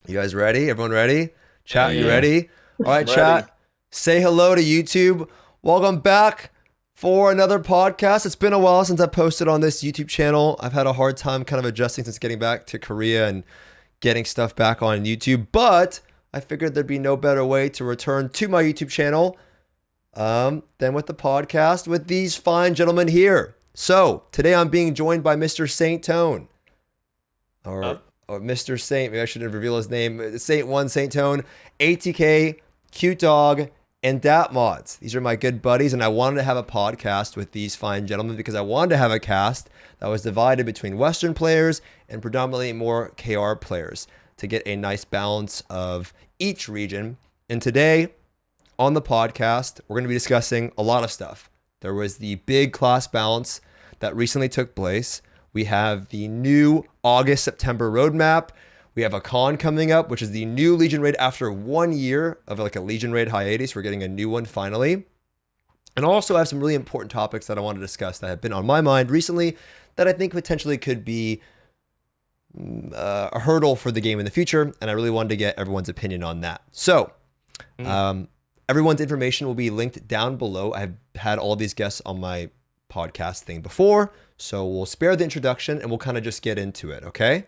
You guys ready? Everyone ready? Chat, Yeah. you ready? All right, chat. Say hello to YouTube. Welcome back for another podcast. It's been a while since I posted on this YouTube channel. I've had a hard time kind of adjusting since getting back to Korea and getting stuff back on YouTube, but I figured there'd be no better way to return to my YouTube channel than with the podcast with these fine gentlemen here. So today I'm being joined by Mr. Saintone, or Mr. Saint. Maybe I shouldn't reveal his name. Saint One, Saintone, ATK, Cutedog, and Datmodz. These are my good buddies, and I wanted to have a podcast with these fine gentlemen because I wanted to have a cast that was divided between Western players and predominantly more KR players to get a nice balance of each region. And today on the podcast, we're going to be discussing a lot of stuff. There was the big class balance that recently took place. We have the new August-September roadmap. We have Akkan coming up, which is the new Legion Raid after 1 year of like a Legion Raid hiatus. We're getting a new one finally. And also I have some really important topics that I want to discuss that have been on my mind recently that I think potentially could be a hurdle for the game in the future. And I really wanted to get everyone's opinion on that. So everyone's information will be linked down below. I've had all these guests on my podcast thing before, so we'll spare the introduction and we'll kind of just get into it, okay?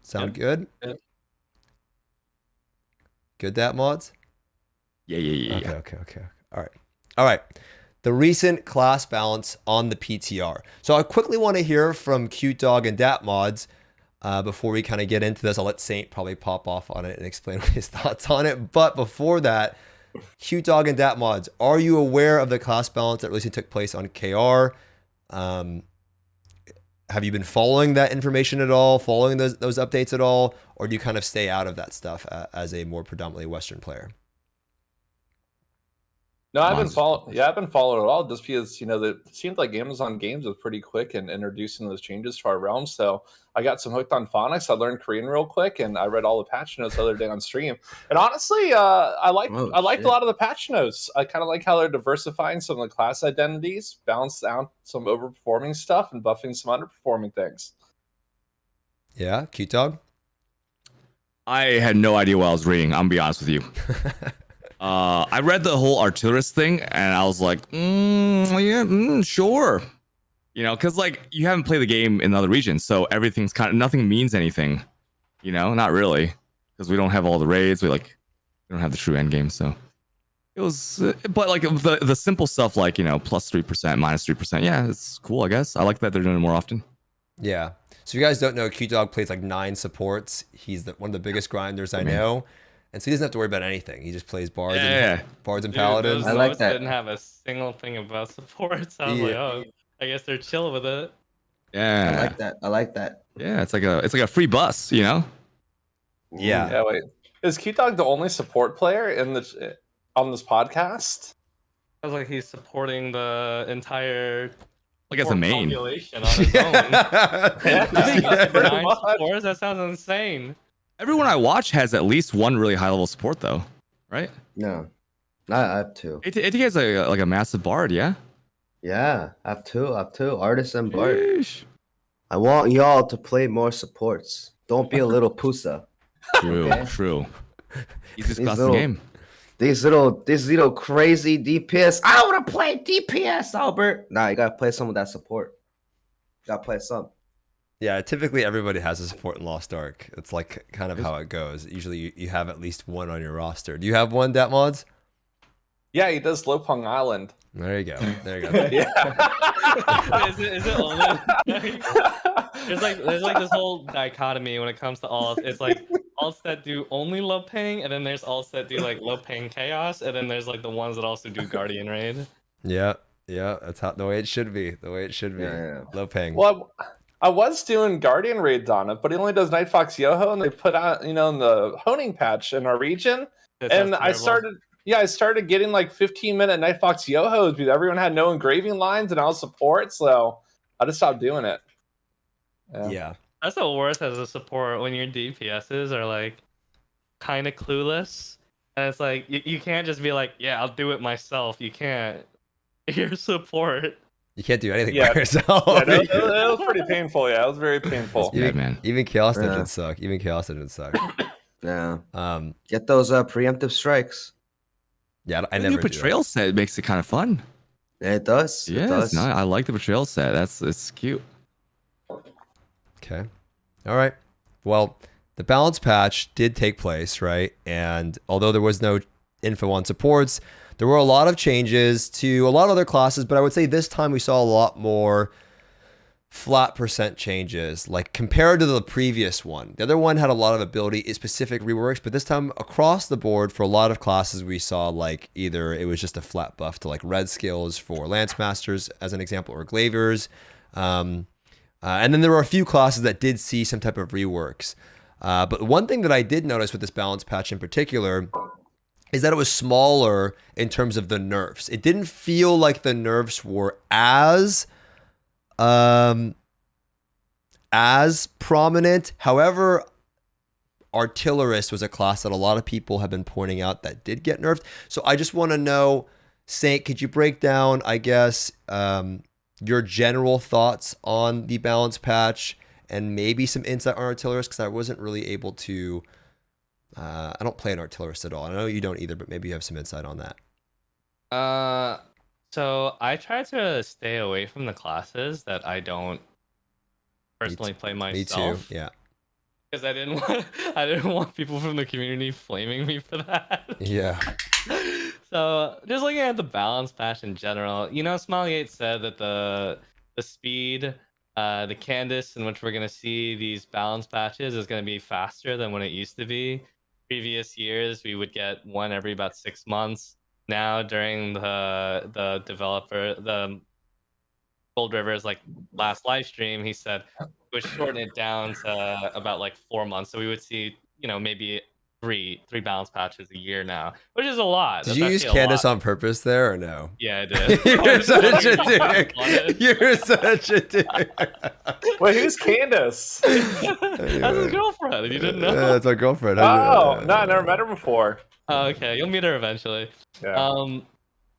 Sound good? Yep. Good, Datmodz? Yeah. Okay. All right. The recent class balance on the PTR. So I quickly want to hear from Cutedog and Datmodz before we kind of get into this. I'll let Saint probably pop off on it and explain his thoughts on it. But before that, Cutedog and Datmodz, are you aware of the class balance that recently took place on KR? Have you been following that information at all, following those updates at all, or do you kind of stay out of that stuff as a more predominantly Western player? No, I've been following it all just because, it seemed like Amazon Games was pretty quick in introducing those changes to our realm. So I got some hooked on phonics. I learned Korean real quick, and I read all the patch notes the other day on stream. And honestly, I liked a lot of the patch notes. I kind of like how they're diversifying some of the class identities, balanced out some overperforming stuff, and buffing some underperforming things. Yeah, Cutedog? I had no idea what I was reading. I'm gonna be honest with you. I read the whole Artillerist thing, and I was like, sure. Because like you haven't played the game in other regions, so everything's nothing means anything. Not really, because we don't have all the raids. We don't have the true end game, so it was. But like the simple stuff, like plus 3%, -3%. Yeah, it's cool. I guess I like that they're doing it more often. Yeah. So if you guys don't know, Cutedog plays like 9 supports. He's one of the biggest grinders I know. And so he doesn't have to worry about anything. He just plays bards and paladins. I like that. Didn't have a single thing about support. So I was like, oh, I guess they're chill with it. Yeah. I like that. Yeah, it's like a free bus, Yeah. Yeah. Wait, is Cutedog the only support player on this podcast? Sounds like he's supporting the entire as a main population on his own. 9 supports? That sounds insane. Everyone I watch has at least one really high level support, though, right? No, I have 2. ATK has a massive bard, yeah. Yeah, I have two. Artist and bard. Sheesh. I want y'all to play more supports. Don't be a little pusa. True. Easiest class in the game. These little crazy DPS. I want to play DPS, Albert. Nah, you gotta play some of that support. You gotta play some. Yeah, typically everybody has a support in Lost Ark. It's like kind of how it goes. Usually you have at least one on your roster. Do you have one, Datmodz? Yeah, he does Lopeng Island. There you go. Yeah. Is it only? There's like this whole dichotomy when it comes to alts. It's like alts that do only Lopeng, and then there's alts that do like Lopeng Chaos, and then there's like the ones that also do Guardian Raid. Yeah, that's the way it should be. Yeah. Lopeng. Well, I was doing Guardian raids on it, but he only does Night Fox Yoho, and they put out, in the honing patch in our region. And I started getting like 15-minute Night Fox Yohos because everyone had no engraving lines and I was support, so I just stopped doing it. Yeah. That's the worst as a support when your DPSs are like kind of clueless. And it's like, you can't just be like, yeah, I'll do it myself. You can't. You're support. You can't do anything by yourself. Yeah, it was pretty painful. Yeah, it was very painful. Even Chaos Dungeons suck. Yeah, Yeah. Um, Get those preemptive strikes. yeah, I The never new do that. betrayal set makes it kind of fun. Yeah, it does. Yeah, It does. no, I like the betrayal set. It's cute. Okay. All right. Well, the balance patch did take place, right? And although there was no info on supports, there were a lot of changes to a lot of other classes, but I would say this time we saw a lot more flat percent changes, like compared to the previous one. The other one had a lot of ability specific reworks, but this time across the board for a lot of classes, we saw like either it was just a flat buff to like red skills for Lance Masters as an example, or Glavers. And then there were a few classes that did see some type of reworks. But one thing that I did notice with this balance patch in particular is that it was smaller in terms of the nerfs. It didn't feel like the nerfs were as prominent. However, Artillerist was a class that a lot of people have been pointing out that did get nerfed. So I just want to know, Saint, could you break down, I guess, your general thoughts on the balance patch and maybe some insight on Artillerist? Because I wasn't really able to. I don't play an Artillerist at all. I know you don't either, but maybe you have some insight on that. So I try to stay away from the classes that I don't personally play myself. Me too. Yeah. Because I didn't want people from the community flaming me for that. Yeah. So just looking at the balance patch in general, you know, Smilegate said that the speed, the Candace in which we're gonna see these balance patches is gonna be faster than when it used to be. Previous years we would get one every about 6 months. Now during the Gold River's like last live stream, he said it would shorten it down to about like 4 months. So we would see, you know, maybe three balance patches a year now, which is a lot. Did you use Candace on purpose there or no? Yeah, I did. You're such a dick. You're such a dick. Wait, who's Candace? That's his girlfriend. You didn't know? That's our girlfriend. Oh, no, I never met her before. Oh, okay, you'll meet her eventually. Yeah.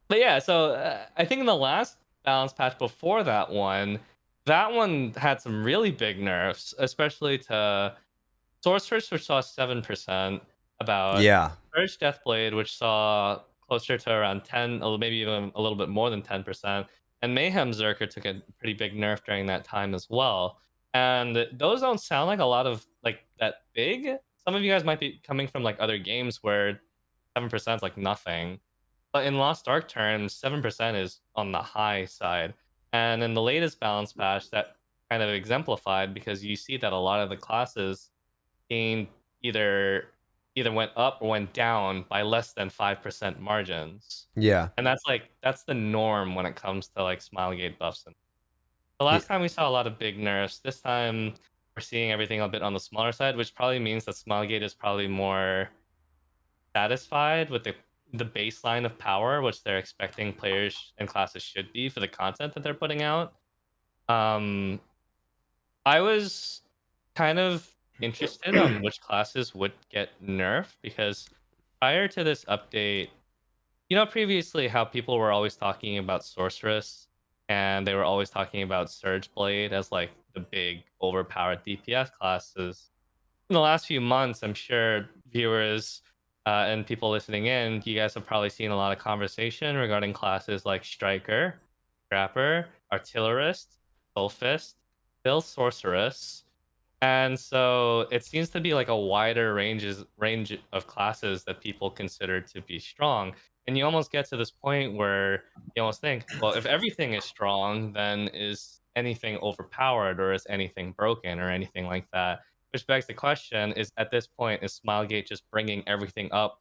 But yeah, so I think in the last balance patch before that one had some really big nerfs, especially to Sorceress, which saw 7%, about Surge Deathblade, which saw closer to around 10, or maybe even a little bit more than 10%, and Mayhem Zerker took a pretty big nerf during that time as well. And those don't sound like a lot of like that big. Some of you guys might be coming from like other games where 7% is like nothing, but in Lost Ark terms, 7% is on the high side. And in the latest balance patch, that kind of exemplified, because you see that a lot of the classes gained either went up or went down by less than 5% margins. Yeah. And that's the norm when it comes to like Smilegate buffs. And the last time we saw a lot of big nerfs. This time we're seeing everything a bit on the smaller side, which probably means that Smilegate is probably more satisfied with the baseline of power, which they're expecting players and classes should be for the content that they're putting out. I was kind of interested on which classes would get nerfed, because prior to this update, you know, previously how people were always talking about Sorceress and they were always talking about Surge Blade as like the big overpowered DPS classes. In the last few months, I'm sure viewers and people listening in, you guys have probably seen a lot of conversation regarding classes like Striker, Trapper, Artillerist, Soulfist, Bill Sorceress. And so it seems to be like a wider range of classes that people consider to be strong. And you almost get to this point where you almost think, well, if everything is strong, then is anything overpowered, or is anything broken, or anything like that? Which begs the question, is at this point, is Smilegate just bringing everything up,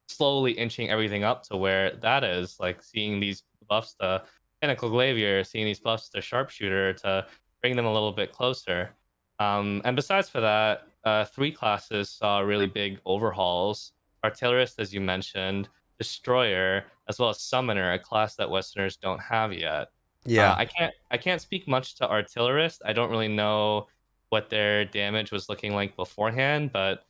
slowly inching everything up to where that is, like seeing these buffs to Pinnacle Glavier, seeing these buffs to Sharpshooter to bring them a little bit closer? And besides for that, 3 classes saw really big overhauls. Artillerist, as you mentioned, Destroyer, as well as Summoner, a class that Westerners don't have yet. Yeah. I can't speak much to Artillerist. I don't really know what their damage was looking like beforehand, but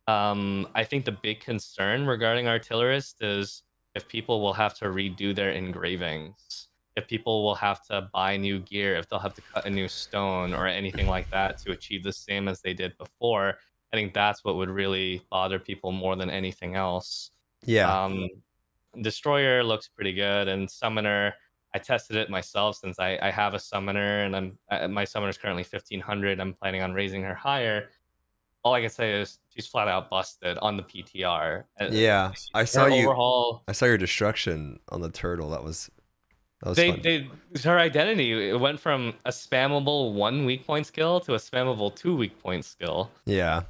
I think the big concern regarding Artillerist is if people will have to redo their engravings, if people will have to buy new gear, if they'll have to cut a new stone or anything like that to achieve the same as they did before. I think that's what would really bother people more than anything else. Yeah. Destroyer looks pretty good, and Summoner, I tested it myself since I have a Summoner, and my Summoner is currently 1500. I'm planning on raising her higher. All I can say is she's flat out busted on the PTR. Yeah. I saw Her you. overhaul. I saw your destruction on the turtle. That was fun. Her identity, it went from a spammable 1 weak point skill to a spammable 2 weak point skill. Yeah.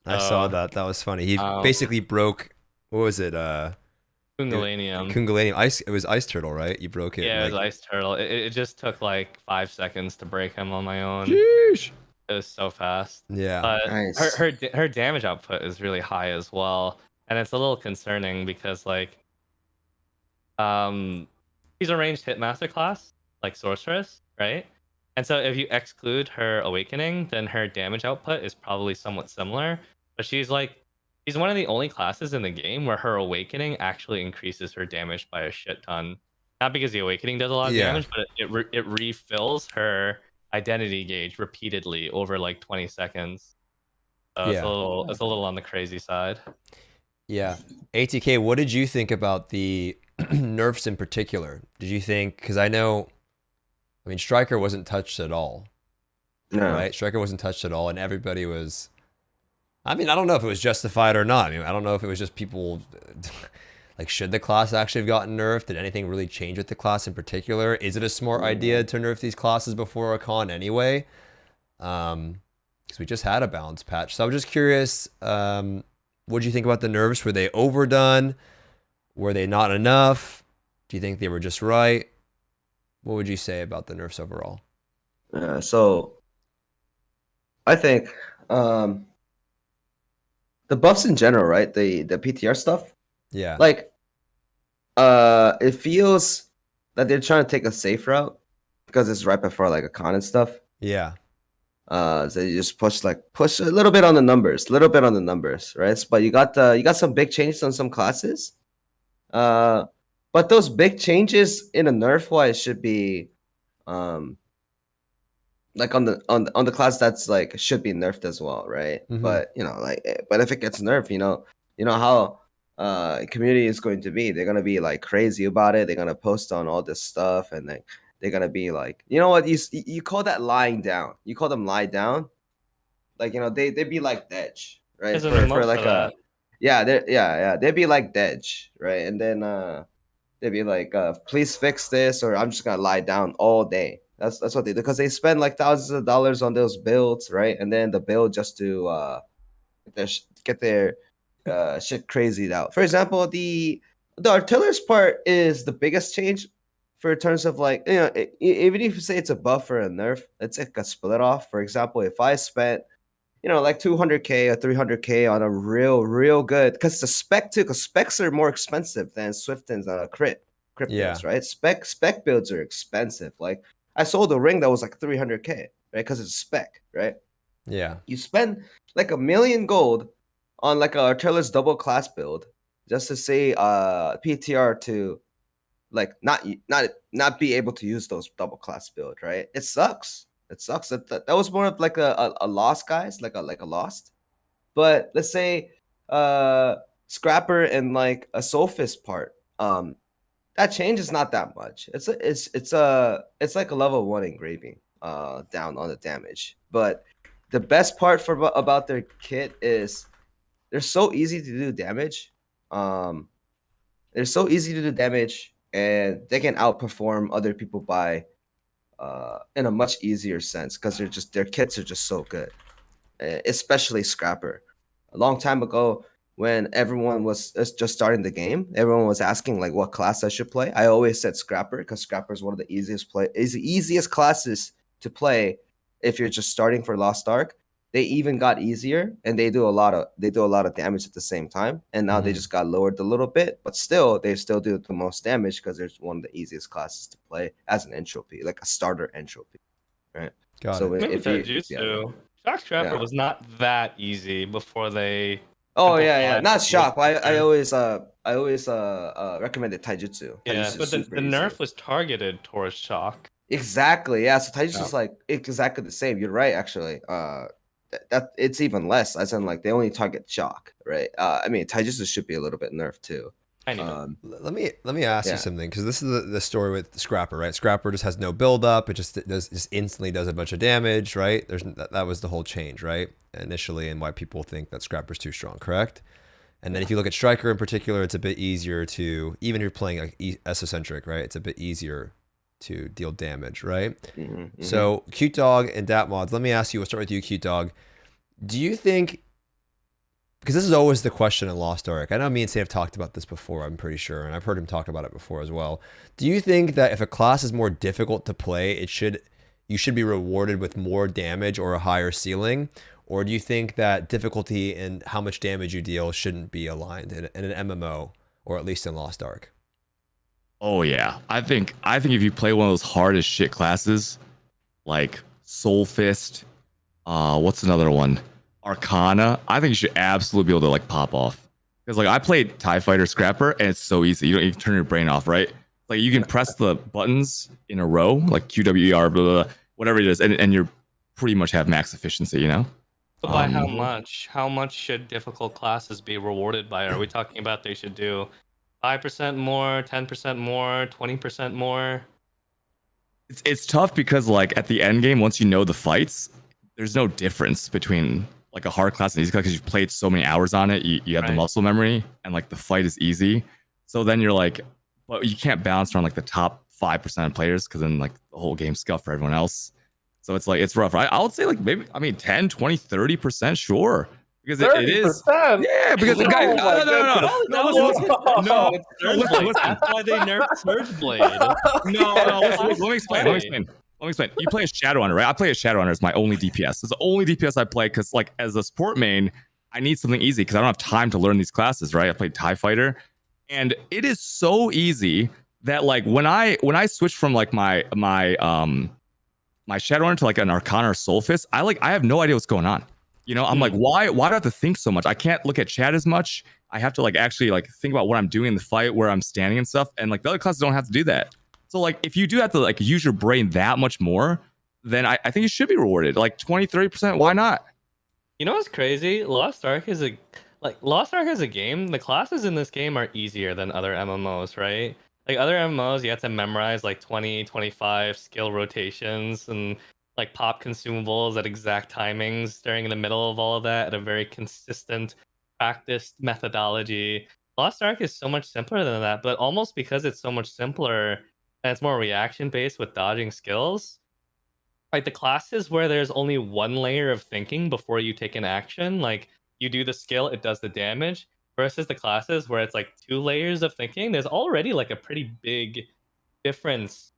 I saw that. That was funny. He basically broke, what was it? Kundalinium. Ice. It was Ice Turtle, right? You broke it. Yeah, it was Ice Turtle. It just took like 5 seconds to break him on my own. Sheesh. It was so fast. Yeah. But Nice. her damage output is really high as well, and it's a little concerning because like, she's a ranged hitmaster class like sorceress, right? And so if you exclude her awakening, then her damage output is probably somewhat similar. But she's one of the only classes in the game where her awakening actually increases her damage by a shit ton. Not because the awakening does a lot of damage, but it refills her identity gauge repeatedly over like 20 seconds. So it's a little on the crazy side. Yeah. ATK, what did you think about the nerfs in particular? Did you think, because I mean, Striker wasn't touched at all. No. Right? Striker wasn't touched at all, and everybody was. I mean, I don't know if it was justified or not. I mean, I don't know if it was just people. Like, should the class actually have gotten nerfed? Did anything really change with the class in particular? Is it a smart idea to nerf these classes before a con anyway? Because we just had a balance patch. So I'm just curious, what do you think about the nerfs? Were they overdone? Were they not enough? Do you think they were just right? What would you say about the nerfs overall? So I think the buffs in general, right? The PTR stuff. Yeah. Like, it feels that they're trying to take a safe route because it's right before like a con and stuff. Yeah. So you just push a little bit on the numbers, right? But you got some big changes on some classes. But those big changes in a nerf wise should be, like on the class that's like should be nerfed as well, right? Mhm. But but if it gets nerfed, you know how community is going to be. They're gonna be like crazy about it. They're gonna post on all this stuff, and they're gonna be like, you know what, you call that lying down. You call them lie down. Like, they'd be like Dedge, right? There's an emote for that. They'd be like Dedge, right? And then they'd be like, please fix this, or I'm just gonna lie down all day. That's what they do, because they spend like thousands of dollars on those builds, right? And then the build just to get their shit crazied out. For example, the artillerist part is the biggest change for terms of like, even if you say it's a buff or a nerf, it's like a split off. For example, if I spent like 200k or 300k on a real good, because the spec too, because specs are more expensive than Swiftens crit builds, right? Spec builds are expensive. Like, I sold a ring that was like 300k, right? Because it's spec, right? Yeah. You spend like 1 million gold on like a artillerist double class build just to say PTR to like not be able to use those double class build, right? It sucks. That was more of like a lost, guys, like a lost. But let's say Scrapper and like a Sophist part, that change is not that much. It's like a level 1 engraving down on the damage. But the best part about their kit is they're so easy to do damage. And they can outperform other people by in a much easier sense, because their kits are just so good. Especially Scrapper. A long time ago, when everyone was just starting the game, everyone was asking like what class I should play. I always said Scrapper, because Scrapper is one of the easiest classes to play if you're just starting for Lost Ark. They even got easier, and they do a lot of damage at the same time. And now they just got lowered a little bit, but still they still do the most damage because there's one of the easiest classes to play as an entropy, like a starter entropy, right? Got So it. if you, Shock Scrapper was not that easy before they. Oh yeah, not Shock. I always recommended Taijutsu. Yeah, Taijutsu's but the super easy. nerf was targeted towards Shock. Exactly. Yeah. So Taijutsu is like exactly the same. You're right, actually. that it's even less. As in, like, they only target shock, right? I mean, Taijutsu should be a little bit nerfed too. Let me ask Yeah. you something, because this is the story with Scrapper, right? Scrapper just has no build up. It just instantly does a bunch of damage, right? That was the whole change, right? Initially, and why people think that Scrapper's too strong, correct? And then if you look at Striker in particular, it's a bit easier to, even if you're playing like Esocentric, right? It's a bit easier to deal damage, right? So Cutedog and Datmodz, let me ask you, we'll start with you, Cutedog. Do you think, because this is always the question in Lost Ark, I know me and Say have talked about this before, I'm pretty sure, and I've heard him talk about it before as well. Do you think that if a class is more difficult to play, you should be rewarded with more damage or a higher ceiling? Or do you think that difficulty and how much damage you deal shouldn't be aligned in an MMO, or at least in Lost Ark? Oh yeah, I think if you play one of those hard as shit classes, like Soul Fist, what's another one? Arcana, I think you should absolutely be able to like pop off. Because like I played TIE Fighter Scrapper and it's so easy. You can turn your brain off, right? Like you can press the buttons in a row, like QWER, blah, blah, blah, whatever it is, and you're pretty much have max efficiency, you know? But by how much? How much should difficult classes be rewarded by? Are we talking about they should do 5% more, 10% more, 20% more? It's tough because like at the end game, once you know the fights, there's no difference between like a hard class and easy class because you've played so many hours on it. You have the muscle memory and like the fight is easy. So then you're like, but you can't bounce around like the top 5% of players because then like the whole game's scuffed for everyone else. So it's like, it's rough. I would say like maybe, 10, 20 30%, sure. Because it is. Yeah, because the guy. No. That's why they nerfed Surge Blade. Let me explain. You play a Shadowrunner, right? I play a Shadowrunner as my only DPS. It's the only DPS I play because, like, as a support main, I need something easy because I don't have time to learn these classes, right? I played TIE Fighter, and it is so easy that, like, when I switch from like my Shadowrunner to like an Arcana or Soul Fist, I have no idea what's going on. You know, I'm like, why do I have to think so much? I can't look at chat as much. I have to like actually like think about what I'm doing in the fight, where I'm standing and stuff. And like the other classes don't have to do that. So like if you do have to like use your brain that much more, then I think you should be rewarded. Like 20, 30%, why not? You know what's crazy? Lost Ark is a game. The classes in this game are easier than other MMOs, right? Like other MMOs, you have to memorize like 20, 25 skill rotations and like pop consumables at exact timings during the middle of all of that at a very consistent practiced methodology. Lost Ark is so much simpler than that, but almost because it's so much simpler and it's more reaction based with dodging skills, like the classes where there's only one layer of thinking before you take an action, like you do the skill, it does the damage, versus the classes where it's like 2 layers of thinking, there's already like a pretty big difference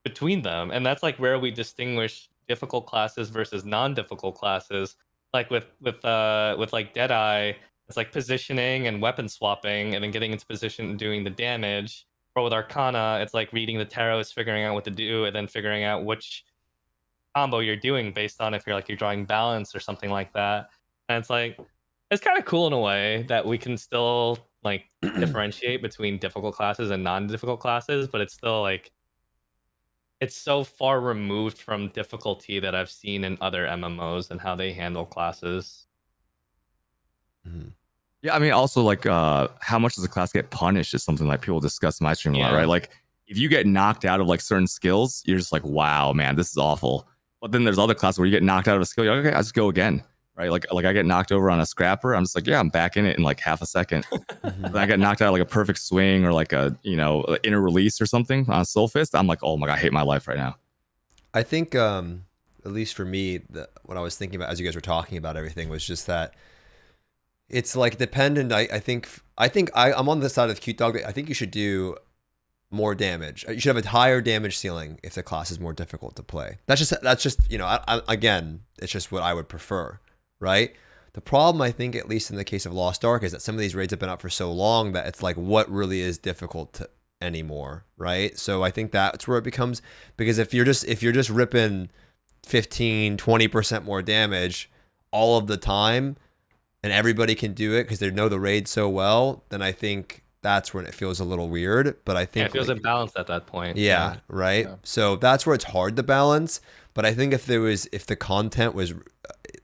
between them. And that's like where we distinguish difficult classes versus non-difficult classes. Like with like Deadeye, it's like positioning and weapon swapping and then getting into position and doing the damage. Or with Arcana, it's like reading the tarots, figuring out what to do, and then figuring out which combo you're doing based on if you're drawing balance or something like that. And it's like, it's kind of cool in a way that we can still like differentiate between difficult classes and non-difficult classes, but it's still like, it's so far removed from difficulty that I've seen in other MMOs and how they handle classes. Yeah, I mean, also like how much does a class get punished is something like people discuss in my stream a lot, right? Like if you get knocked out of like certain skills, you're just like, wow, man, this is awful. But then there's other classes where you get knocked out of a skill, you're like, okay, I'll just go again, right? Like I get knocked over on a Scrapper, I'm just like, yeah, I'm back in it in like half a second. Then I get knocked out of like a perfect swing or like a, you know, inner release or something on Soul Fist. I'm like, oh my God, I hate my life right now. I think, at least for me, what I was thinking about as you guys were talking about everything was just that it's like dependent. I think I'm on the side of Cutedog. I think you should do more damage. You should have a higher damage ceiling if the class is more difficult to play. That's just you know, again, it's just what I would prefer, right? The problem, I think, at least in the case of Lost Ark, is that some of these raids have been out for so long that it's like, what really is difficult anymore, right? So I think that's where it becomes, because if you're just ripping 15, 20% more damage all of the time, and everybody can do it because they know the raid so well, then I think that's when it feels a little weird. But I think it feels imbalanced at that point. Yeah, right. Yeah. So that's where it's hard to balance. But I think if the content was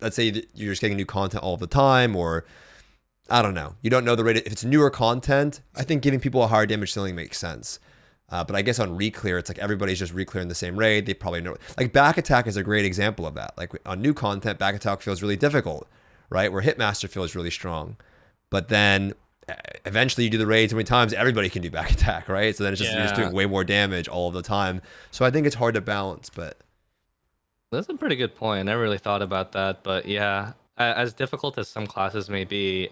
let's say that you're just getting new content all the time, or I don't know, you don't know the rate. If it's newer content, I think giving people a higher damage ceiling makes sense. But I guess on reclear, it's like everybody's just reclearing the same raid. They probably know. Like back attack is a great example of that. Like on new content, back attack feels really difficult, right? Where Hitmaster feels really strong. But then eventually you do the raid so many times, everybody can do back attack, right? So then it's just you're just doing way more damage all of the time. So I think it's hard to balance, but That's a pretty good point. I never really thought about that, but yeah, as difficult as some classes may be,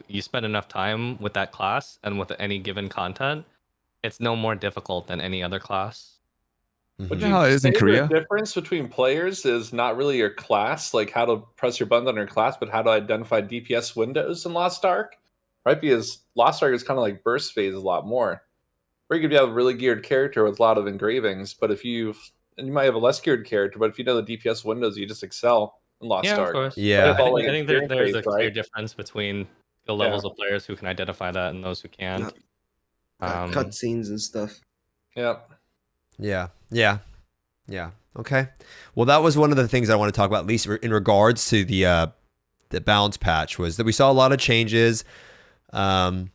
you spend enough time with that class and with any given content, it's no more difficult than any other class. Would You know how it is in say Korea? The difference between players is not really your class, like how to press your button on your class, but how to identify DPS windows in Lost Ark, right? Because Lost Ark is kind of like burst phase a lot more. Or you could have a really geared character with a lot of engravings, but and you might have a less geared character, but if you know the DPS windows, you just excel in Lost Yeah, Ark. of course. Yeah. I think there's a clear right? difference between the levels of players who can identify that and those who can't. Cutscenes and stuff. Yeah. yeah. Okay. Well, that was one of the things I want to talk about, at least in regards to the balance patch, was that we saw a lot of changes, but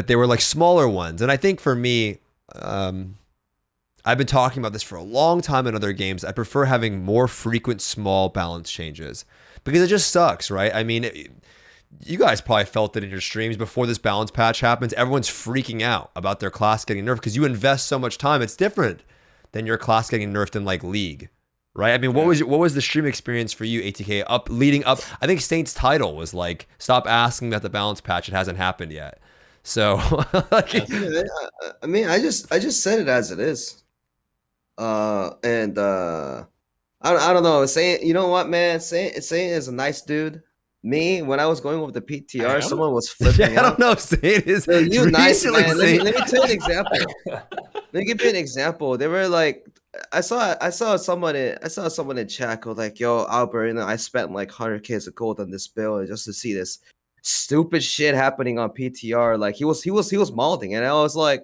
they were like smaller ones. And I think for me, I've been talking about this for a long time in other games. I prefer having more frequent small balance changes because it just sucks, right? I mean, you guys probably felt it in your streams before this balance patch happens. Everyone's freaking out about their class getting nerfed because you invest so much time. It's different than your class getting nerfed in like League, right? I mean, what was the stream experience for you, ATK, leading up? I think Saint's title was like, "Stop asking about the balance patch. It hasn't happened yet." So, I mean, I just said it as it is. I don't know. Saying, you know what, man? Saying is a nice dude. Me, when I was going over the PTR, someone was flipping yeah, I don't know. Saint is out. You nice, man. Saint. Let me tell you an example. Let me give you an example. They were like, I saw someone in chat go like, "Yo, Albert, you know, I spent like 100K of gold on this build just to see this stupid shit happening on PTR." Like he was mouthing, and I was like,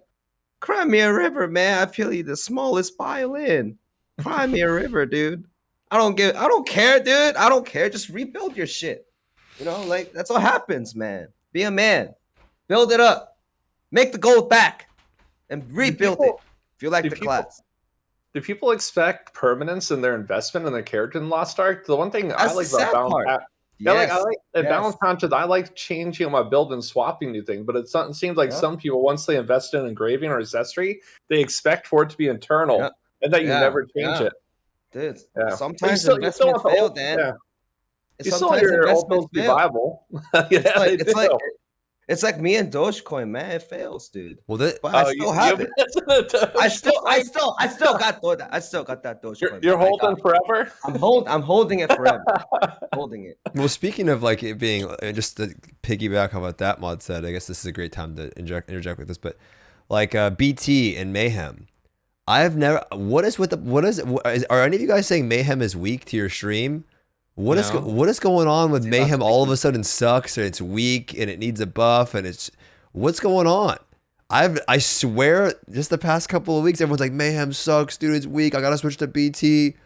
"Cry me a river, man. I feel you the smallest violin. Cry me a river, dude. I don't care, dude. I don't care. Just rebuild your shit. You know, like that's what happens, man. Be a man. Build it up. Make the gold back and rebuild it. If you like the class." Do people expect permanence in their investment in their character in Lost Ark? The one thing That's I like the about sad balance, part. I like balance patches. I like changing my build and swapping new things, but it seems like some people, once they invest in engraving or accessory, they expect for it to be internal and that you never change it. Dude, Yeah. sometimes investment failed, Dan. Yeah. You still want your old builds to be viable. It's like me and Dogecoin, man. It fails, dude. Well, But I still have it. I still got that. I still got that Dogecoin. You're holding forever. I'm holding it forever. Holding it. Well, speaking of like it being just to piggyback on what Datmodz said, I guess this is a great time to interject with this, but like BT and Mayhem, I've never. Are any of you guys saying Mayhem is weak to your stream? What is going on with Mayhem? All of a sudden sucks, and it's weak, and it needs a buff, and what's going on? I swear, just the past couple of weeks, everyone's like, Mayhem sucks, dude. It's weak. I gotta switch to BT.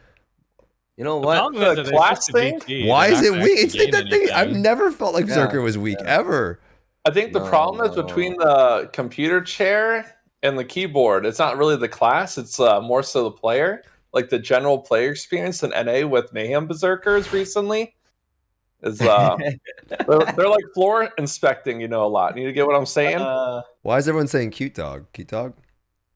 You know what? The class thing? Why is it weak? It's like that thing. I've never felt like Berserker was weak ever. I think the problem is between the computer chair and the keyboard. It's not really the class. It's more so the player. Like the general player experience in NA with Mayhem Berserkers recently is they're like floor inspecting, a lot. You get what I'm saying? Why is everyone saying Cutedog? Cutedog?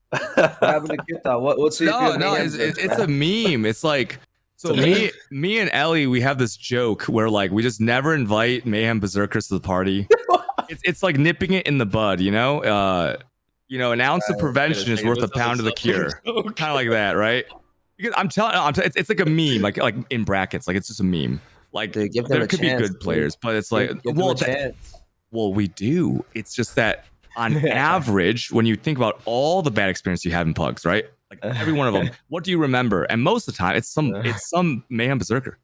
What happened to Cutedog? What's it's a meme. It's like me and Ellie, we have this joke where like we just never invite Mayhem Berserkers to the party. It's like nipping it in the bud, an ounce of prevention is worth a pound of the cure. Kind of like that, right? Because I'm telling, it's like a meme, like in brackets, like it's just a meme. Like there could be good players, but it's like, well, we do. It's just that on average, when you think about all the bad experience you have in pugs, right? Like every one of them, what do you remember? And most of the time, it's some Mayhem Berserker,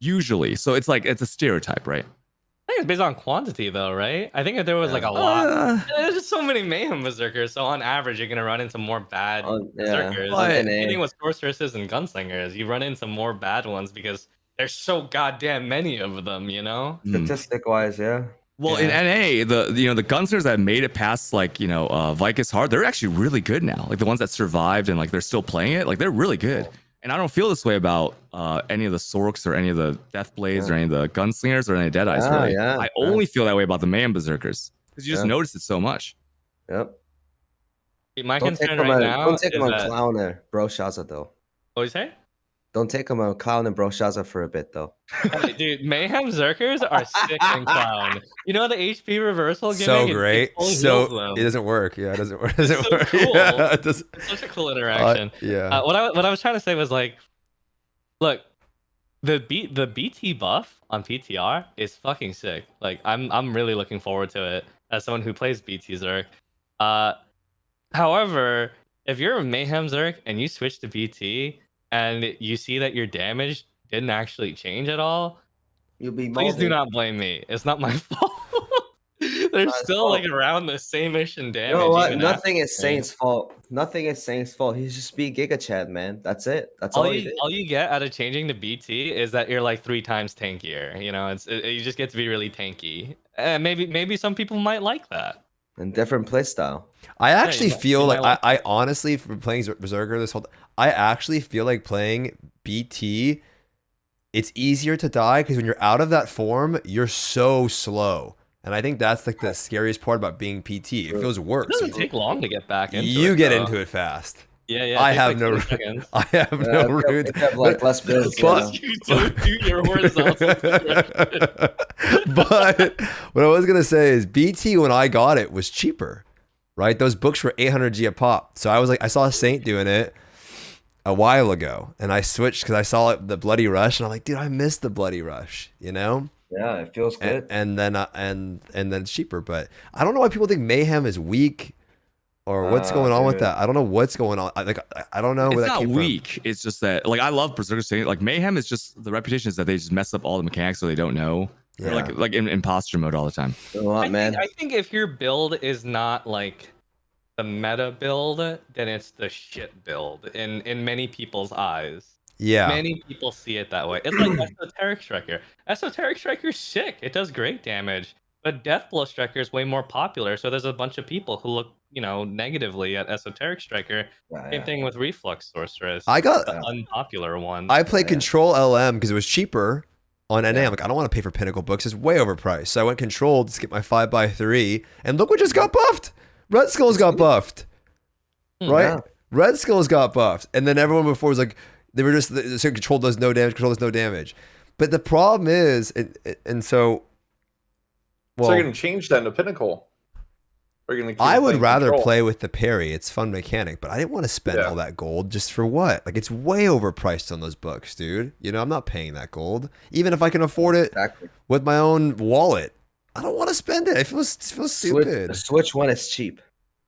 usually. So it's like it's a stereotype, right? I think it's based on quantity, though, right? I think if there was like a lot, there's just so many Mayhem Berserkers. So on average, you're gonna run into more bad Berserkers. Anything with sorceresses and gunslingers, you run into more bad ones because there's so goddamn many of them, you know? Statistic wise, yeah. Well, Yeah. in NA, the gunslinger that made it past Vicus hard, they're actually really good now. Like the ones that survived and like they're still playing it, like they're really good. And I don't feel this way about any of the Sorks or any of the Deathblades or any of the gunslingers or any Deadeyes. Really, I only feel that way about the Mayhem Berserkers because you just notice it so much. Yep. My Don't take concern him right now don't take is him on that... Clown or Bro Shaza though. What you say? Don't take him on Clown and Bro Shaza for a bit though. Hey, dude, Mayhem Zerkers are sick and Clown. You know the HP reversal gimmick? So It great. fully heals So them. it doesn't work. Yeah, it doesn't work. It It's doesn't so work. cool. Yeah, it doesn't. It's such a cool interaction. Yeah. What I was trying to say was like, look, the BT buff on PTR is fucking sick. Like I'm really looking forward to it as someone who plays BT Zerk. However, if you're a Mayhem Zerk and you switch to BT and you see that your damage didn't actually change at all, You'll be please do molded. not blame me. It's not my fault. They're Not still fault. like around the same-ish in damage. You know what? even Nothing after is the game. Saint's fault. Nothing is Saint's fault. He's just being Giga Chad, man. That's it. That's all, he did. All you get out of changing to BT is that you're like 3 times tankier. You know, you just get to be really tanky. And maybe some people might like that. And different playstyle. I actually you feel might like like I honestly, for playing Berserker this whole, I actually feel like playing BT. It's easier to die because when you're out of that form, you're so slow, and I think that's like the scariest part about being PT. It feels worse. It doesn't take long to get back into it. You get though. into it fast. Yeah, yeah. I it have takes no. like 20 seconds. I have no root. If you have like less builds. you But- know. You don't do your horizontal progression. But what I was gonna say is BT when I got it was cheaper, right? Those books were 800 G a pop. So I was like, I saw a Saint doing it a while ago, and I switched because I saw the Bloody Rush, and I'm like, dude, I missed the Bloody Rush, you know? Yeah, it feels good. And then and then it's cheaper, but I don't know why people think Mayhem is weak or what's going on with dude. that. I don't know what's going on. I don't know where It's that not came weak. It's just that like I love Berserker Saint. Like Mayhem is just the reputation is that they just mess up all the mechanics so they don't know. They're Yeah. like in imposter mode all the time. You know what, man? I think if your build is not like the meta build, then it's the shit build in many people's eyes. from. Yeah. Many people see it that way. It's like Esoteric Striker. Esoteric Striker's sick. It does great damage. But Deathblow Striker is way more popular. So there's a bunch of people who look, negatively at Esoteric Striker. Yeah, Same yeah. thing with Reflux Sorceress. I got the unpopular one. I played Yeah. Control LM because it was cheaper on NA. Yeah. I'm like, I don't want to pay for Pinnacle books. It's way overpriced. So I went Control to get my 5x3. And look what just got buffed. Red Skulls got buffed. Right? Yeah. Red Skulls got buffed. And then everyone before was like, they were just, so Control does no damage, Control does no damage. But the problem is, and so, well, So you're gonna change that to Pinnacle. Or you're gonna keep I would playing rather Control? play with the parry. It's fun mechanic, but I didn't want to spend Yeah. all that gold just for what? Like, it's way overpriced on those books, dude. I'm not paying that gold. Even if I can afford it Exactly. with my own wallet, I don't want to spend it. It feels stupid. Switch one is cheap.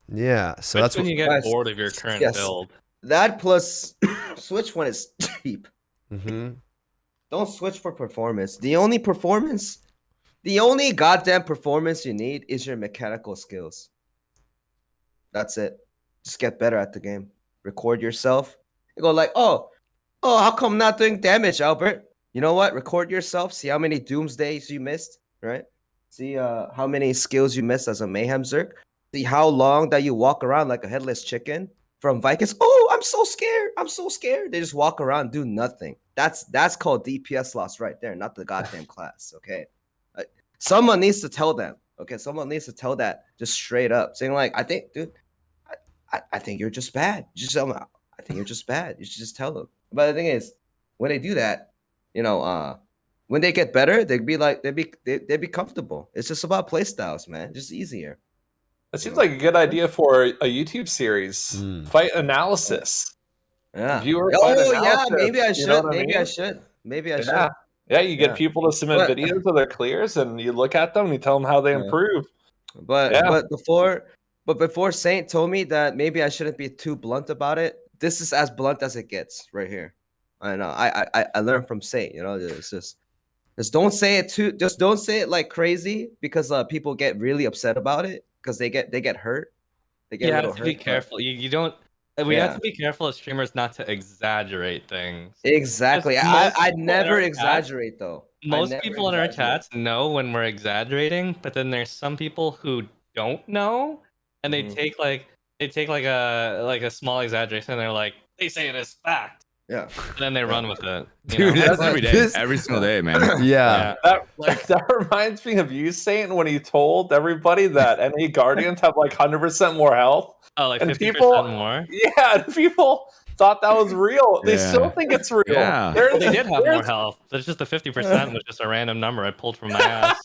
Yeah, so That's that's when what. you get Guys, bored of your current yes. build. That plus Switch one is cheap. Mhm. Don't switch for performance. The only goddamn performance you need is your mechanical skills. That's it. Just get better at the game. Record yourself. You go like, oh, how come I'm not doing damage, Albert? You know what? Record yourself. See how many Doomsdays you missed, right? See how many skills you missed as a Mayhem Zerk. See how long that you walk around like a headless chicken from Vikings. Oh, I'm so scared. I'm so scared. They just walk around, do nothing. That's called DPS loss right there, not the goddamn class. Okay, someone needs to tell them. Okay, someone needs to tell that just straight up, saying like, I think, dude, I think you're just bad. Just tell them, I think you're just bad. You should just tell them. But the thing is, when they do that, when they get better, they'd be comfortable. It's just about play styles, man. Just easier. That seems like a good idea for a YouTube series. Mm. Fight analysis. Yeah. Viewer fight Oh yeah, analysis, maybe I you should. know what I Maybe I mean? should. Maybe I Yeah. should. Yeah, you get Yeah. people to submit But- videos of their clears, and you look at them and you tell them how they Yeah. improve. But Yeah. before Saint told me that maybe I shouldn't be too blunt about it. This is as blunt as it gets right here. I know. I learned from Saint. It's just don't say it too. Just don't say it like crazy because people get really upset about it because they get hurt. They get You a have little to be hurt, but- careful. You don't We Yeah. have to be careful as streamers not to exaggerate things. Exactly. Most I people in never our exaggerate though. I Most never people in our exaggerate. chats know when we're exaggerating, but then there's some people who don't know, and they Mhm. take like a small exaggeration, and they're like, they say it is fact, Yeah. and then they run with it. You Dude, know? That's every day, This- every single day, man. Yeah. That reminds me of you, Saint, when you told everybody that NA Guardians have like 100% more health. Oh, like And 50% people- more. Yeah, and people thought that was real. They Yeah. still think it's real. Yeah. Well, they did have more there's- health. There's just the 50% was just a random number I pulled from my ass.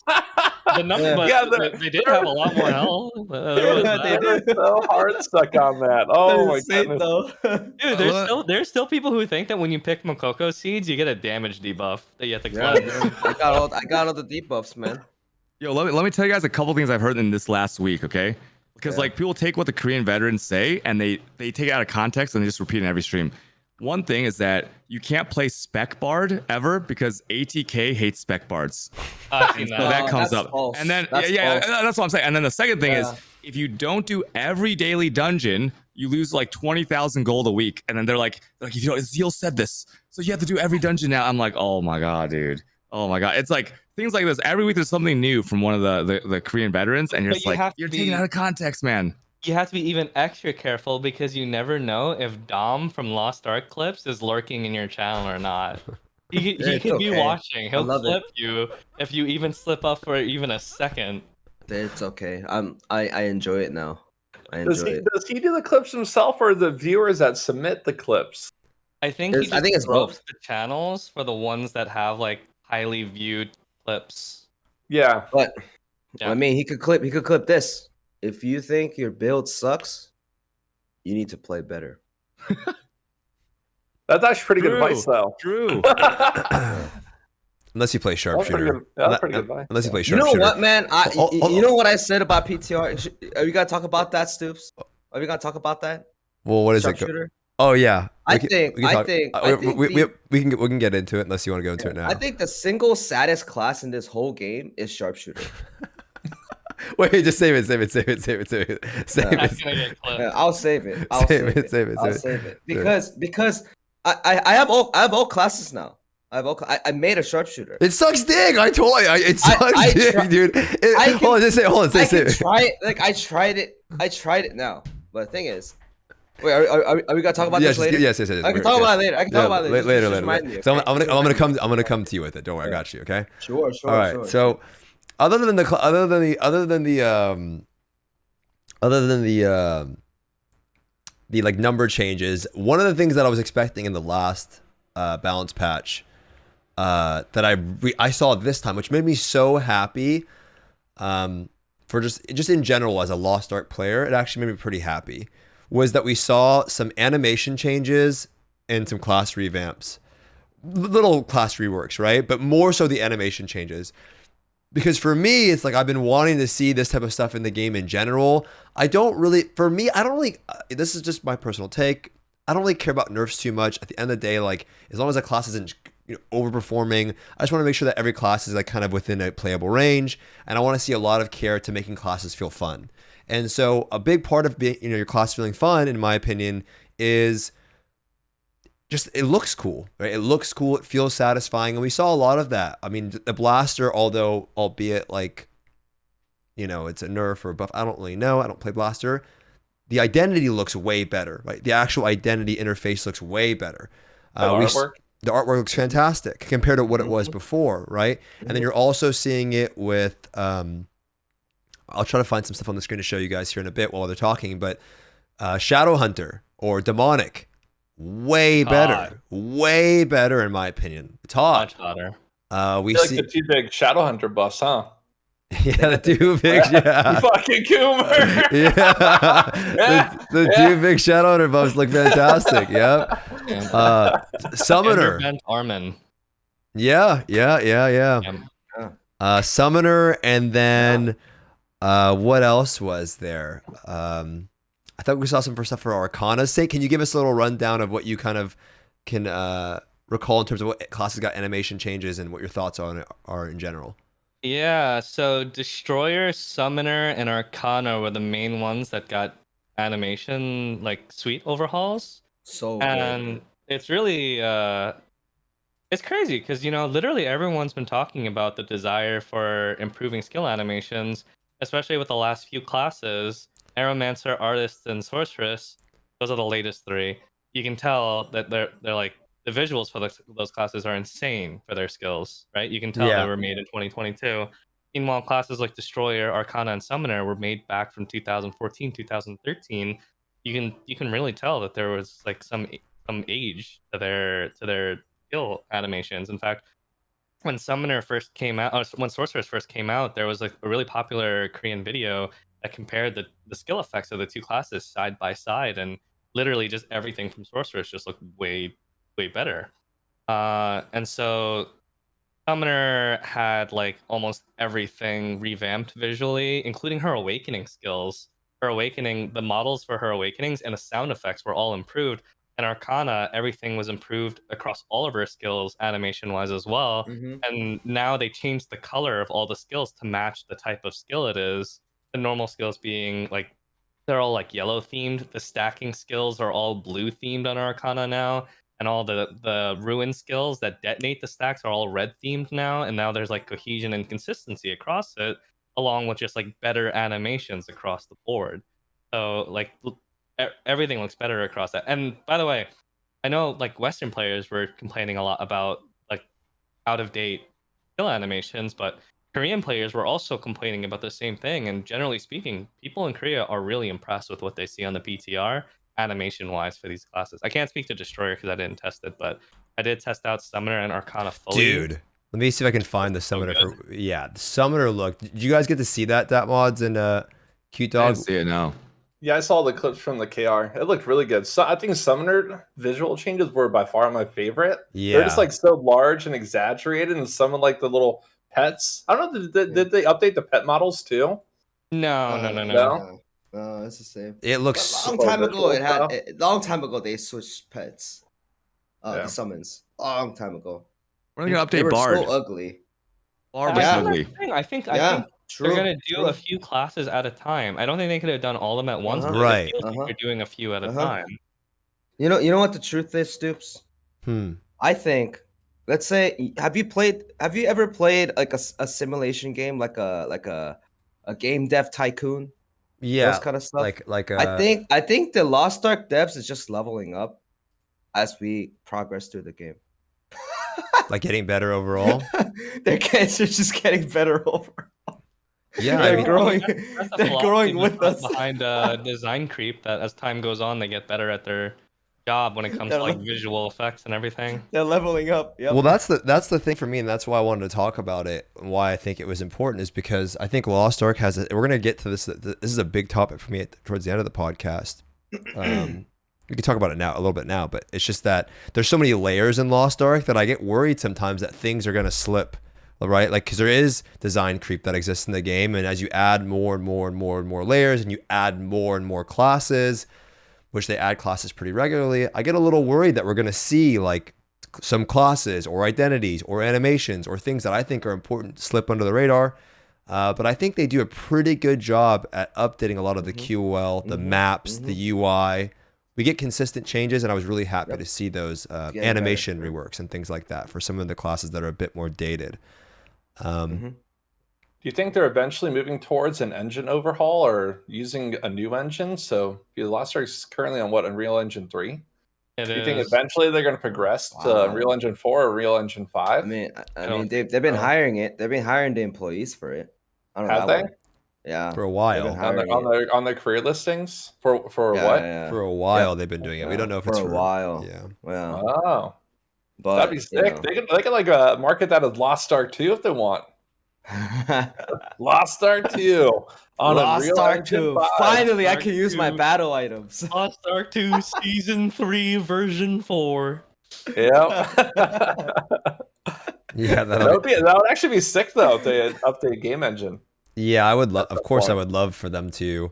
The number, but Yeah, they did have a lot more health. There was that. They're so hard stuck on that. Oh my goodness. Dude, there's still people who think that when you pick Mokoko seeds, you get a damage debuff that you have to Yeah, cleanse. man. I got all the debuffs, man. Yo, let me tell you guys a couple things I've heard in this last week, okay? Because Yeah. like people take what the Korean veterans say and they take it out of context and they just repeat it in every stream. One thing is that you can't play Spec Bard ever because ATK hates Spec Bards. I've seen So that. that comes that's up. false. And then That's yeah, false. that's what I'm saying. And then the second thing is Yeah. if you don't do every daily dungeon, you lose like 20,000 gold a week. And then they're like you know, Zeal said this, so you have to do every dungeon now. I'm like, oh my god, dude. Oh my god. It's like things like this. Every week there's something new from one of the Korean veterans, and you're But just you like, have to you're be- taking it out of context, man. You have to be even extra careful because you never know if Dom from Lost Ark clips is lurking in your channel or not. He It's could be okay. watching. He'll love it. clip you if you even slip up for even a second. It's okay. I enjoy it now. I enjoy it. Does he do the clips himself or the viewers that submit the clips? I think he It's- I just think it's promotes both. the channels for the ones that have like highly viewed clips. Yeah. But Yeah. I mean, he could clip this. If you think your build sucks, you need to play better. That's actually pretty good True. advice, though. True. Unless you play That's pretty sharpshooter. good. That's pretty good advice. Unless you play You know sharpshooter. what, man? Oh, You know what I said about PTR? Are we gonna talk about that, Stoopzz? Are we gonna talk about that? Well, what is it? Sharpshooter? Oh yeah. I We can- think- we can I talk- think- uh, I we- think we, the- we can get into it unless you want to go into it now. I think the single saddest class in this whole game is sharpshooter. Wait, just save it. Save That's gonna get clipped. Yeah, I'll save it. I'll Save save it, it. save it, I'll save save it because I have all classes now. I made a sharpshooter. It sucks dick. I told you. It sucks I dick, try- dude. Hold on, just say. Hold on, I say can it. try it. Like I tried it now. But the thing is, wait, are we gonna talk about Yes, this later? yes. I can talk about it later. I can talk about it later. Later, Just later. remind me, So okay? I'm gonna come to you with it. Don't worry, I Yeah. got you. Okay. Sure. All right. Sure. So, other than the like number changes, one of the things that I was expecting in the last balance patch that I saw this time, which made me so happy, for just in general as a Lost Ark player, it actually made me pretty happy, was that we saw some animation changes and some class revamps, little class reworks, right? But more so the animation changes. Because for me, it's like I've been wanting to see this type of stuff in the game in general. This is just my personal take. I don't really care about nerfs too much. At the end of the day, like as long as a class isn't overperforming, I just want to make sure that every class is like kind of within a playable range. And I want to see a lot of care to making classes feel fun. And so a big part of being, your class feeling fun, in my opinion, is just it looks cool, right? It looks cool. It feels satisfying, and we saw a lot of that. I mean, the blaster, although albeit like, it's a nerf or a buff, I don't really know. I don't play blaster. The identity looks way better, right? The actual identity interface looks way better. Artwork? The artwork looks fantastic compared to what it was before, right? And then you're also seeing it with. I'll try to find some stuff on the screen to show you guys here in a bit while they're talking, but Shadow Hunter or Demonic. Way better in my opinion. It's hot. Much hotter. We I feel see, like the two big Shadowhunter buffs, huh? yeah, the two big, yeah, Fucking Coomer. yeah, the two big Shadowhunter buffs look fantastic. Yeah, Summoner, Bent Armin. yeah. Summoner, and then what else was there? I thought we saw some stuff for Arcana's sake. Can you give us a little rundown of what you kind of can recall in terms of what classes got animation changes and what your thoughts on it are in general? Yeah, so Destroyer, Summoner, and Arcana were the main ones that got animation like suite overhauls, So and good. it's really it's crazy because literally everyone's been talking about the desire for improving skill animations, especially with the last few classes. Aeromancer, Artist, and Sorceress. Those are the latest three. You can tell that they're like the visuals for those classes are insane for their skills, right? You can tell Yeah. they were made in 2022. Meanwhile, classes like Destroyer, Arcana, and Summoner were made back from 2014, 2013. You can really tell that there was like some age to their skill animations. In fact, when Summoner first came out, or when Sorceress first came out, there was like a really popular Korean video that compared the skill effects of the two classes side by side, and literally just everything from Sorceress just looked way better. And so Summoner had like almost everything revamped visually, including her awakening skills. Her awakening, the models for her awakenings and the sound effects were all improved. And Arcana, everything was improved across all of her skills, animation wise as well. Mhm. And now they changed the color of all the skills to match the type of skill it is. The normal skills being like they're all like yellow themed. The stacking skills are all blue themed on Arcana now, and all the ruin skills that detonate the stacks are all red themed now. And now there's like cohesion and consistency across it, along with just like better animations across the board. So like everything looks better across that. And by the way, I know like Western players were complaining a lot about like out of date skill animations, but Korean players were also complaining about the same thing. And generally speaking, people in Korea are really impressed with what they see on the PTR animation wise for these classes. I can't speak to Destroyer because I didn't test it, but I did test out Summoner and Arcana fully. Dude, let me see if I can find the Summoner. The Summoner look. Did you guys get to see that Datmodz and Cutedog? I didn't see it now. Yeah, I saw the clips from the KR. It looked really good. So I think Summoner visual changes were by far my favorite. Yeah. They're just like so large and exaggerated, and some of like the little pets. I don't know. Did they update the pet models too? No. No, it's the same. It looks A long time ago, long time ago they switched pets. Yeah. The summons. Long time ago. We're gonna They update were Bard. so ugly. Bard Yeah. was ugly. I think True. they're gonna do true. a few classes at a time. I don't think they could have done all of them at once. Uh-huh. But Right. It feels like they're doing a few at a Uh-huh. time. You know what the truth is, Stoopzz? Hmm. I think, let's say, have you ever played like a simulation game, like a game dev tycoon? Yeah. Those kind of stuff. Like I think the Lost Ark devs is just leveling up as we progress through the game. like getting better overall. They're just getting better overall. Yeah, I they're mean, growing. That's the They're philosophy growing with us. behind design creep. That as time goes on, they get better at their job when it comes to like visual effects and everything. They're leveling up. Yep. Well, that's the thing for me, and that's why I wanted to talk about it. And why I think it was important is because I think Lost Ark has. We're gonna get to this. This is a big topic for me towards the end of the podcast. We can talk about it now a little bit now, but it's just that there's so many layers in Lost Ark that I get worried sometimes that things are gonna slip, right? Like because there is design creep that exists in the game, and as you add more and more and more and more layers, and you add more and more classes, which they add classes pretty regularly, I get a little worried that we're going to see like some classes or identities or animations or things that I think are important slip under the radar. But I think they do a pretty good job at updating a lot of the QOL, the maps, the UI. We get consistent changes, and I was really happy to see those animation reworks and things like that for some of the classes that are a bit more dated. Do you think they're eventually moving towards an engine overhaul or using a new engine? So Lost Ark is currently on what, Unreal Engine 3? Do you think eventually they're going to progress to Unreal Engine 4 or Unreal Engine 5? I mean, they've been hiring it. They've been hiring the employees for it. I don't know. Have they? Yeah. For a while. On their career listings? For what? Yeah. For a while they've been doing it. We don't know if it's for a while. Yeah. Yeah. Oh. But That'd be sick. They could like market that as Lost Ark 2 if they want. Lost Ark 2 on Lost Unreal Ark Engine 2. 5. Finally, I Ark can use my 2. battle items. Lost Ark 2 Season 3 Version 4. Yeah. Yeah, that would actually be sick though if they update game engine. Yeah, I would love. Of course, I would love for them to.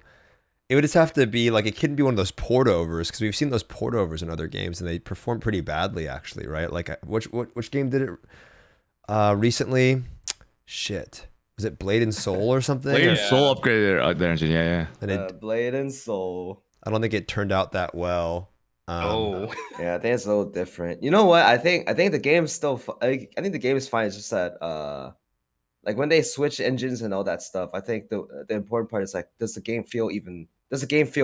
It would just have to be like it couldn't be one of those port overs because we've seen those port overs in other games and they perform pretty badly actually, right? Like which game did it recently? Shit, was it Blade and Soul or something? Blade and Soul upgraded their engine. Yeah. And Blade and Soul. I don't think it turned out that well. Yeah, I think it's a little different. You know what? I think the game's still. I think the game is fine. It's just that like when they switch engines and all that stuff. I think the important part is like, does the game feel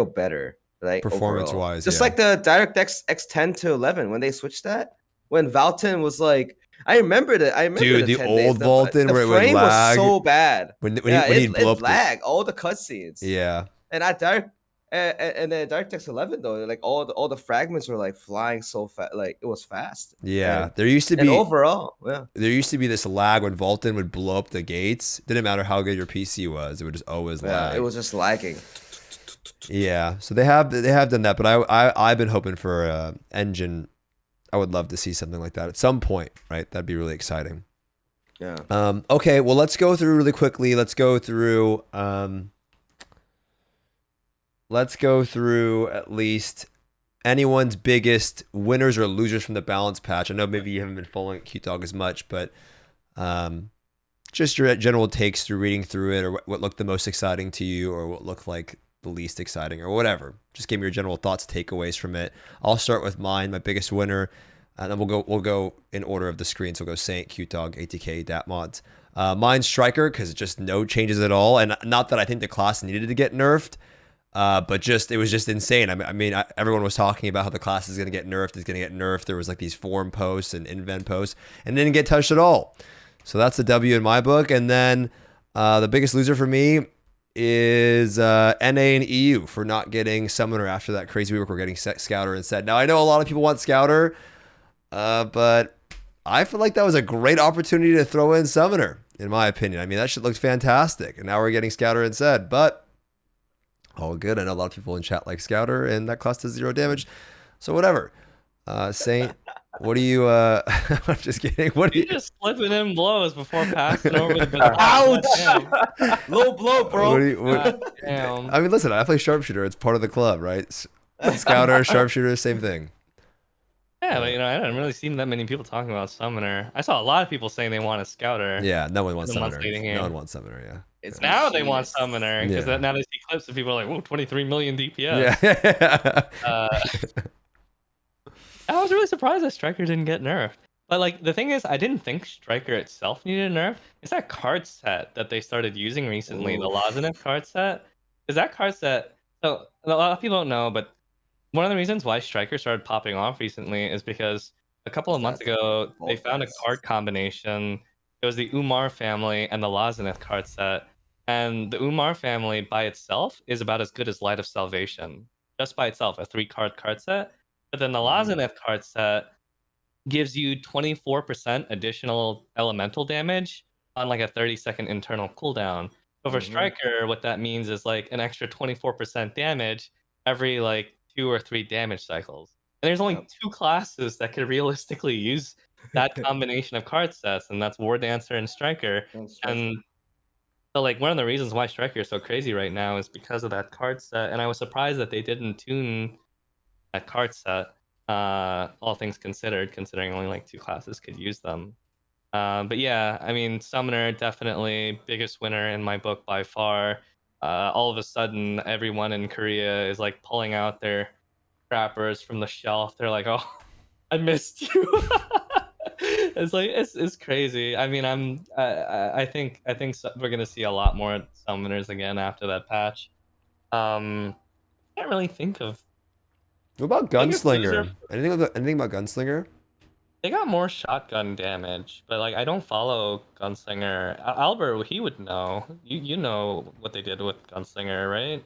better? Like Performance overall? wise, Just yeah. like the DirectX X10 to 11 when they switched that. When Valton was like, I remember that. I remember Dude, the 10 old days. Valton the where it would frame lag. was so bad. When Yeah, he'd blow it up the lagged all the cutscenes. Yeah. And I and then DirectX 11 though, like all the fragments were like flying so fast, like it was fast. Yeah. And, There used to be overall, yeah. There used to be this lag when Valton would blow up the gates. Didn't matter how good your PC was, it would just always lag. It was just lagging. Yeah. So they have done that, but I've been hoping for a engine. I would love to see something like that at some point, right? That'd be really exciting. Yeah. Okay, well, let's go through really quickly. Let's go through at least anyone's biggest winners or losers from the balance patch. I know maybe you haven't been following Cutedog as much, but just your general takes through reading through it, or what looked the most exciting to you, or what looked like the least exciting, or whatever. Just give me your general thoughts, takeaways from it. I'll start with mine, my biggest winner, and then we'll go in order of the screen. So we'll go Saint, Cutedog, ATK, Datmodz. Mine's Striker, because just no changes at all, and not that I think the class needed to get nerfed. But just it was just insane. I mean, everyone was talking about how the class is going to get nerfed. It's going to get nerfed. There was like these forum posts and invent posts, and didn't get touched at all. So that's a W in my book. And then the biggest loser for me is NA and EU for not getting Summoner after that crazy week. We're getting Scouter instead. Now I know a lot of people want Scouter, but I feel like that was a great opportunity to throw in Summoner, in my opinion. I mean, that shit looked fantastic, and now we're getting Scouter instead. But all good. I know a lot of people in chat like Scouter, and that class does 0 damage. So whatever. Saint, what do you I'm just kidding. What do you just slipping in blows before passing over the Ouch! Low blow, bro. Damn. I mean, listen, I play Sharpshooter. It's part of the club, right? Scouter, Sharpshooter, same thing. Yeah, but I haven't really seen that many people talking about Summoner. I saw a lot of people saying they want a Scouter. Yeah, no one wants The months Summoner. leading in. No one wants Summoner, yeah. It's Now they want Summoner because Yeah. now they see clips and people are like, "Whoa, 23 million DPS." Yeah. I was really surprised that Striker didn't get nerfed. But like the thing is, I didn't think Striker itself needed a nerf. It's that card set that they started using recently, the Lazanev card set. Is that card set? So a lot of people don't know, but one of the reasons why Striker started popping off recently is because a couple of months ago they found a card combination. It was the Umar family and the Lazanev card set. And the Umar family by itself is about as good as Light of Salvation. Just by itself, a 3-card card set. But then the Lazanev card set gives you 24% additional elemental damage on like a 30-second internal cooldown. But for Striker, what that means is like an extra 24% damage every like 2 or 3 damage cycles. And there's only 2 classes that could realistically use that combination of card sets, and that's War Dancer and Striker. And so like one of the reasons why Striker is so crazy right now is because of that card set. And I was surprised that they didn't tune that card set, all things considered, considering only like 2 classes could use them. But yeah, I mean, Summoner definitely biggest winner in my book by far. All of a sudden, everyone in Korea is like pulling out their trappers from the shelf. They're like, "Oh, I missed you." It's like it's crazy. I mean, I think we're gonna see a lot more Summoners again after that patch. Can't really think of. What about Gunslinger? Anything about Gunslinger? They got more shotgun damage, but like I don't follow Gunslinger. Albert, he would know. You know what they did with Gunslinger, right?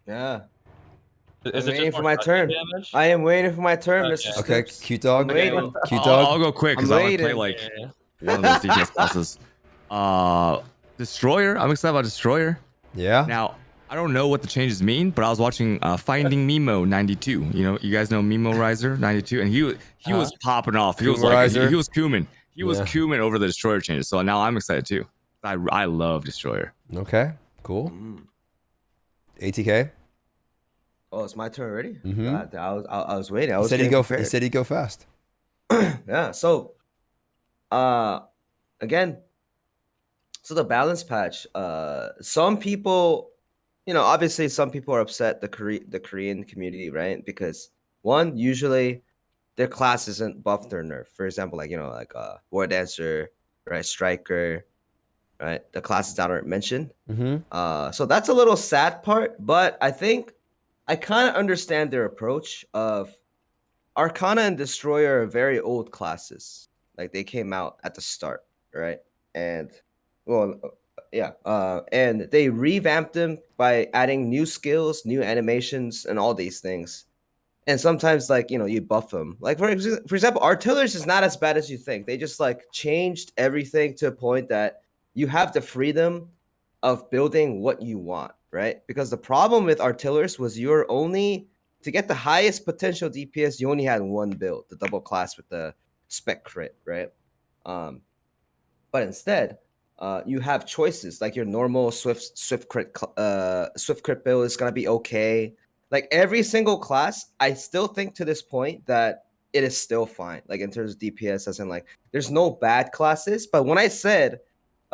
Yeah. Is I'm it waiting just for more my shotgun turn. damage? I am waiting for my turn, Okay. Mr. Okay, Stoopzz. Cutedog. Wait. Cutedog. I'll go quick because I'm I want to play waiting. like one of those DPS classes. Destroyer. I'm excited about Destroyer. Yeah. Now, I don't know what the changes mean, but I was watching Finding Mimo 92. You guys know Mimo Riser 92, and he was popping off. He was like Riser. he was Kumin. He was Yeah. Kumin over the Destroyer changes. So now I'm excited too. I love Destroyer. Okay. Cool. ATK. Oh, it's my turn already. Mhm. God, I was waiting. I He was said he'd getting go. prepared. He said he'd go fast. Yeah. So, again, so the balance patch. Some people, obviously some people are upset, the Korean community, right? Because one, usually their class isn't buffed or nerfed. For example, like War Dancer, right? Striker, right? The classes that aren't mentioned. So that's a little sad part, but I think I kind of understand their approach of Arcana and Destroyer are very old classes. Like they came out at the start, right? And and they revamped them by adding new skills, new animations, and all these things. And sometimes, like, you buff them. Like for example, Artillers is not as bad as you think. They just like changed everything to a point that you have the freedom of building what you want, right? Because the problem with Artillers was to get the highest potential DPS, you only had one build, the double class with the spec crit, right? But instead, you have choices like your normal swift crit build is gonna be okay. Like every single class, I still think to this point that it is still fine. Like in terms of DPS, as in like there's no bad classes. But when I said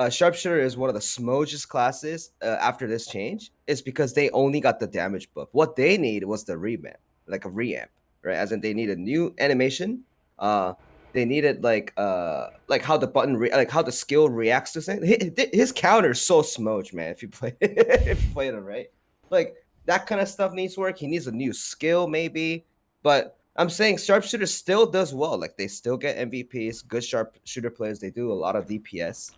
Sharpshooter is one of the smogest classes after this change, is because they only got the damage buff. What they need was the revamp, like a reamp, right? As in they need a new animation. They needed like how the button like how the skill reacts to things. His counter is so smooth, man. If you play if you play it right, like that kind of stuff needs work. He needs a new skill maybe, but I'm saying Sharpshooter still does well. Like they still get MVPs, good sharpshooter players. They do a lot of DPS.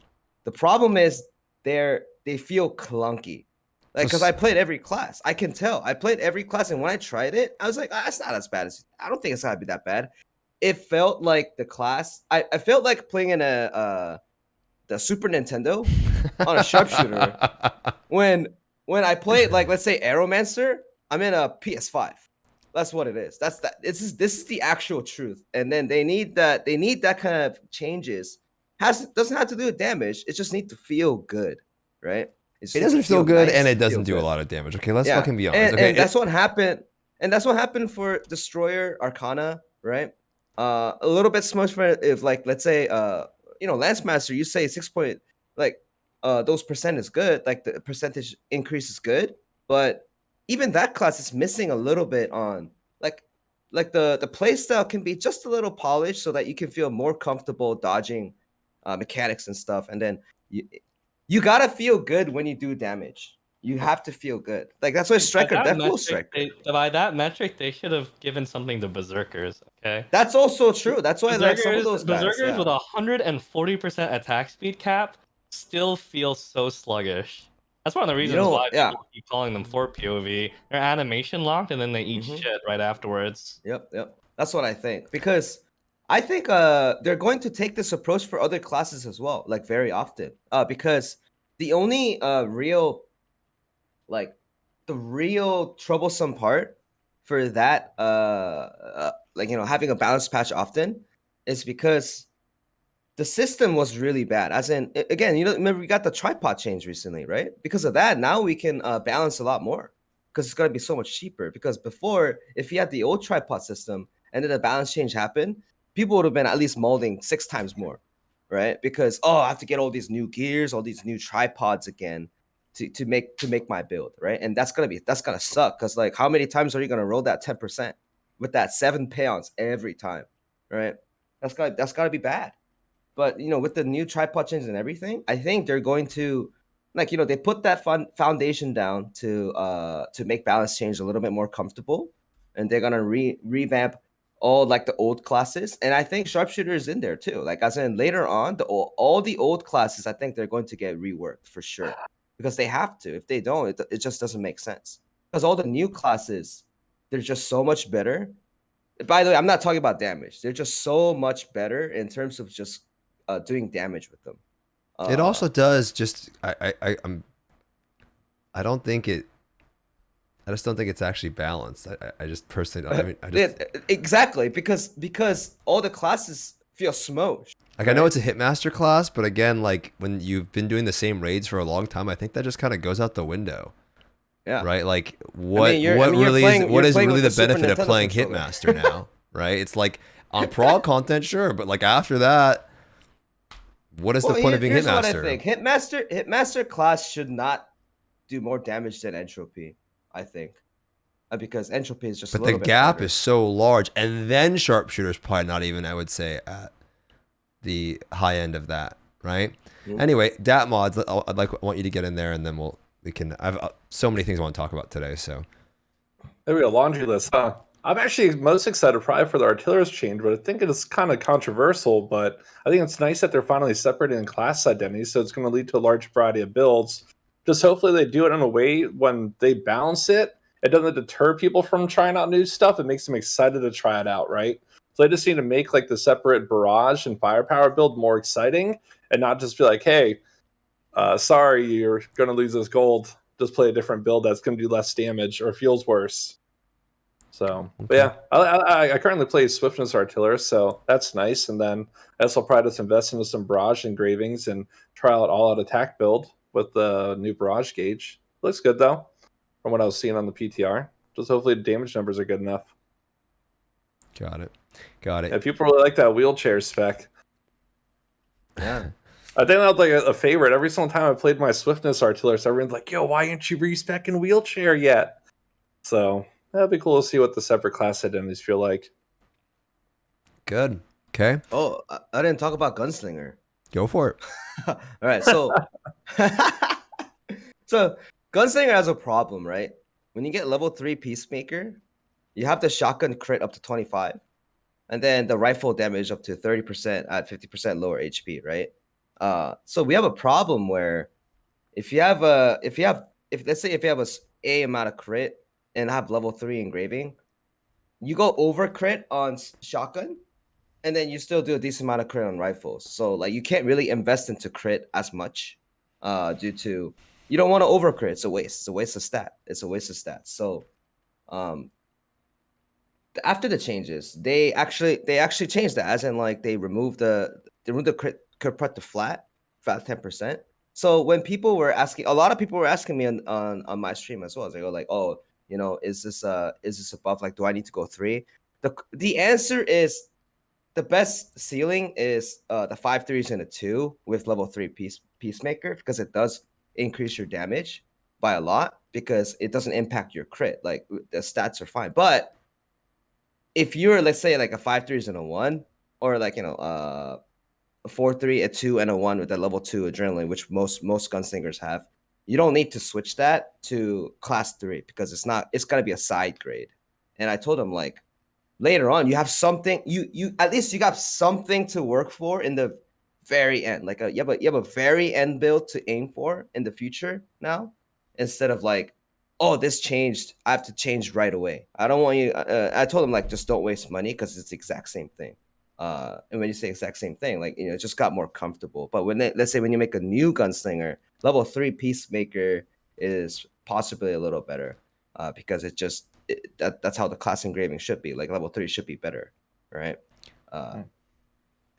The problem is they feel clunky. Like because I played every class, I can tell. I played every class, and when I tried it, I was like, it's not as bad as I don't think it's gonna be that bad. It felt like the class. I felt like playing in the Super Nintendo on a sharpshooter. when I played, like, let's say Aeromancer, I'm in a PS5. That's what it is. This is the actual truth. And then they need that kind of changes. Doesn't have to do with damage. It just needs to feel good, right? It doesn't feel good, nice, and it doesn't do a lot of damage. Okay, let's fucking be honest. Okay, and that's what happened. And that's what happened for Destroyer Arcana, right? A little bit smudge for if, like, let's say Lancemaster, you say 6 point, like those percent is good, like the percentage increase is good, but even that class is missing a little bit on like the play style can be just a little polished so that you can feel more comfortable dodging mechanics and stuff. And then you gotta feel good when you do damage. You have to feel good. Like that's why Striker, Deathpool Striker. By that metric, they should have given something to Berserkers. Okay, that's also true. That's why like some of those Berserkers guys, with 140% attack speed cap still feel so sluggish. That's one of the reasons why people keep calling them for POV. They're animation locked, and then they eat shit right afterwards. Yep. That's what I think. Because I think they're going to take this approach for other classes as well, like very often. Because the only real troublesome part for that, having a balance patch often is because the system was really bad. As in, again, remember we got the tripod change recently, right? Because of that, now we can balance a lot more because it's going to be so much cheaper. Because before, if you had the old tripod system and then the balance change happened, people would have been at least molding 6 times more, right? Because, I have to get all these new gears, all these new tripods again to make my build, right? And that's gonna suck because, like, how many times are you gonna roll that 10% with that 7 payouts every time, right? That's gotta be bad. But with the new tripod changes and everything, I think they're going to, they put that foundation down to make balance change a little bit more comfortable, and they're gonna revamp all like the old classes, and I think Sharpshooter is in there too. Like as in later on, all the old classes, I think they're going to get reworked for sure because they have to. If they don't, it just doesn't make sense. Because all the new classes, they're just so much better. By the way, I'm not talking about damage. They're just so much better in terms of just doing damage with them. It also does just I don't think it. I just don't think it's actually balanced. I just personally don't. Exactly because all the classes feel smoosh. Like, right? I know it's a Hitmaster class, but again, like when you've been doing the same raids for a long time, I think that just kind of goes out the window. Yeah. Right. Like what is really the benefit of playing Hitmaster now? Right. It's like on prog content, sure, but like after that, what is the point of being Hitmaster? What I think. Hitmaster class should not do more damage than Entropy, I think. Because Entropy is just a But the little bit gap harder. is so large, and then Sharpshooter's probably not even, I would say, at the high end of that, right? Mhm. Anyway, Datmodz, I want you to get in there, and then we can. I've so many things I want to talk about today. So There we go, laundry list, huh? I'm actually most excited probably for the artillerist change, but I think it is kind of controversial. But I think it's nice that they're finally separating class identities, so it's going to lead to a large variety of builds. Just hopefully they do it in a way when they balance it, it doesn't deter people from trying out new stuff. It makes them excited to try it out, right? So they just need to make like the separate barrage and firepower build more exciting, and not just be like, hey, sorry, you're going to lose this gold. Just play a different build that's going to do less damage or feels worse. So, but yeah, I currently play Swiftness Artillerist, so that's nice. And then I also probably just invest into some barrage engravings and try out all-out attack build with the new barrage gauge. Looks good though, from what I was seeing on the PTR. Just hopefully the damage numbers are good enough. got it. Yeah, people really like that wheelchair spec. Yeah. I think that was like a favorite. Every single time I played my Swiftness Artillerist, everyone's like, yo, why aren't you respecking wheelchair yet? So that'd be cool to see what the separate class identities feel like. Good. Okay, Oh, I didn't talk about Gunslinger. go for it. All right, so so Gunslinger has a problem, right? When you get level 3 Peacemaker, you have the shotgun crit up to 25, and then the rifle damage up to 30% at 50% lower HP, right? So we have a problem where if let's say if you have a amount of crit and have level 3 engraving, you go over crit on shotgun, and then you still do a decent amount of crit on rifles. So like you can't really invest into crit as much, due to you don't want to over crit. It's a waste. It's a waste of stats. So, after the changes, they actually changed that, as in like they removed the crit to flat 10%. So when people were asking, a lot of people were asking me on my stream as well. They go like, oh, is this above? Like, do I need to go 3? The answer is the best ceiling is the 5 3s and a 2 with level 3 Peacemaker, because it does increase your damage by a lot because it doesn't impact your crit. Like the stats are fine. But if you're, let's say, like a 5 3s and a 1, or like a 4 3, a 2, and a 1 with a level 2 adrenaline, which most gunslingers have, you don't need to switch that to class 3 because it's gotta be a side grade. And I told him, like, later on you have something, you at least you got something to work for in the very end. Like you have a very end build to aim for in the future now, instead of like, oh, this changed, I have to change right away. I don't want you. I told him, like, just don't waste money because it's the exact same thing. And when you say exact same thing, like, it just got more comfortable. But let's say when you make a new gunslinger, level 3 Peacemaker is possibly a little better, because that's how the class engraving should be. Like level 3 should be better, right?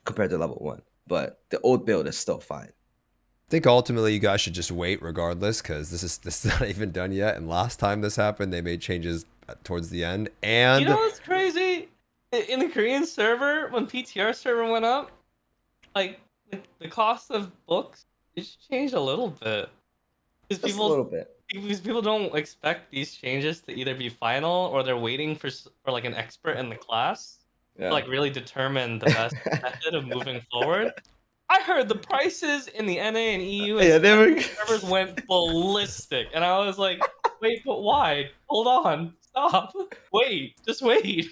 Compared to level 1. But the old build is still fine. I think ultimately you guys should just wait regardless, because this is not even done yet. And last time this happened, they made changes towards the end. And You know what's crazy? In the Korean server, when PTR server went up, like the cost of books, it changed a little bit. Just a little bit. Because people don't expect these changes to either be final, or they're waiting for like an expert in the class to like really determine the best method of moving forward. I heard the prices in the NA and EU servers went ballistic, and I was like, wait, but why? Hold on, stop, just wait.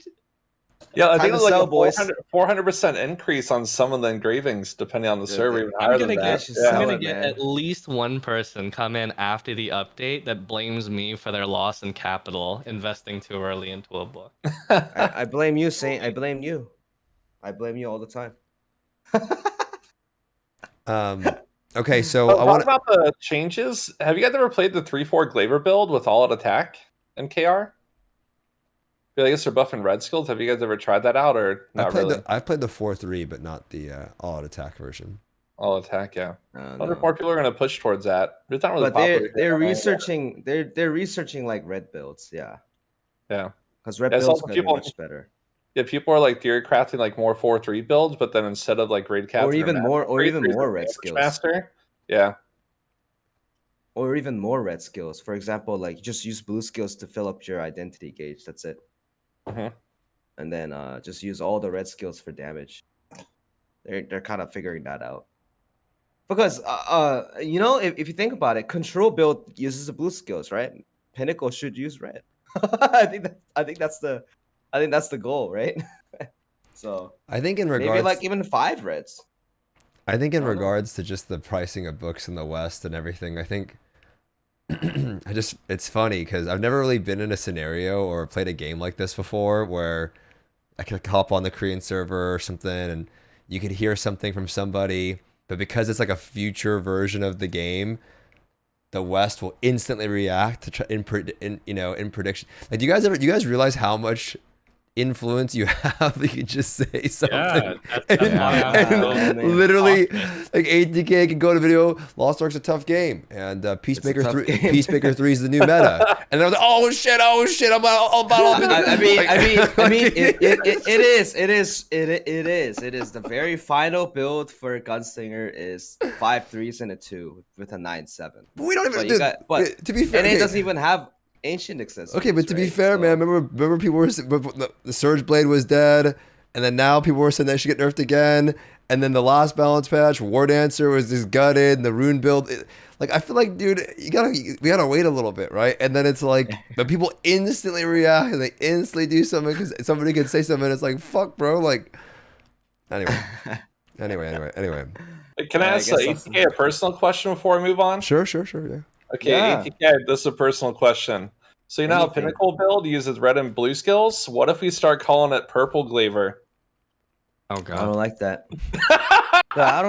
Yeah, I think it was like a boys. 400% increase on some of the engravings, depending on the server. Even I'm higher gonna than that. I'm gonna get at least one person come in after the update that blames me for their loss in capital investing too early into a book. I blame you, Saint. I blame you. I blame you all the time. Okay, so I want about the changes. Have you guys ever played the 3-4 Glaber build with all out attack and KR? I guess they're buffing red skills. Have you guys ever tried that out, or not really? I've played the 4-3, but not the all-out attack version. All attack, yeah. I wonder if more people are going to push towards that. It's not really but popular. they're researching. They're researching like red builds, yeah. Yeah. Because red builds are much better. Yeah, people are like theory crafting like more 4-3 builds, but then instead of like raid captain or even more red skills. Master. Yeah. or even more red skills. For example, like just use blue skills to fill up your identity gauge. That's it. Mhm. And then just use all the red skills for damage. They're kind of figuring that out. Because you know, if you think about it, control build uses the blue skills, right? Pinnacle should use red. I think that's the goal, right? So I think in maybe regards, like even 5 reds. I think in I don't know. regards to just the pricing of books in the West and everything, I think it's funny because I've never really been in a scenario or played a game like this before where I could hop on the Korean server or something and you could hear something from somebody, but because it's like a future version of the game, the West will instantly react to in prediction. Like, do you guys realize how much influence you have? You can just say something. Yeah, that's why and man. literally, like ATK can go to video. Lost Ark's a tough game, and Peacemaker tough 3, game. Peacemaker 3 is the new meta. And they're like, oh shit, I'm about I mean, it is. The very final build for Gunslinger is 5 3s and a 2 with a 9-7. we don't even. But, Dude, but to be fair, and it okay. doesn't even have ancient accessories. Okay, but to be right? fair, So- man, remember people were the Surge Blade was dead, and then now people were saying that should get nerfed again, and then the last balance patch, War Dancer was just gutted, and the rune build. Like, I feel like, dude, we gotta wait a little bit, right? And then it's like, but people instantly react and they instantly do something because somebody can say something. And it's like, fuck, bro. Like, anyway. Can I I ask guess ATK a personal question before we move on? Sure, yeah. Okay, Yeah. ATK, this is a personal question. So you know how Anything. Pinnacle build uses red and blue skills? What if we start calling it purple glaver? Oh I don't god. like that. But I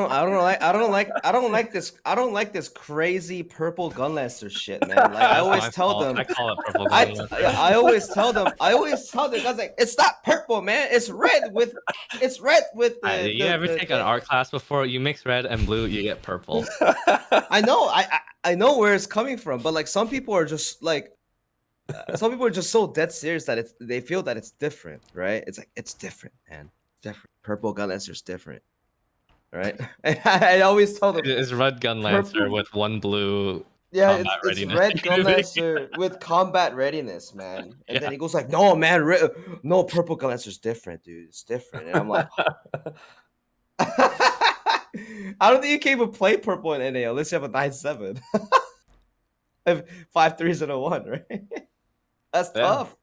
don't like this crazy purple gunlancer shit, man. Like I always tell them, I call it purple. I always tell them, guys, like, it's not purple, man. It's red with the. You ever take an art class before? You mix red and blue, you get purple. I know, I know where it's coming from, but like some people are just so dead serious that they feel that it's different, right? It's like it's different, man. Different. Purple gunlancer is different, right? I always tell them, It's red gun lancer Purple- with one blue. yeah, combat it's readiness. red gunlancer with combat readiness, man. And then he goes like, "No, man, no, purple gunlancer is different, dude. It's different." And I'm like, I don't think you can even play purple in NA unless you have a 9-7. 5 3s and a 1, right? That's Yeah. tough.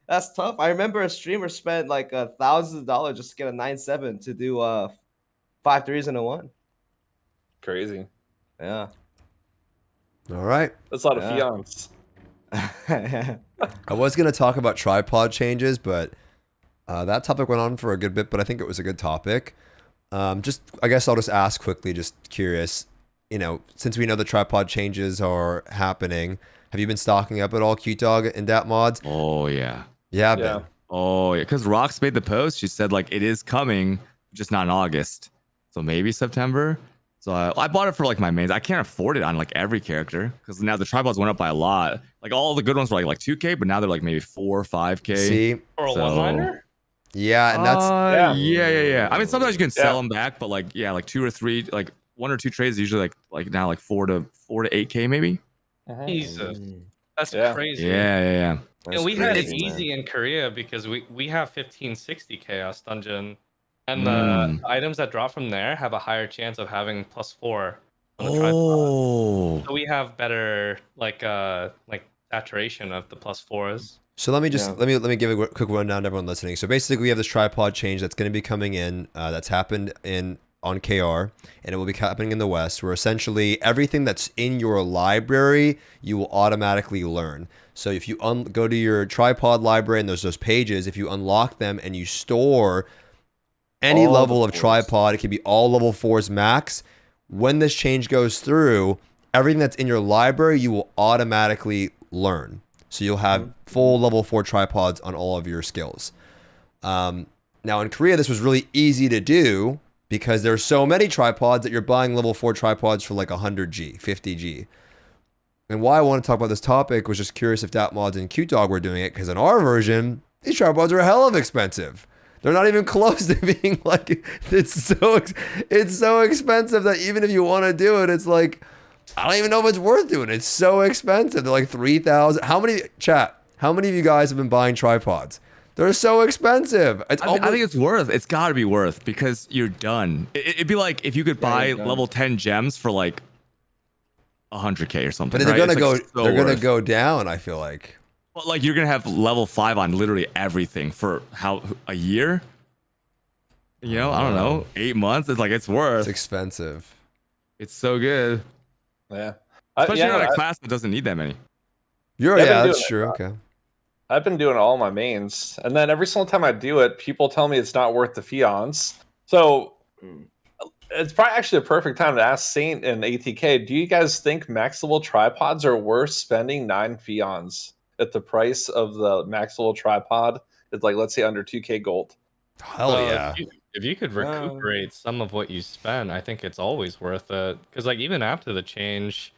That's tough. I remember a streamer spent like $1,000 just to get a 9-7 to do 5 3s and a 1. Crazy. Yeah. All right. That's a lot of Yeah. fiance. I was gonna talk about tripod changes, but that topic went on for a good bit. But I think it was a good topic. I guess I'll just ask quickly, just curious. You know, since we know the tripod changes are happening, have you been stocking up at all, Cutedog and Datmodz? Oh yeah. Yeah, I've Yeah. been. Oh yeah. Because Rox made the post. She said like it is coming, just not in August. So maybe September. So I bought it for like my mains. I can't afford it on like every character because now the tripods went up by a lot. Like all the good ones were like 2K, but now they're like maybe 4 or 5K. See, For a So- one-liner? yeah, and that's Yeah. I mean, sometimes you can sell them back, but like like 2 or 3, like 1 or 2 trades is usually like now like 4 to 8K maybe. Jesus, that's Yeah. crazy. Yeah. And we had it crazy, man. easy in Korea because we have 1560 Chaos Dungeon, and Mm. the items that drop from there have a higher chance of having +4 on the tripod. Oh. So we have better like saturation of the +4s. So let me just Yeah. let me give a quick rundown to everyone listening. So basically, we have this tripod change that's going to be coming in. That's happened on KR, and it will be happening in the West, where essentially everything that's in your library you will automatically learn. So if you go to your tripod library and there's those pages, if you unlock them and you store any All the level of 4s. tripod, it can be all level 4s max. When this change goes through, everything that's in your library you will automatically learn. So you'll have full level 4 tripods on all of your skills. Now in Korea, this was really easy to do because there's so many tripods that you're buying level 4 tripods for like 100G, 50G. And why I want to talk about this topic was just curious if Datmodz and Cutedog were doing it, because in our version, these tripods are hell of expensive. They're not even close to being like, it's so expensive that even if you want to do it, it's like I don't even know if it's worth doing. It's so expensive. They're like 3,000. How many of you guys have been buying tripods? They're so expensive. I think it's worth. It's got to be worth because you're done. It'd be like if you could buy level 10 gems for like 100K or something. But they're right? gonna go. Like they're gonna go down. I feel like. Well, like you're gonna have level 5 on literally everything for a year? You know, I don't know, 8 months. It's like it's worth. It's expensive. It's so good. Yeah. Especially in a class that doesn't need that many. That's true. Okay. I've been doing all my mains, and then every single time I do it, people tell me it's not worth the fions. So it's probably actually a perfect time to ask Saint and ATK, do you guys think max level tripods are worth spending 9 fions at the price of the max level tripod? It's like, let's say under 2K gold. Hell yeah. If you could recuperate some of what you spent, I think it's always worth it. Because like even after the change,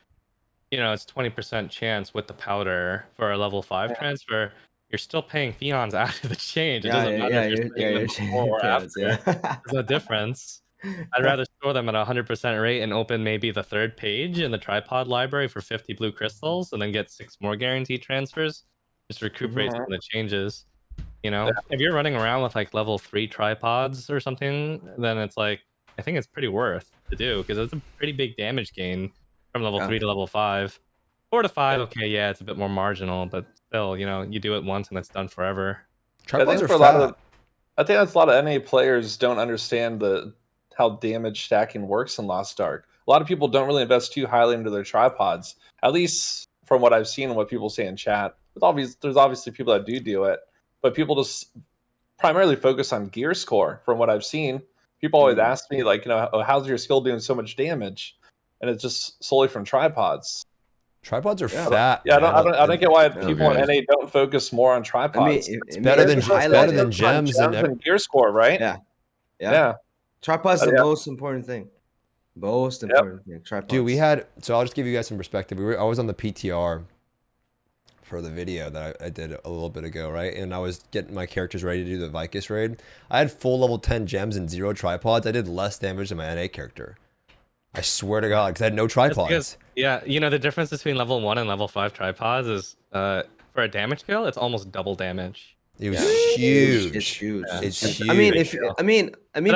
you know, it's 20% chance with the powder for a level 5 transfer. You're still paying fions after the change. It doesn't matter if you're paying them before or after. There's no difference. I'd rather store them at 100% rate and open maybe the 3rd page in the tripod library for 50 blue crystals and then get 6 more guaranteed transfers. Just recuperate some of the changes. You know, if you're running around with like level 3 tripods or something, then it's like, I think it's pretty worth to do because it's a pretty big damage gain from level 3 to level 5. 4 to 5, okay, yeah, it's a bit more marginal, but still, you know, you do it once and it's done forever. Tripods are fat. I think that's a lot of NA players don't understand how damage stacking works in Lost Ark. A lot of people don't really invest too highly into their tripods, at least from what I've seen and what people say in chat. There's obviously people that do it, but people just primarily focus on gear score. From what I've seen, people always ask me, like, you know, oh, how's your skill doing so much damage? And it's just solely from tripods. Tripods are fat. Yeah, I don't get why people in NA don't focus more on tripods. I mean, it's better than gems and gear score, right? Yeah. Tripods are the most important thing. Most important thing. Tripods. Dude, so I'll just give you guys some perspective. I was on the PTR for the video that I did a little bit ago, right? And I was getting my characters ready to do the Vicus raid. I had full level 10 gems and 0 tripods. I did less damage than my NA character. I swear to God, because I had no tripods. Yeah, you know, the difference between level 1 and level 5 tripods is for a damage kill, it's almost double damage. It was huge. It's huge. It's huge. I mean, if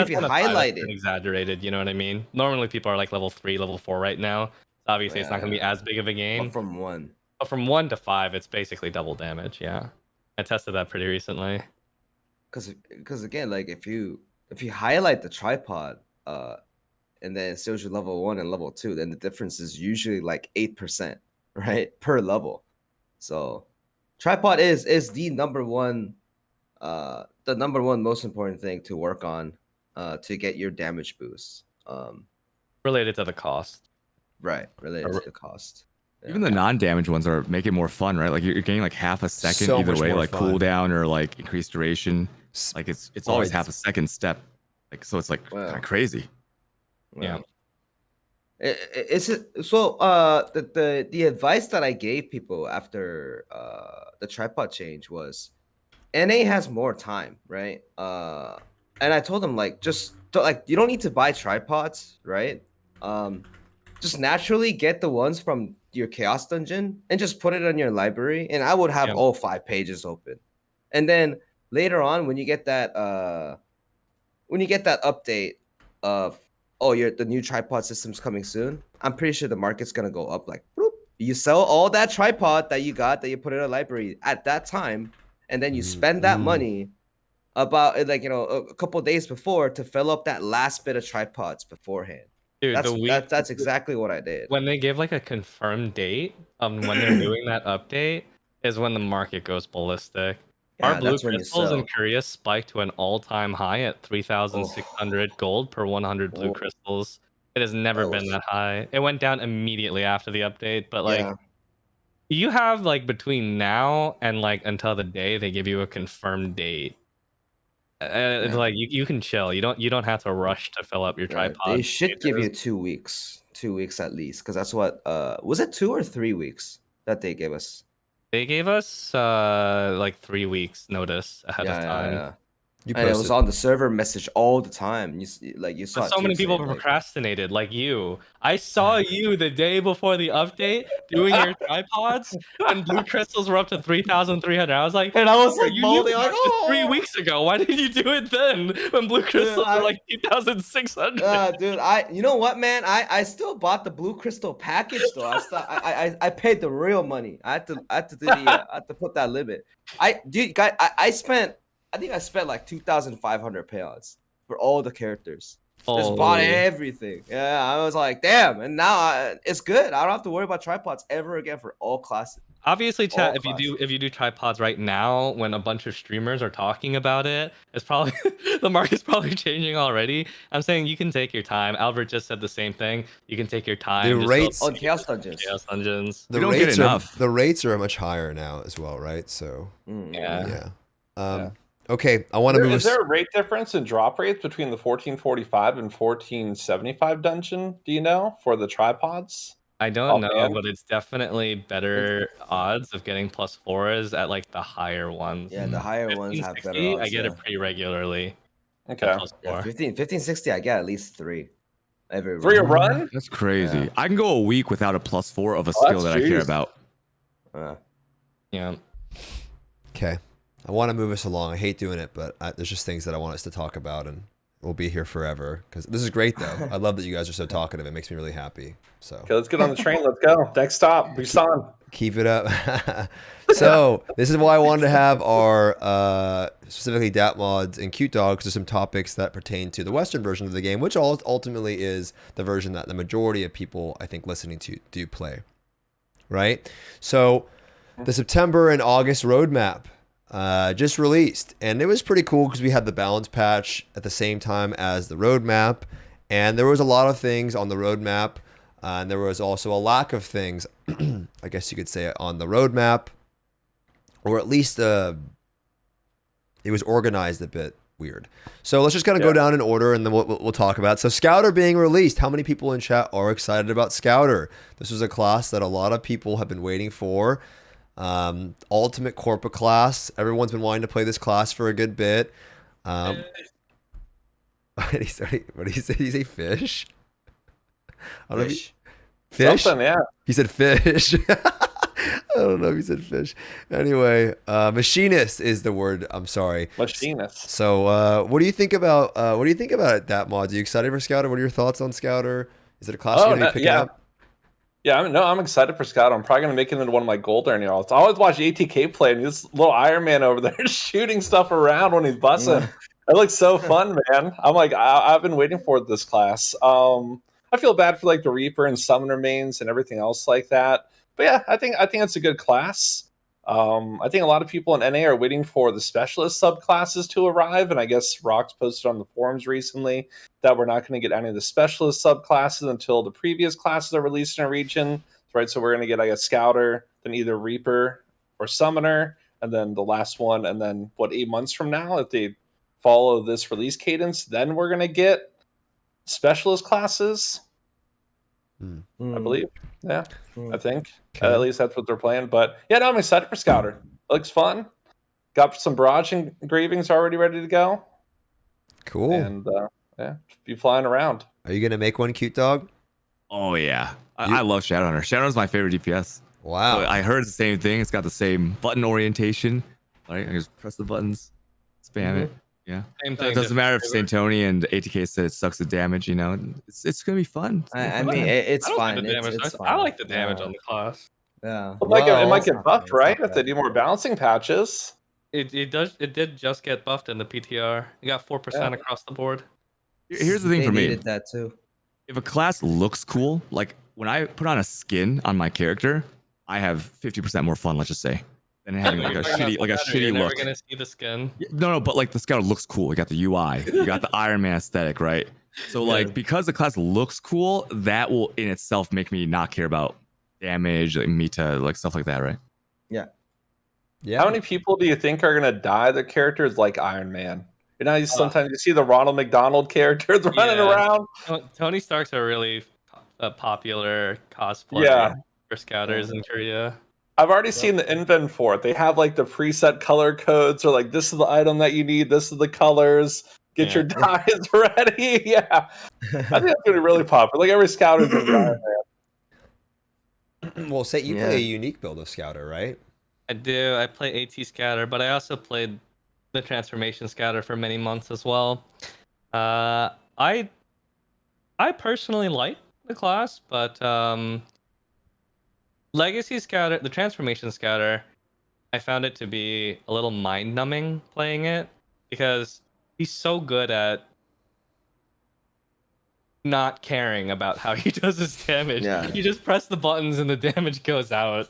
you highlight it, exaggerated, you know what I mean? Normally, people are like level 3, level 4 right now. Obviously, it's not going to be as big of a gain. From 1. But from 1 to 5, it's basically double damage. Yeah, I tested that pretty recently. Because again, like if you highlight the tripod, and then it shows you level 1 and level 2, then the difference is usually like 8%, right, per level. So tripod is the number one most important thing to work on to get your damage boost. Related to the cost. Right, related to the cost. Yeah. Even the non-damage ones make it more fun, right? Like you're getting like half a second So either much way, more like fun. cooldown or like increased duration. Like it's always half a second step. Like so it's like kind of crazy. Yeah. The advice that I gave people after the tripod change was NA has more time, right? And I told them like you don't need to buy tripods, right? Just naturally get the ones from your chaos dungeon and just put it on your library, and I would have all 5 pages open. And then later on, when you get that update of the new tripod system's coming soon, I'm pretty sure the market's gonna go up. Like, boop. You sell all that tripod that you put in a library at that time, and then you spend that money about a couple of days before to fill up that last bit of tripods beforehand. Dude, that's exactly what I did. When they give like a confirmed date when they're doing that update is when the market goes ballistic. Our blue crystals in Korea spiked to an all-time high at 3,600 gold per 100 blue crystals. It has never been that high. It went down immediately after the update, but like you have like between now and like until the day they give you a confirmed date. It's like you can chill. You don't have to rush to fill up your tripod. They should give you 2 weeks. 2 weeks at least, because that's what was it 2 or 3 weeks that they gave us? They gave us like 3 weeks notice ahead of time. You And it was posted. on the server message all the time. You saw But it so too, many people saying, like, procrastinated, like you. I saw you the day before the update doing your tripods when blue crystals were up to 3,300. I was like, and I was like you knew molding, about like, this 3 oh, weeks ago. Why did you do it then when blue crystals were like 2,600? dude, you know what, man? I still bought the blue crystal package though. I paid the real money. I had to do I had to put that limit. I think I spent like 2,500 payouts for all the characters. Just bought Holy. everything. Yeah, I was like, damn. And now it's good. I don't have to worry about tripods ever again for all classes. Obviously, chat. All If you do tripods right now, when a bunch of streamers are talking about it, it's probably the market's probably changing already. I'm saying you can take your time. Albert just said the same thing. You can take your time. The just rates- build On Chaos Dungeons. Chaos Dungeons. The We don't get rates are enough. the rates are much higher now as well, right? So Yeah. yeah. Yeah. Okay, I want to move. Is there a rate difference in drop rates between the 1445 and 1475 dungeon? Do you know for the tripods? I don't know, Offhand? but it's definitely better odds of getting +4s at like the higher ones. Yeah, the higher ones have better 1560, odds. I get yeah. it pretty regularly. Okay. at Yeah, +4. 1560, I get at least 3 every For your run. run? That's crazy. Yeah. I can go a week without a +4 of a Oh, skill that's that I care jeez. about. Yeah. Okay, I want to move us along. I hate doing it, but there's just things that I want us to talk about, and we'll be here forever. Because this is great, though. I love that you guys are so talkative. It makes me really happy. So Okay, let's get on the train. Let's go. Next stop, Busan. keep it up. So this is why I wanted to have our specifically Datmodz and Cutedog, because there's some topics that pertain to the Western version of the game, which ultimately is the version that the majority of people I think listening to do play. Right? So the September and August roadmap just released, and it was pretty cool because we had the balance patch at the same time as the roadmap, and there was a lot of things on the roadmap, and there was also a lack of things, I guess you could say, on the roadmap, or at least it was organized a bit weird. So let's just kind of go down in order, and then we'll talk about it. So Scouter being released. How many people in chat are excited about Scouter? This was a class that a lot of people have been waiting for. Ultimate Corpa class. Everyone's been wanting to play this class for a good bit. What did he say? What did he say? Did he say fish? I don't know. Fish? Something, yeah. He said fish. I don't know if he said fish. Anyway, machinist is the word. I'm sorry. Machinist. So, what do you think about it, Datmodz? Are you excited for Scouter? What are your thoughts on Scouter? Is it a class you're gonna be picking up? Yeah, I'm excited for Scout. I'm probably gonna make it into one of my gold earning roles. I always watch ATK play, and this little Iron Man over there shooting stuff around when he's busting. It looks so fun, man. I'm like, I've been waiting for this class. I feel bad for like the Reaper and Summoner mains and everything else like that. But yeah, I think it's a good class. I think a lot of people in NA are waiting for the specialist subclasses to arrive, and I guess Rox posted on the forums recently that we're not going to get any of the specialist subclasses until the previous classes are released in a region, right? So we're going to get, I guess, Scouter, then either Reaper or Summoner, and then the last one, and then 8 months from now, if they follow this release cadence, then we're going to get specialist classes. I believe. Yeah, I think. Okay. At least that's what they're playing. But yeah, no, I'm excited for Scouter. It looks fun. Got some barrage engravings already ready to go. Cool. And yeah, be flying around. Are you gonna make one, Cutedog? Oh yeah, I love Shadowrunner. Shadowrunner's my favorite DPS. Wow. So I heard the same thing. It's got the same button orientation. Right, I just press the buttons, spam it. Yeah. Same It thing. doesn't matter if Saintone and ATK said it sucks the damage. You know, it's gonna be fun. It's gonna be I fun. mean, it's I don't fine. like the damage. It's I fine. like the damage Yeah. on the class. Yeah. It might Well, get buffed, right? If they do more balancing patches. It did just get buffed in the PTR. You got 4% across the board. Here's the thing They for me. needed that too. If a class looks cool, like when I put on a skin on my character, I have 50% more fun. Let's just say, than having like a shitty You're shitty never look. gonna see the skin. No, but like the Scout looks cool. You got the UI, you got the Iron Man aesthetic, right? So like because the class looks cool, that will in itself make me not care about damage, like meta, like stuff like that, right? Yeah. How many people do you think are gonna die? Their characters like Iron Man. You know, sometimes you see the Ronald McDonald characters running Yeah. around. Tony Stark's a really popular cosplay Yeah. for scouters in Korea. I've already seen the invent for it. They have like the preset color codes, or like this is the item that you need. This is the colors. Get your dyes ready. Yeah, I think that's gonna be really popular. Like every scouter's gonna die. Well, say you play a unique build of Scouter, right? I do. I play AT Scatter, but I also played the Transformation Scatter for many months as well. I personally like the class, but Legacy Scouter, the Transformation Scouter, I found it to be a little mind-numbing playing it because he's so good at not caring about how he does his damage. Yeah. You just press the buttons and the damage goes out.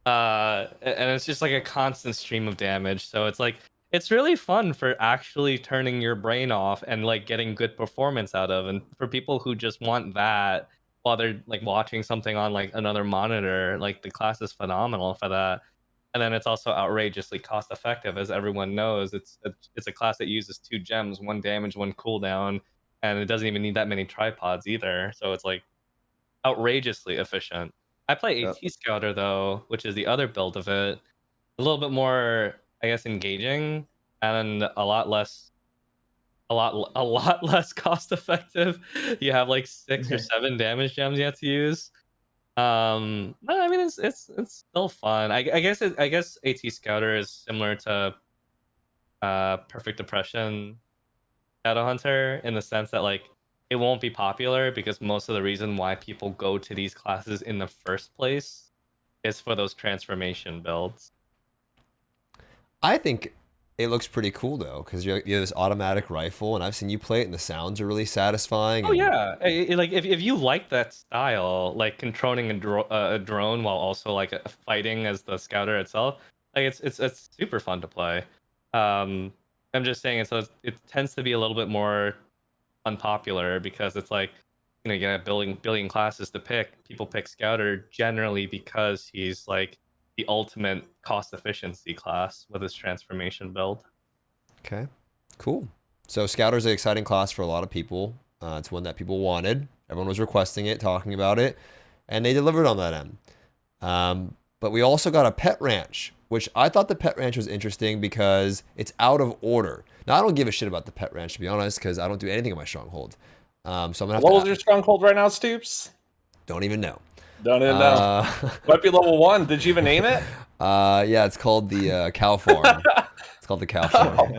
And it's just like a constant stream of damage. So it's like it's really fun for actually turning your brain off and like getting good performance out of. And for people who just want that while they're like watching something on like another monitor, like the class is phenomenal for that. And then it's also outrageously cost effective, as everyone knows. It's a class that uses 2 gems, 1 damage, 1 cooldown, and it doesn't even need that many tripods either. So it's like outrageously efficient. I play AT Scouter though, which is the other build of it. A little bit more, I guess, engaging and a lot less cost effective. You have like 6 or 7 damage gems you have to use. But I mean, it's still fun. I guess AT Scouter is similar to Perfect Depression Shadowhunter in the sense that like it won't be popular because most of the reason why people go to these classes in the first place is for those transformation builds. I think it looks pretty cool though, because you have this automatic rifle, and I've seen you play it, and the sounds are really sasatisfying. Oh yeah, like if you like that style, like controlling a drone while also like fighting as the scouter itself, like it's super fun to play. I'm just saying it tends to be a little bit more unpopular because it's like, you know, you got a billion classes to pick. People pick Scouter generally because he's like the ultimate cost efficiency class with his transformation build. Okay, cool. So Scouter's an exciting class for a lot of people. It's one that people wanted. Everyone was requesting it, talking about it, and they delivered on that end. But we also got a pet ranch, which I thought the pet ranch was interesting because it's out of order. Now, I don't give a shit about the pet ranch, to be honest, because I don't do anything in my stronghold. So I'm gonna have What to was your stronghold right now, Stoopzz? Don't even know. Don't even know. Might be level 1. Did you even name it? Yeah, it's called the cow farm. It's called the cow farm.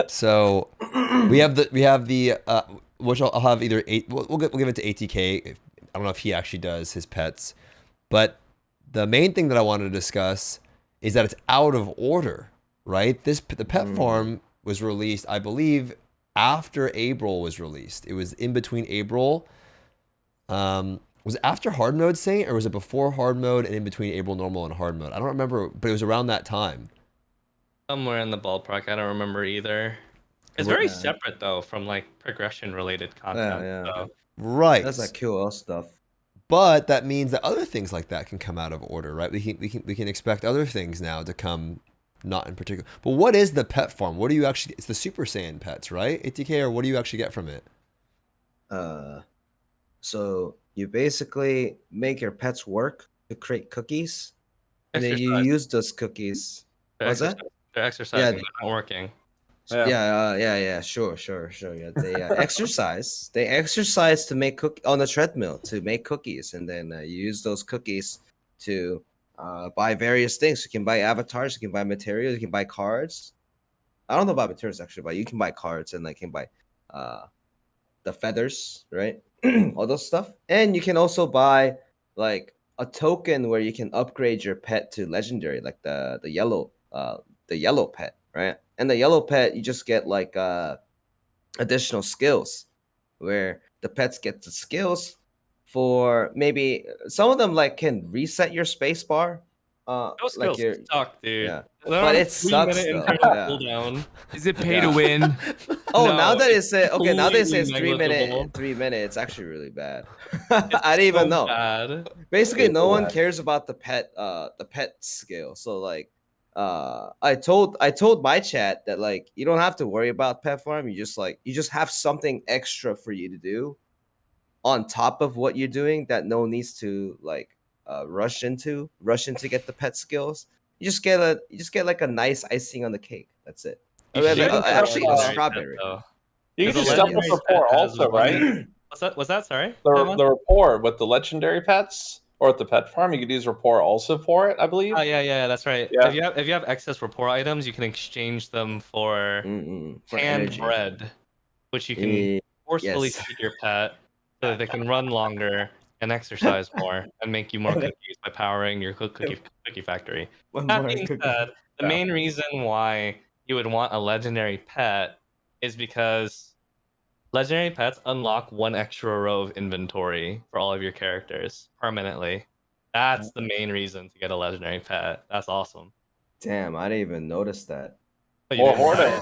So we have the which I'll have either we'll give it to ATK. I don't know if he actually does his pets, but the main thing that I wanted to discuss is that it's out of order, right? The pet farm was released, I believe, after April was released. It was in between April. Was it after hard mode, Saint, or was it before hard mode and in between April normal and hard mode? I don't remember, but it was around that time. Somewhere in the ballpark, I don't remember either. It's very separate though from like progression related content. Yeah. So. Right. That's like QL stuff. But that means that other things like that can come out of order, right? We can expect other things now to come, not in particular. But what is the pet farm? What do you actually? It's the Super Saiyan pets, right? ATK, or what do you actually get from it? So you basically make your pets work to create cookies, and then you use those cookies. What's that? They're exercising, they're not working. Yeah. Sure. Yeah, they exercise. They exercise to make on the treadmill to make cookies, and then you use those cookies to buy various things. You can buy avatars, you can buy materials, you can buy cards. I don't know about materials actually, but you can buy cards and like can buy the feathers, right? All those stuff, and you can also buy like a token where you can upgrade your pet to legendary, like the yellow pet, right? And the yellow pet, you just get like additional skills, where the pets get the skills for maybe some of them like can reset your space bar. Those like skills suck, dude. Yeah. But it sucks though. Yeah. Is it pay to win? Oh, No, now that it says now that it says negligible. 3 minutes, it's actually really bad. I didn't even know. Bad. Basically, It's no one bad. cares about the pet skill. So like, I told my chat that like you don't have to worry about pet farm. You just have something extra for you to do on top of what you're doing that no one needs to like rush into get the pet skills. You just get like a nice icing on the cake. That's it. You should get Actually, a legendary strawberry. pet, though. You can There's do a stuff with legendary rapport pet has also, one- right? What's that? Sorry. The rapport with the legendary pets or at the pet farm, you could use rapport also for it, I believe. Oh yeah, that's right. Yeah. If you have excess rapport items, you can exchange them for For canned energy. bread, which you can forcefully yes. feed your pet so that they can run longer and exercise more and make you more cookies by powering your cookie factory. One That more being cookie. said, the main reason why you would want a legendary pet is because legendary pets unlock one extra row of inventory for all of your characters permanently. That's the main reason to get a legendary pet. That's awesome. Damn, I didn't even notice that. But you Or didn't- hoarding.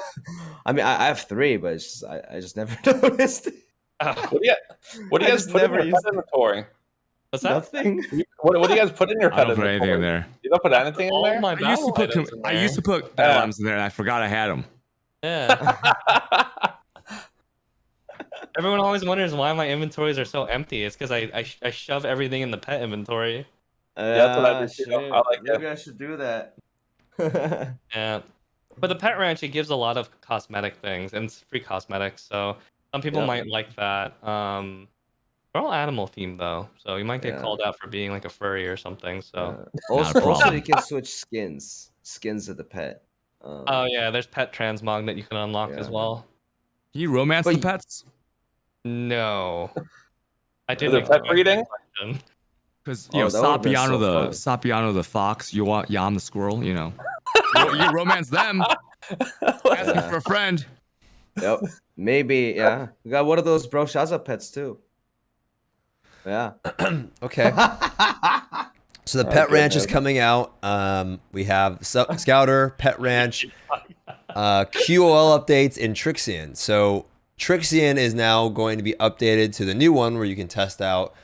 I mean, I have 3, but it's just, I just never noticed. What do you I guys just put in never your used pet inventory? What's that? Nothing. What do you guys put in your I pet don't put anything in inventory? there. You don't put anything in All there? my I used to battle put items in I there. used to put Yeah. battle items in there, and I forgot I had them. Yeah. Everyone always wonders why my inventories are so empty. It's because I shove everything in the pet inventory. that's what I do too. Shit. I like Maybe it. I should do that. Yeah. But the pet ranch, it gives a lot of cosmetic things and it's free cosmetics. So some people Yep. might like that. They're all animal themed though, so you might get Yeah. called out for being like a furry or something. So Also, problem. you can switch skins of the pet. oh yeah, there's pet transmog that you can unlock as Yeah. well. Can you romance But the you- pets? No, I Is did. it pet breeding? Because Oh, that would've been so Sapiano the fox, you want Yam the squirrel, you know. You romance them. Asking Yeah. for a friend. Yep. Maybe, yeah. We got one of those Broshaza pets too. Yeah. Okay. So the Pet Ranch is goodness. coming out. We have Scouter, Pet Ranch, QOL updates in Trixion. So Trixion is now going to be updated to the new one where you can test out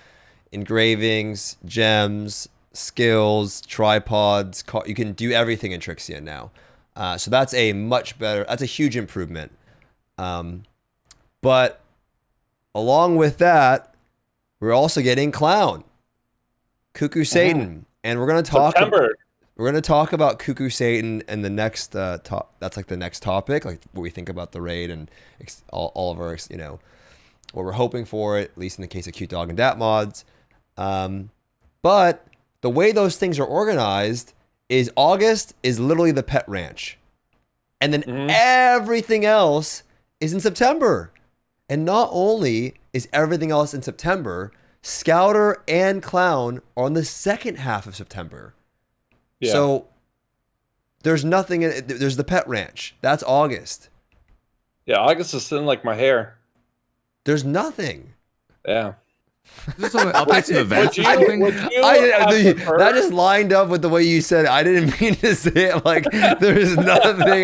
engravings, gems, skills, tripods. You can do everything in Trixion now. So that's a much better, that's a huge improvement. But along with that, we're also getting Clown, Kakul Saydon, and we're gonna talk. September. We're gonna talk about Kakul Saydon and the next top. That's like the next topic, like what we think about the raid and all of our, you know, what we're hoping for, at least in the case of Cutedog and Datmodz. But the way those things are organized is August is literally the Pet Ranch, and then everything else is in September. And not only is everything else in September, Scouter and Clown are on the second half of September. Yeah. So there's nothing in it. There's the Pet Ranch. That's August. Yeah, August is thin like my hair. There's nothing. Yeah. Is this some updates to the events or Would something? you have preferred- That just lined up with the way you said it. I didn't mean to say it like there's nothing.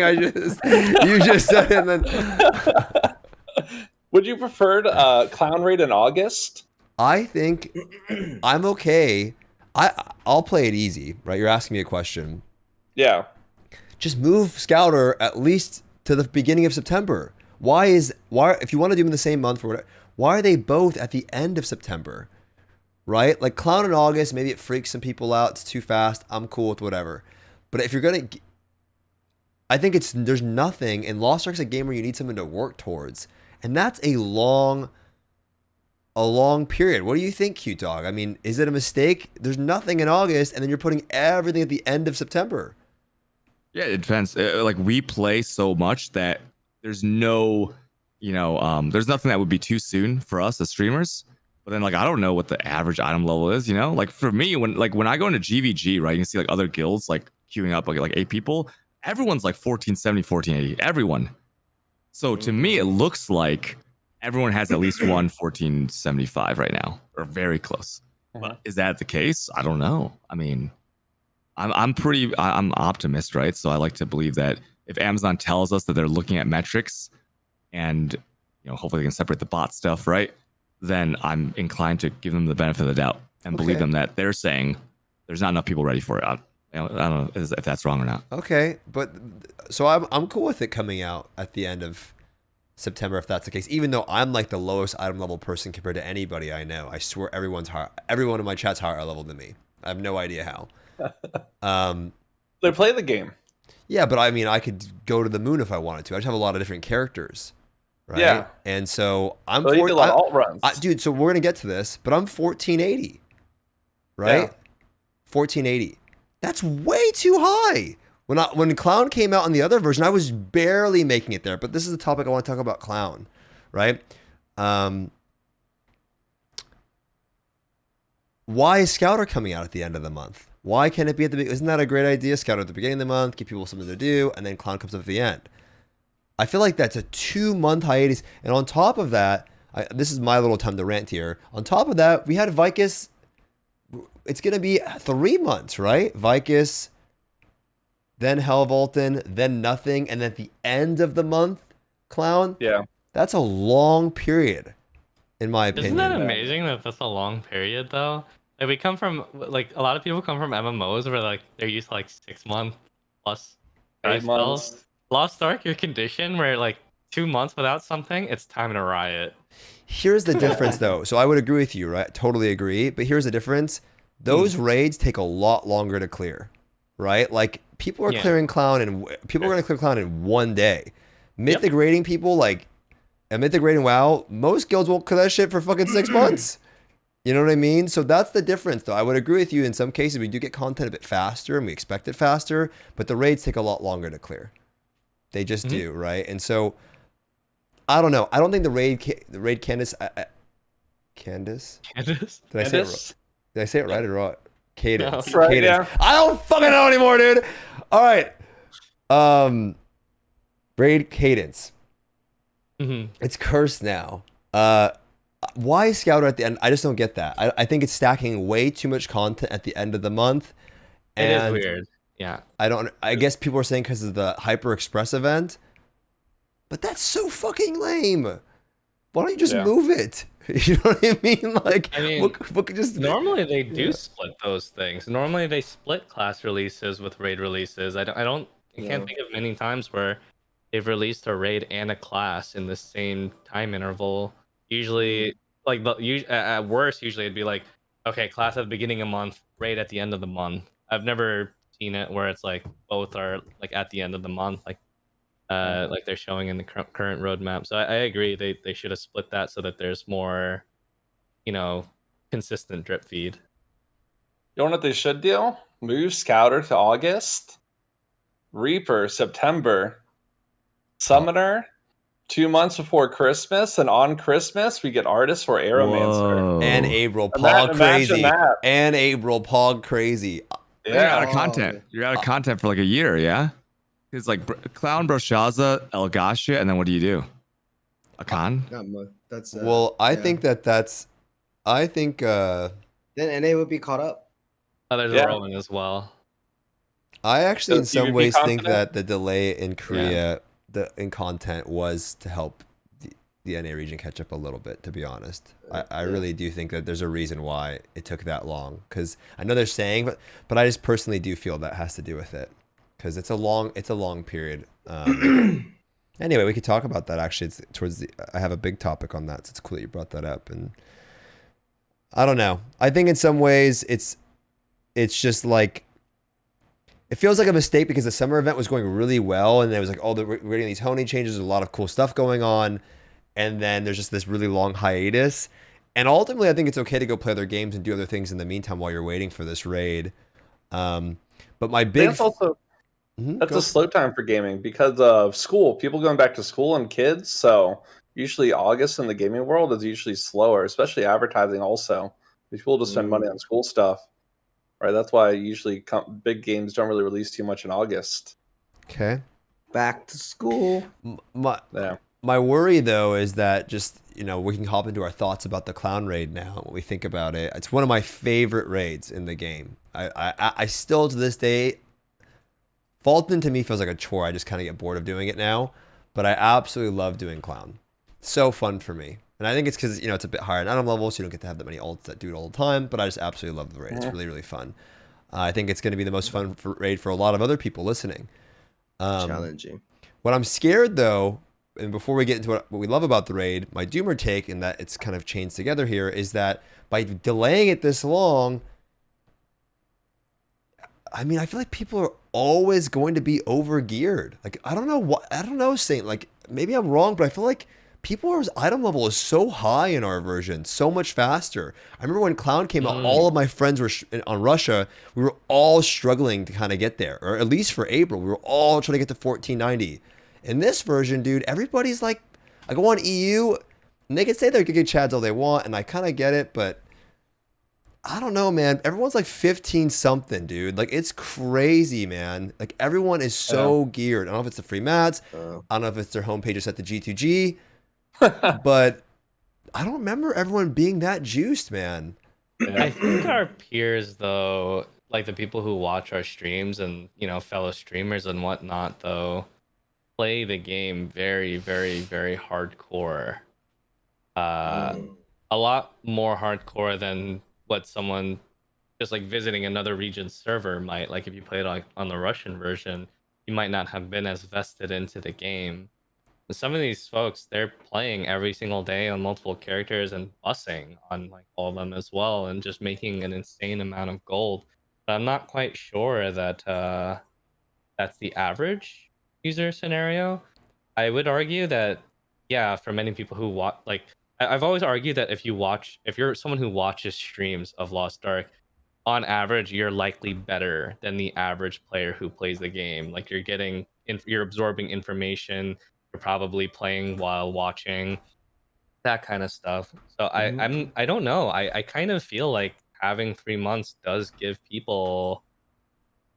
You just said it and then. Would you prefer Clown Raid in August? I think I'm okay. I'll play it easy, right? You're asking me a question. Yeah. Just move Scouter at least to the beginning of September. Why if you want to do them in the same month or whatever, why are they both at the end of September? Right? Like Clown in August, maybe it freaks some people out. It's too fast. I'm cool with whatever. But if you're gonna, I think there's nothing. And Lost Ark's a game where you need something to work towards, and that's a long period. What do you think, Cutedog? I mean, is it a mistake? There's nothing in August, and then you're putting everything at the end of September. Yeah, it depends. Like we play so much that there's no, there's nothing that would be too soon for us as streamers. But then like I don't know what the average item level is, Like for me, when I go into GVG, right, you can see like other guilds like queuing up like 8 people. Everyone's like 1470, 1480. Everyone. So to me, it looks like everyone has at least one 1475 right now, or very close. But is that the case? I don't know. I mean, I'm optimist, right? So I like to believe that if Amazon tells us that they're looking at metrics and hopefully they can separate the bot stuff, right? Then I'm inclined to give them the benefit of the doubt and believe them that they're saying there's not enough people ready for it. I don't know if that's wrong or not. Okay, but so I'm cool with it coming out at the end of September if that's the case. Even though I'm like the lowest item level person compared to anybody I know, I swear everyone in my chat's higher level than me. I have no idea how. They play the game. Yeah, but I mean, I could go to the moon if I wanted to. I just have a lot of different characters, right? Yeah. And so I'm So you do a lot of alt runs. dude. So we're gonna get to this, but I'm 1480, right? Yeah. 1480. That's way too high. When Clown came out on the other version, I was barely making it there. But this is the topic I want to talk about, Clown, right? Why is Scouter coming out at the end of the month? Why can't it be at the beginning? Isn't that a great idea? Scouter at the beginning of the month, give people something to do, and then Clown comes up at the end. I feel like that's a 2-month hiatus. And on top of that, this is my little time to rant here. On top of that, we had Vicus. It's going to be 3 months, right? Vicus, then Hellvolten, then nothing. And then at the end of the month, Clown. Yeah. That's a long period, in my opinion. Isn't that amazing that that's a long period though? Like we come from like a lot of people come from MMOs where like they're used to like 6 months plus 8 months. spells. Lost Ark, your condition where like 2 months without something, it's time to riot. Here's the difference, though. So I would agree with you, right? Totally agree. But here's the difference. Those raids take a lot longer to clear, right? Like people are clearing Clown and people are going to clear Clown in 1 day. Mythic raiding people, like Mythic raiding WoW, most guilds won't clear that shit for fucking 6 months. You know what I mean? So that's the difference, though. I would agree with you. In some cases, we do get content a bit faster and we expect it faster, but the raids take a lot longer to clear. They just do, right? And so, I don't know. I don't think the raid Candace, Candace? Did I say it right? Did I say it right or wrong? Cadence. No. Right, Cadence. yeah. I don't fucking know anymore, dude. All right. Raid Cadence. It's cursed now. Why is Scouter at the end? I just don't get that. I think it's stacking way too much content at the end of the month. It is weird. Yeah. I guess people are saying because of the Hyper Express event, but that's so fucking lame. Why don't you just move it? You know what I mean? Like, I mean, what could just normally they do split those things. Normally they split class releases with raid releases. I can't think of many times where they've released a raid and a class in the same time interval. Usually, like at worst, usually it'd be like, okay, class at the beginning of the month, raid at the end of the month. I've never seen it where it's like both are like at the end of the month, like they're showing in the current roadmap. So I agree they should have split that so that there's more, consistent drip feed. You know what they should do? Move Scouter to August, Reaper September, Summoner 2 months before Christmas, and on Christmas we get Artists for Aeromancer. and April Pog crazy. That. And April Pog crazy. Yeah. You're out of content. You're out of content for like a year, yeah? It's like Clown, Broshaza, Elgasha, and then what do you do? Akkan? Not much. That's Well, I think that's. I think. then NA would be caught up. Oh, there's a Rowan as well. I actually, in So you some would be ways, think confident? that the delay in Korea, in content, was to help the NA region catch up a little bit. To be honest, I really do think that there's a reason why it took that long. Because I know they're saying, but I just personally do feel that has to do with it. Because it's a long period. Anyway, we could talk about that. Actually, it's I have a big topic on that, so it's cool that you brought that up. And I don't know. I think in some ways it's just like, it feels like a mistake because the summer event was going really well, and it was like, oh, we're getting these honing changes. There's a lot of cool stuff going on, and then there's just this really long hiatus. And ultimately, I think it's okay to go play other games and do other things in the meantime while you're waiting for this raid. But my big That's also that's a slow time for gaming because of school. People going back to school and kids. So usually August in the gaming world is usually slower, especially advertising. Also, people just spend money on school stuff. Right, that's why usually big games don't really release too much in August. Okay. Back to school. My worry though is that just, we can hop into our thoughts about the Clown raid now. When we think about it, it's one of my favorite raids in the game. I still to this day, Fulton to me feels like a chore. I just kind of get bored of doing it now, but I absolutely love doing Clown. So fun for me. And I think it's because, it's a bit higher in item level, so you don't get to have that many ults that do it all the time, but I just absolutely love the raid. It's really, really fun. I think it's going to be the most fun raid for a lot of other people listening. Challenging. What I'm scared, though, and before we get into what we love about the raid, my doomer take, and that it's kind of chained together here, is that by delaying it this long, I mean, I feel like people are always going to be over geared. Like, I don't know, Saint. Like, maybe I'm wrong, but I feel like people's item level is so high in our version, so much faster. I remember when Clown came out, all of my friends were on Russia. We were all struggling to kind of get there, or at least for April, we were all trying to get to 1490. In this version, dude, everybody's like, I go on EU, and they can say they're Giga Chads all they want, and I kind of get it, but I don't know, man. Everyone's like 15 something, dude. Like, it's crazy, man. Like, everyone is so geared. I don't know if it's the free mats. I don't know if it's their homepage is set to G2G. But I don't remember everyone being that juiced, man. I think our peers, though, like the people who watch our streams and, you know, fellow streamers and whatnot, though, play the game very, very, very hardcore. A lot more hardcore than what someone just like visiting another region's server might. Like, if you played on the Russian version, you might not have been as vested into the game. And some of these folks, they're playing every single day on multiple characters and bussing on like all of them as well, and just making an insane amount of gold. But I'm not quite sure that that's the average user scenario. I would argue that, yeah, for many people who watch, like, I've always argued that if you're someone who watches streams of Lost Ark, on average, you're likely better than the average player who plays the game. Like, you're absorbing information, you're probably playing while watching, that kind of stuff. So I don't know. I kind of feel like having 3 months does give people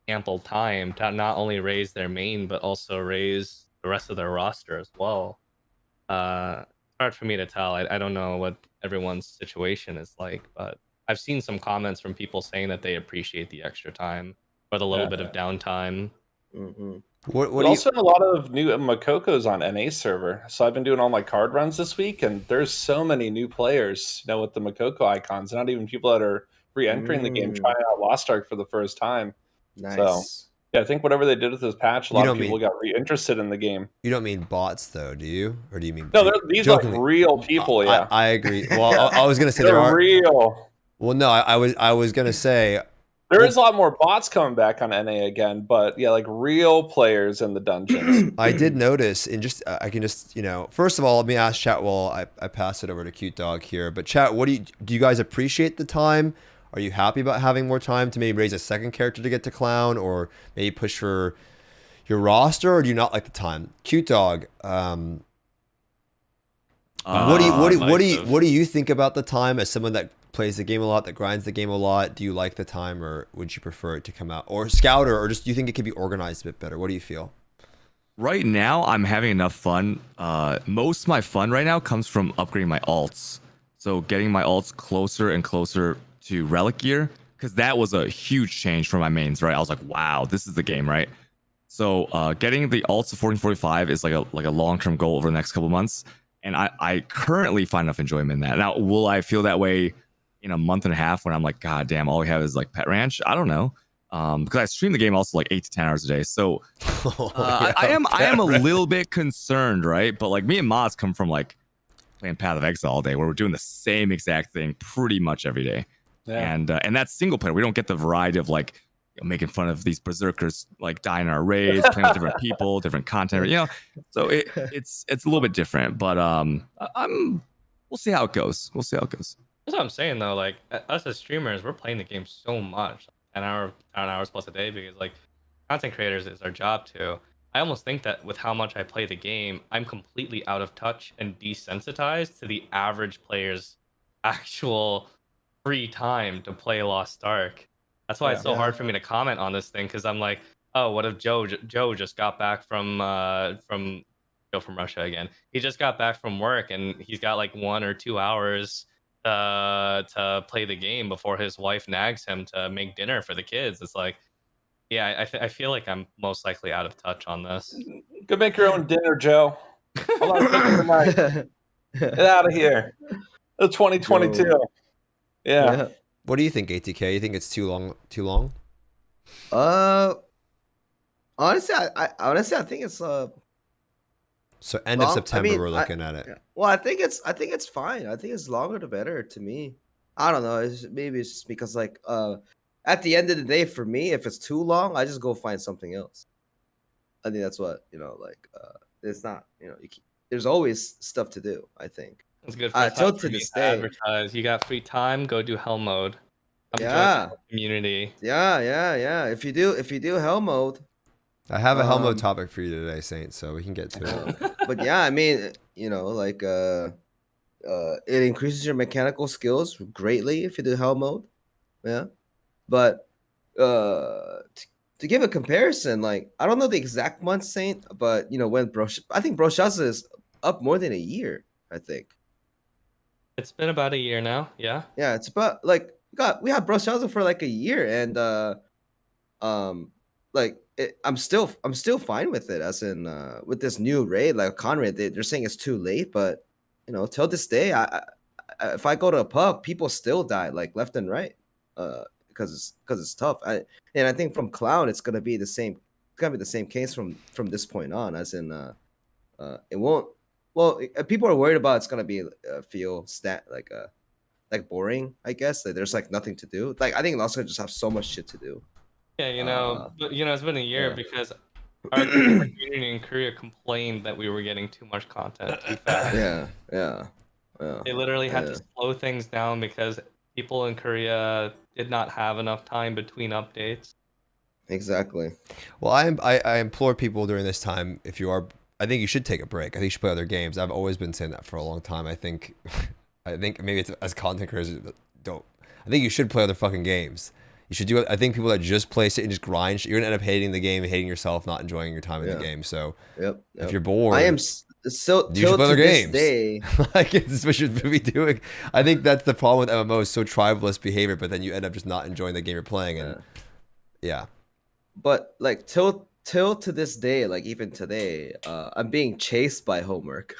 ample time to not only raise their main, but also raise the rest of their roster as well. Hard for me to tell. I don't know what everyone's situation is like, but I've seen some comments from people saying that they appreciate the extra time or the little bit of downtime. What We also have a lot of new Makokos on NA server. So I've been doing all my card runs this week, and there's so many new players, you know, with the Makoko icons. Not even people that are re-entering the game, trying out Lost Ark for the first time. Nice. So yeah, I think whatever they did with this patch, a lot of people got re-interested in the game. You don't mean bots, though, do you? Or do you mean... No, these are real people, yeah. I agree. Well, I was going to say there are... real. Well, no, I was going to say... There is a lot more bots coming back on NA again, but yeah, like real players in the dungeons. I did notice, and just I can just, you know, first of all, let me ask chat while I pass it over to Cutedog here. But chat, what do you guys appreciate the time? Are you happy about having more time to maybe raise a second character to get to Clown, or maybe push for your roster, or do you not like the time? Cutedog, what do you think about the time as someone that plays the game a lot, that grinds the game a lot? Do you like the time, or would you prefer it to come out, or Scouter, or just do you think it could be organized a bit better? What do you feel? Right now, I'm having enough fun. Most of my fun right now comes from upgrading my alts. So getting my alts closer and closer to relic gear, because that was a huge change for my mains, right? I was like, wow, this is the game, right? So getting the alts to 1445 is like a long-term goal over the next couple months, and I currently find enough enjoyment in that. Now, will I feel that way in a month and a half when I'm like, god damn, all we have is like Pet Ranch? I don't know, because I stream the game also like 8 to 10 hours a day. So I am a little bit concerned, right? But like, me and Mods come from like playing Path of Exile all day, where we're doing the same exact thing pretty much every day. Yeah. And that's single player. We don't get the variety of like, you know, making fun of these berserkers like dying in our raids, playing with different people, different content, you know. So it's a little bit different, but we'll see how it goes. We'll see how it goes. That's what I'm saying though. Like, us as streamers, we're playing the game so much, 10 hours plus a day, because like, content creators is our job too. I almost think that with how much I play the game, I'm completely out of touch and desensitized to the average player's actual free time to play Lost Ark. That's why it's so hard for me to comment on this thing, because I'm like, oh, what if Joe just got back from Russia again? He just got back from work and he's got like 1 or 2 hours to play the game before his wife nags him to make dinner for the kids. It's like, yeah, I feel like I'm most likely out of touch on this. Go make your own dinner, Joe. Get out of here. It's 2022. Yeah. What do you think, ATK? You think it's too long? Honestly, I think it's so end of September, we're looking at it. Well, I think it's fine. I think it's longer the better to me. I don't know. Maybe it's just because like at the end of the day, for me, if it's too long, I just go find something else. I think that's what it's not. There's always stuff to do. I think. It's good for Till to this day. advertise. You got free time, go do hell mode. Yeah. Community. Yeah. If you do hell mode, I have a hell mode topic for you today, Saint, so we can get to it. But yeah, I mean, it increases your mechanical skills greatly if you do hell mode. Yeah, but to give a comparison, like I don't know the exact month, Saint, but when I think Broshaza is up more than a year. I think it's been about a year now. Yeah. Yeah, it's about like we had Broshaza for like a year, and I'm still fine with it. As in with this new raid, like Conrad, they're saying it's too late, but till this day, I if I go to a pub, people still die like left and right, because it's tough. And I think from Clown, it's gonna be the same. It's gonna be the same case from this point on. As in, it won't. Well, people are worried about it's gonna be feel like boring. I guess like there's like nothing to do. Like I think Lost Ark just have so much shit to do. Yeah, but it's been a year because our community in Korea complained that we were getting too much content too fast. Yeah. They literally had to slow things down because people in Korea did not have enough time between updates. Exactly. Well, I implore people during this time, if you are, I think you should take a break. I think you should play other games. I've always been saying that for a long time. I think maybe it's as content creators don't. I think you should play other fucking games. You should do it. I think people that just play it and just grind, you're gonna end up hating the game, hating yourself, not enjoying your time in the game. So, if you're bored, I am so. You should play other games. Day. Like it's what you should be doing. I think that's the problem with MMOs. So tribalist behavior, but then you end up just not enjoying the game you're playing. And But like till to this day, like even today, I'm being chased by homework,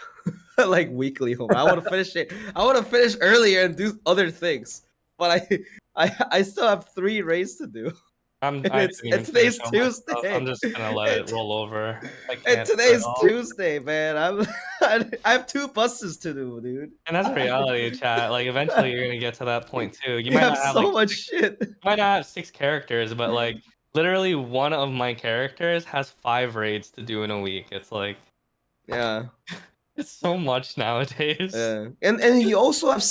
like weekly homework. I want to finish it. I want to finish earlier and do other things, but I still have 3 raids to do. It's today's Tuesday. I'm just gonna let it roll over. And today's Tuesday, man. I have 2 buses to do, dude. And that's reality, chat. Like eventually you're gonna get to that point too. You might have not have so much shit. You might not have 6 characters, but like literally one of my characters has 5 raids to do in a week. It's like it's so much nowadays. Yeah. And you also have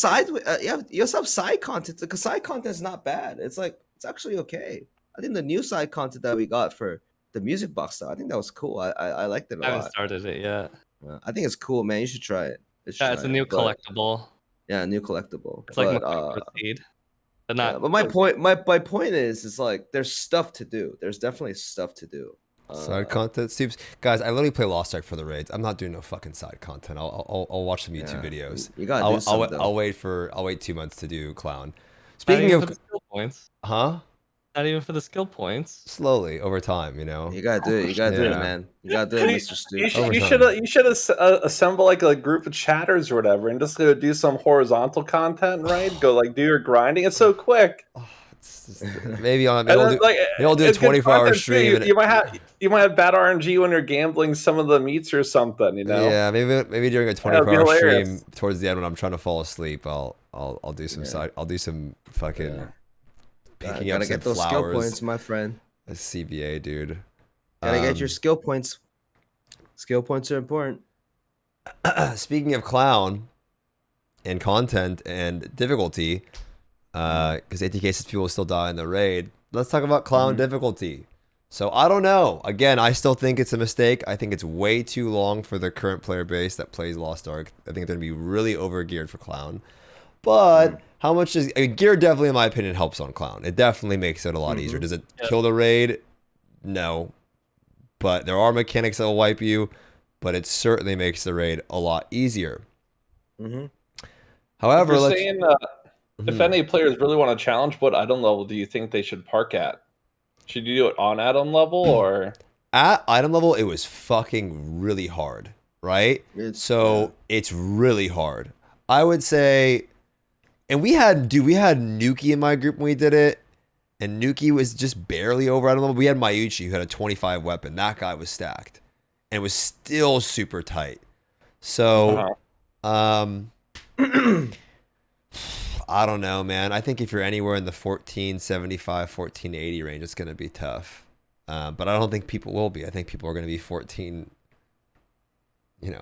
you also have side content, because side content is not bad. It's actually okay. I think the new side content that we got for the music box stuff, I think that was cool. I liked it a lot. I haven't started it yet. I think it's cool, man. You should try it. It's a new collectible. Yeah, a new collectible. It's like seed. But not. But my point is like there's stuff to do. There's definitely stuff to do. Side content, Stoopzz. Guys, I literally play Lost Ark for the raids. I'm not doing no fucking side content. I'll watch some YouTube videos. You gotta do something. I'll wait 2 months to do Clown. Speaking of skill points, huh? Not even for the skill points. Slowly over time, You gotta do it. You gotta do it, man. You gotta do it, Mr. Stoopzz. You should assemble like a group of chatters or whatever, and just go do some horizontal content, right? Go like do your grinding. It's so quick. Maybe I'll do a 24-hour stream. You might have bad RNG when you're gambling some of the meats or something. Yeah, maybe during a 24-hour stream towards the end when I'm trying to fall asleep, I'll do some I'll do some fucking. Picking up some get those flowers. Skill points, my friend. A CBA, dude. Gotta get your skill points. Skill points are important. Speaking of Clown and content and difficulty, because ATK says people will still die in the raid, let's talk about Clown difficulty. So I don't know. Again, I still think it's a mistake. I think it's way too long for the current player base that plays Lost Ark. I think they're going to be really over-geared for Clown. But how much does gear definitely, in my opinion, helps on Clown. It definitely makes it a lot easier. Does it kill the raid? No. But there are mechanics that will wipe you, but it certainly makes the raid a lot easier. However, if any players really want to challenge, what item level do you think they should park at? Should you do it on item level or? At item level, it was fucking really hard, right? It's really hard. I would say. And we had Nuki in my group when we did it, and Nuki was just barely over item level. We had Mayuchi who had a 25 weapon. That guy was stacked, and it was still super tight. So, I I don't know, man. I think if you're anywhere in the 1475, 1480 range, it's going to be tough. But I don't think people will be. I think people are going to be 14.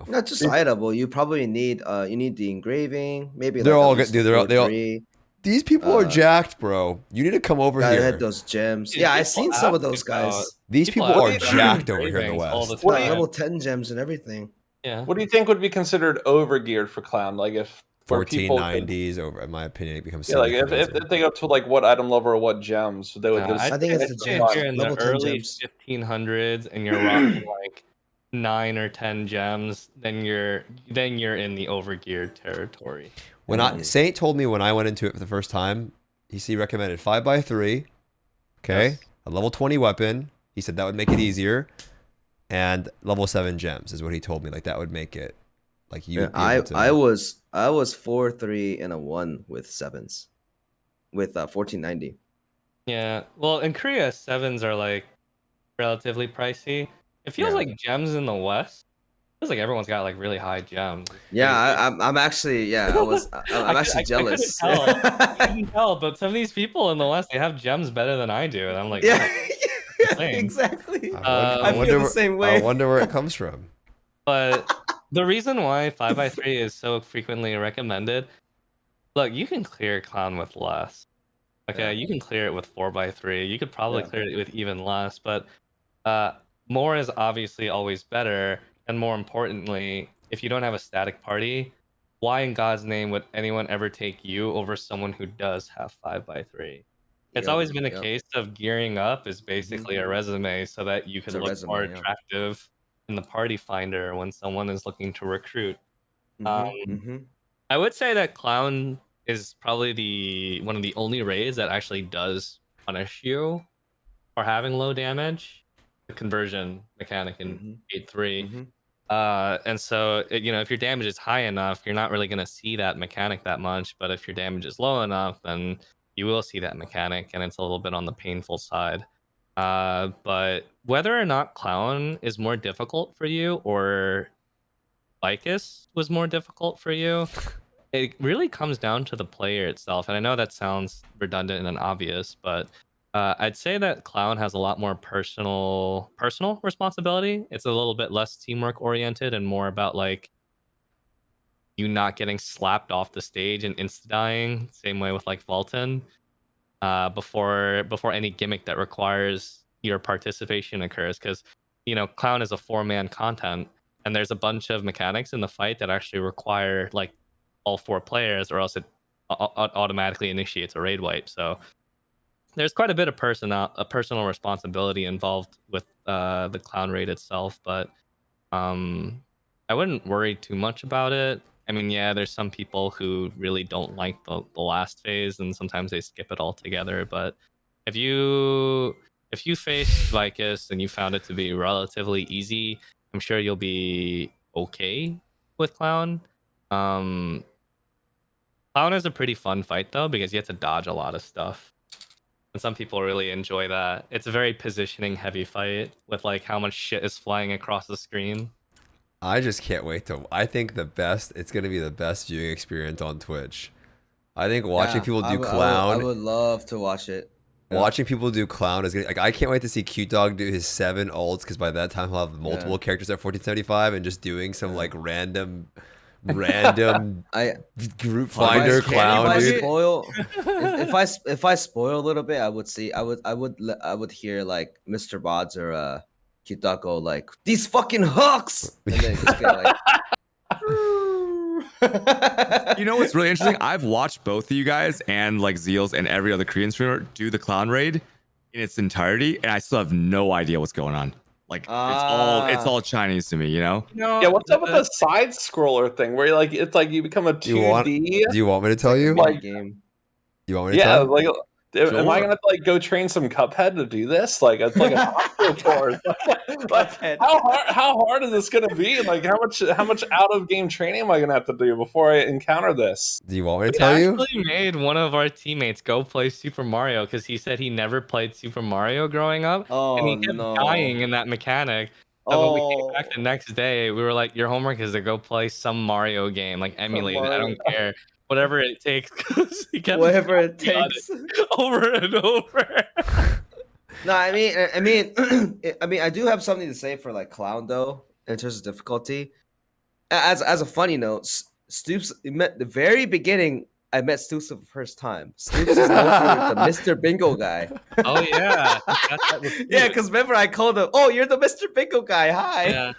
Not just hideable. You probably need the engraving. Maybe they're like all good, dude. They're all. These people are jacked, bro. You need to come over here. Had those gems. Yeah, I've seen some of those guys. These people are jacked over here in the West. Level 10 gems and everything. Yeah. What do you think would be considered overgeared for Clown? Like if 1490s over, in my opinion, it becomes like if they go to like what item level or what gems, they would just. I think it's the gems. If you're in the early 1500s and you're rocking like 9 or 10 gems, then you're in the overgeared territory. When Saint told me when I went into it for the first time, he recommended 5x3, okay, yes. A level 20 weapon. He said that would make it easier, and level 7 gems is what he told me. Like that would make it like you. I was 4-3 and a 1 with 7s, with 1490. Yeah, well, in Korea 7s are like relatively pricey. It feels like gems in the West. Feels like everyone's got like really high gems. Yeah, I'm actually I'm actually jealous. I couldn't tell, but some of these people in the West, they have gems better than I do, and I'm like, exactly. I feel the same way. I wonder where it comes from. But the reason why 5x3 is so frequently recommended, look, you can clear Clown with less. Okay, you can clear it with 4x3. You could probably clear it with even less, but more is obviously always better. And more importantly, if you don't have a static party, why in God's name would anyone ever take you over someone who does have 5x3? It's always been a case of gearing up is basically a resume so that you can look more attractive in the party finder when someone is looking to recruit. I would say that Clown is probably one of the only raids that actually does punish you for having low damage. The conversion mechanic in 8.3. And so, if your damage is high enough, you're not really going to see that mechanic that much. But if your damage is low enough, then you will see that mechanic, and it's a little bit on the painful side. But whether or not Clown is more difficult for you or Vicus was more difficult for you, it really comes down to the player itself. And I know that sounds redundant and obvious, but I'd say that Clown has a lot more personal responsibility. It's a little bit less teamwork oriented and more about like you not getting slapped off the stage and insta dying. Same way with like Vulcan. Before any gimmick that requires your participation occurs, because Clown is a 4-man content, and there's a bunch of mechanics in the fight that actually require like all 4 players, or else it automatically initiates a raid wipe. So there's quite a bit of personal responsibility involved with the Clown raid itself, but I wouldn't worry too much about it. I mean, yeah, there's some people who really don't like the last phase, and sometimes they skip it altogether. But if you face Vicus and you found it to be relatively easy, I'm sure you'll be okay with Clown. Clown is a pretty fun fight though, because you have to dodge a lot of stuff. And some people really enjoy that. It's a very positioning heavy fight with like how much shit is flying across the screen. I just can't wait I think it's going to be the best viewing experience on Twitch. I think watching people do Clown. I would love to watch it. Watching people do Clown is like, I can't wait to see Cutedog do his 7 ults, because by that time he'll have multiple characters at 1475 and just doing some like random group finder Clown. If I spoil a little bit, I would hear like Mr. Bods or Cutedog go like, these fucking hooks, and then just get like. What's really interesting? I've watched both of you guys and like Zeals and every other Korean streamer do the Clown raid in its entirety, and I still have no idea what's going on. Like it's all Chinese to me, Yeah, what's up with the side scroller thing where it's like you become a 2D? Do you want me to tell you? Like game. You want me to tell you? Like am I gonna have to like go train some Cuphead to do this? Like it's like a hospital tour. Like how hard is this gonna be? Like how much out of game training am I gonna have to do before I encounter this? Do you want me to tell you? We actually made one of our teammates go play Super Mario because he said he never played Super Mario growing up, and he kept dying in that mechanic. So when we came back the next day, we were like, "Your homework is to go play some Mario game, like emulate it. I don't care." whatever it takes. 'Cause he kept Whatever it on takes. over and over. No, I mean, I do have something to say for like Clown though in terms of difficulty. As a funny note, Stoopzz met the very beginning. I met Stoopzz for the first time. Stoopzz is known for the Mr. Bingo guy. Oh yeah, Yeah, because remember I called him. Oh, you're the Mr. Bingo guy. Hi. yeah.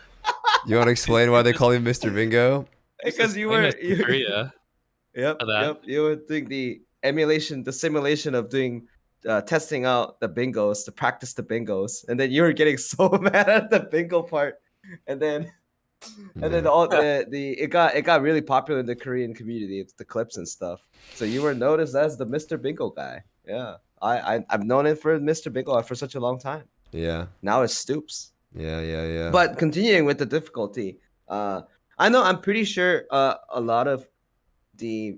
You want to explain why they call him Mr. Bingo? Because you were. Famous in Korea. Yep. for that. Yep. You were doing the simulation of doing. Testing out the bingos to practice the bingos, and then you were getting so mad at the bingo part, and then all it got really popular in the Korean community. It's the clips and stuff. So you were noticed as the Mr. Bingo guy. Yeah, I've known it for Mr. Bingo for such a long time. Yeah. Now it's Stoopzz. Yeah. But continuing with the difficulty, I know I'm pretty sure a lot of the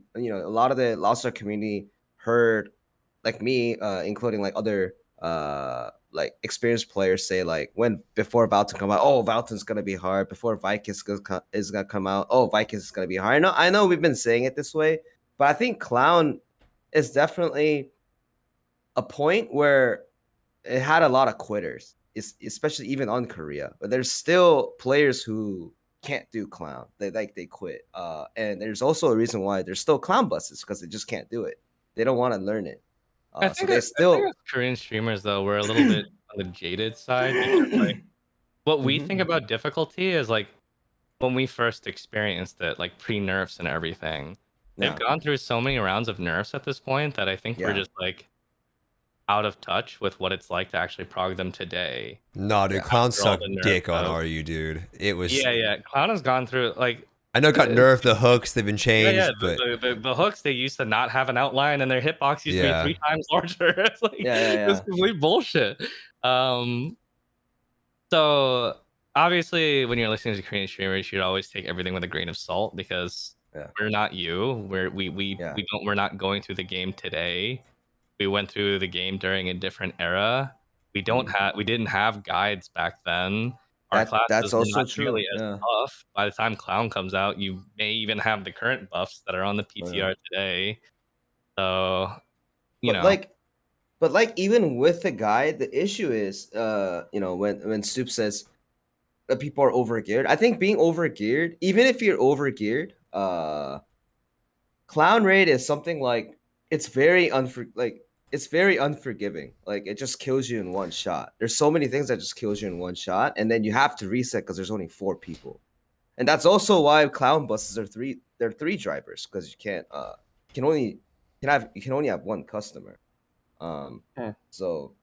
Lost Ark community heard like me, including like other like experienced players say like before Valton come out, oh Valton's gonna be hard. Before Vikings is gonna come out, oh Vikings is gonna be hard. I know we've been saying it this way, but I think Clown is definitely a point where it had a lot of quitters, especially even on Korea. But there's still players who can't do Clown. They quit. And there's also a reason why there's still Clown buses because they just can't do it. They don't want to learn it. I think Korean streamers though were a little bit on the jaded side. Because, like, what we think about difficulty is like when we first experienced it, like pre-nerfs and everything. They've gone through so many rounds of nerfs at this point that I think we're just like out of touch with what it's like to actually prog them today. Nah, dude, Clown sucked dick on RU, dude. It was Clown has gone through like. I know it got nerfed, the hooks, they've been changed, but the hooks, they used to not have an outline and their hitbox used to be 3 times larger. It's like it's complete bullshit. So obviously when you're listening to Korean streamers, you should always take everything with a grain of salt because we're not you. We're not going through the game today. We went through the game during a different era. We didn't have guides back then. That's also true. As buff. By the time Clown comes out, you may even have the current buffs that are on the PTR today. So, but even with the guide, the issue is, when Stoopzz says that people are overgeared. I think being overgeared, even if you're overgeared, Clown Raid is something like it's very unforgiving. Like it just kills you in one shot. There's so many things that just kills you in one shot, and then you have to reset because there's only 4 people. And that's also why Clown buses are 3 drivers, because you can't you can only have 1 customer. So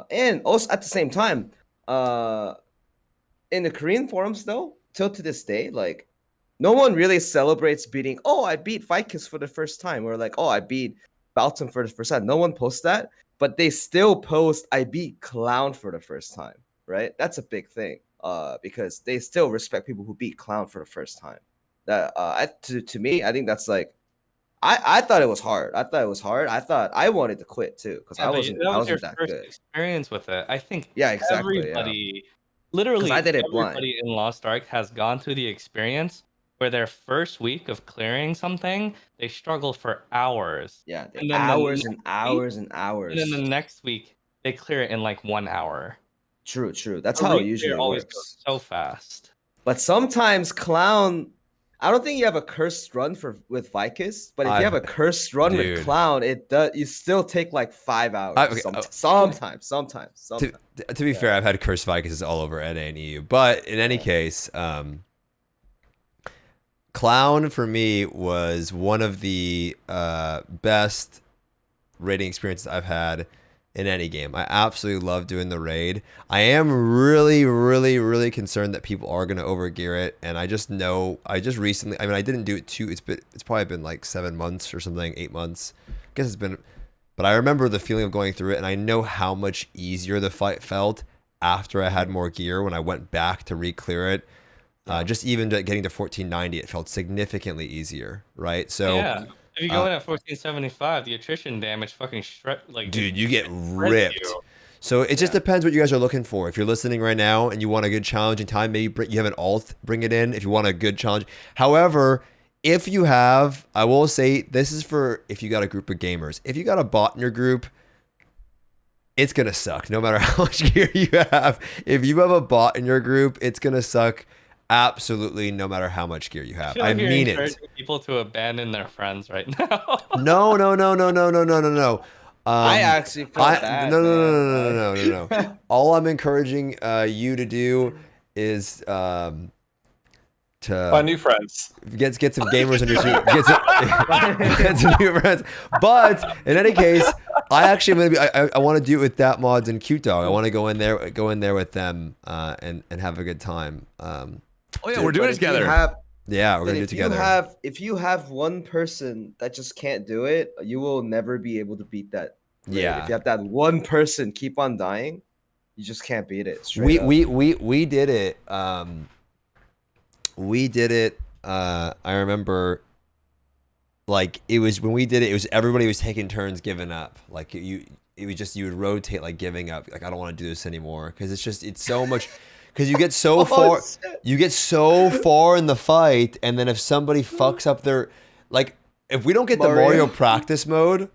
and also at the same time, in the Korean forums though, till to this day, like no one really celebrates beating, oh, I beat Vikings for the first time, or like, oh, I beat Valton for the first time. No one posts that, but they still post I beat Clown for the first time, right? That's a big thing, because they still respect people who beat Clown for the first time. That to me, I think that's like, I thought it was hard. I thought I wanted to quit too because I wasn't that good. Experience with it. I think exactly. Everybody, literally, I did it everybody in Lost Ark has gone through the experience where their first week of clearing something, they struggle for hours. Yeah, hours and hours and hours. And then the next week, they clear it in like 1 hour. True. That's how it usually always works. Goes so fast. But sometimes Clown, I don't think you have a cursed run with Vicus, but if you have a cursed run with Clown, you still take like 5 hours. Sometimes. To be fair, I've had cursed Vicus all over NA and EU. But in any case, Clown for me was one of the best raiding experiences I've had in any game. I absolutely love doing the raid. I am really, really, really concerned that people are going to overgear it. And I recently, I didn't do it it's probably been like 7 months or something, 8 months. I guess it's been, but I remember the feeling of going through it, and I know how much easier the fight felt after I had more gear when I went back to re-clear it. Just even getting to 1490, it felt significantly easier, right? So yeah, if you go in at 1475, the attrition damage fucking dude, you get ripped. So it just depends what you guys are looking for. If you're listening right now and you want a good challenging time, maybe you have an alt, bring it in. If you want a good challenge, however, if you have, I will say this is for if you got a group of gamers. If you got a bot in your group, it's gonna suck no matter how much gear you have. If you have a bot in your group, it's gonna suck absolutely no matter how much gear you have. feel I like you're mean it. encouraging people to abandon their friends right now. No. I actually feel bad. No. All I'm encouraging you to do is to Find new friends. get some gamers on your team. Get some new friends. But in any case, I actually am gonna be. I want to do it with Datmodz and Cutedog. I want to go in there with them and have a good time. Oh yeah, we're doing it together. Yeah, we're gonna do it together. If you have one person that just can't do it, you will never be able to beat that. Raid. Yeah. If you have that one person keep on dying, you just can't beat it. We did it. We did it. I remember, like it was when we did it. It was everybody was taking turns giving up. Like it was just you would rotate like giving up. Like I don't want to do this anymore because it's so much. Because you get so far, you get so far in the fight, and then if somebody fucks up their, like, if we don't get the Mario practice mode,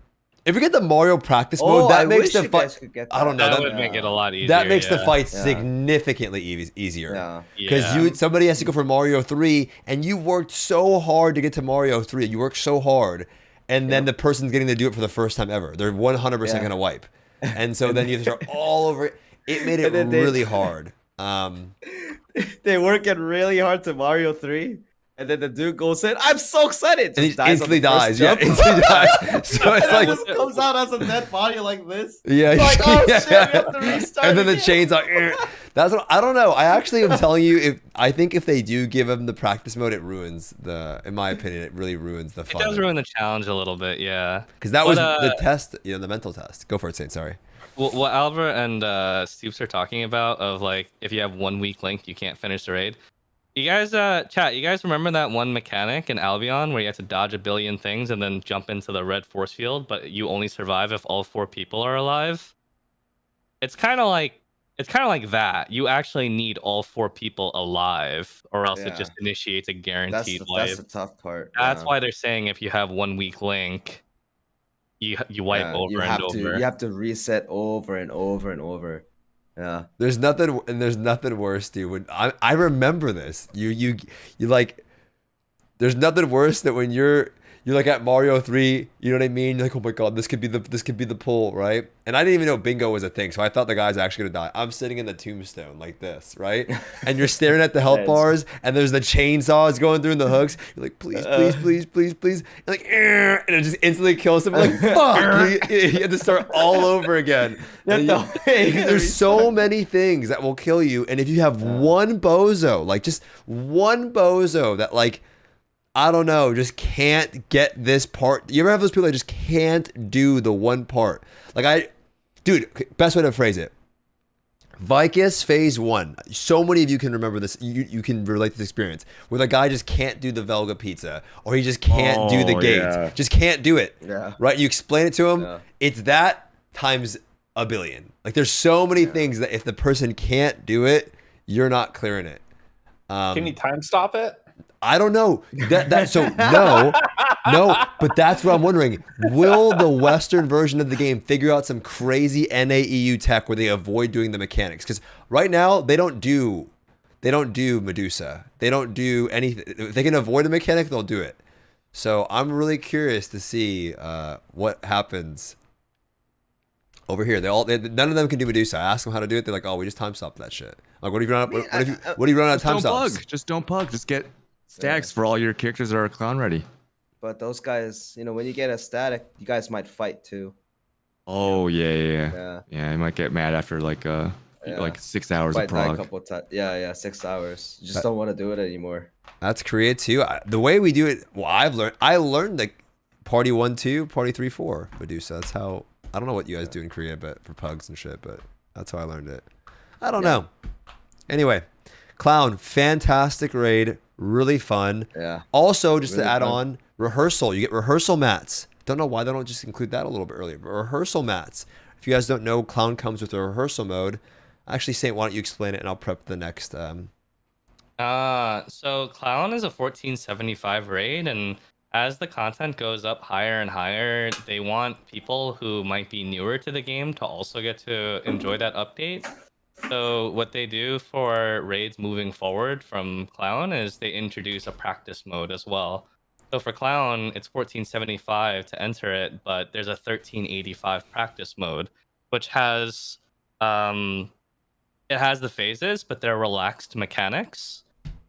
if we get the Mario practice mode, that makes the fight. I don't know. That would make it a lot easier. That makes the fight significantly easier. Because somebody has to go for Mario 3, and you worked so hard to get to Mario 3. You worked so hard, and then the person's getting to do it for the first time ever. They're 100% gonna wipe, and so then you have to start all over it. It made it really hard. They working really hard to Mario 3, and then the dude goes in. I'm so excited! And he instantly dies. Yeah, instantly dies. So it's like it comes out as a dead body like this. Yeah, like oh shit, we have to restart. And then the chain's like, that's what I don't know. I actually am telling you, I think if they do give him the practice mode, it ruins in my opinion, it really ruins the fun. It does ruin the challenge a little bit, yeah. Because that was the test, the mental test. Go for it, Saint. Sorry. What Albert and Stoopzz are talking about of like if you have 1 weak link, you can't finish the raid. You guys, chat. You guys remember that one mechanic in Albion where you have to dodge a billion things and then jump into the red force field, but you only survive if all 4 people are alive? It's kind of like that. You actually need all 4 people alive, or else it just initiates a guaranteed life. That's the tough part. That's why they're saying if you have 1 weak link, you wipe over and over. You have to reset over and over and over. Yeah. There's nothing worse, dude. When I remember this. You like there's nothing worse than when you're like at Mario 3, you know what I mean? You're like, oh my god, this could be the pull, right? And I didn't even know bingo was a thing, so I thought the guy's actually gonna die. I'm sitting in the tombstone like this, right? And you're staring at the health bars, and there's the chainsaws going through the hooks. You're like, please. And like, and it just instantly kills him. Like, fuck! You have to start all over again. There's so many things that will kill you, and if you have one bozo, like just one bozo that like, I don't know, just can't get this part. You ever have those people that just can't do the one part? Like dude, best way to phrase it. Vicus Phase 1. So many of you can remember this. You can relate to this experience where the guy just can't do the Velga pizza, or he just can't do the gate. Yeah. Just can't do it. Yeah. Right? You explain it to him. Yeah. It's that times a billion. Like there's so many things that if the person can't do it, you're not clearing it. Can you time stop it? I don't know. So no, but that's what I'm wondering. Will the Western version of the game figure out some crazy NAEU tech where they avoid doing the mechanics? Because right now they don't do Medusa. They don't do anything. If they can avoid a mechanic, they'll do it. So I'm really curious to see what happens over here. None of them can do Medusa. I ask them how to do it. They're like, oh, we just time stop that shit. Like, what do you run out of time stops? Just don't bug. Just get stacks for all your characters that are clown ready. But those guys, when you get a static, you guys might fight too. Oh yeah. You might get mad after like 6 hours of prog. A couple times. Yeah, 6 hours. You just don't want to do it anymore. That's Korea too. The way we do it, well, I learned like party 1, 2, party 3, 4 Medusa. That's how. I don't know what you guys do in Korea, but for pugs and shit. But that's how I learned it. I don't know. Anyway, Clown, fantastic raid, really fun. Yeah. Also, just really to add on, rehearsal. You get rehearsal mats. Don't know why they don't just include that a little bit earlier. But rehearsal mats. If you guys don't know, Clown comes with a rehearsal mode. Actually, Saint, why don't you explain it, and I'll prep the next So Clown is a 1475 raid, and as the content goes up higher and higher, they want people who might be newer to the game to also get to enjoy that update. So what they do for raids moving forward from Clown is they introduce a practice mode as well. So for Clown, it's 1475 to enter it, but there's a 1385 practice mode, which has it has the phases, but they're relaxed mechanics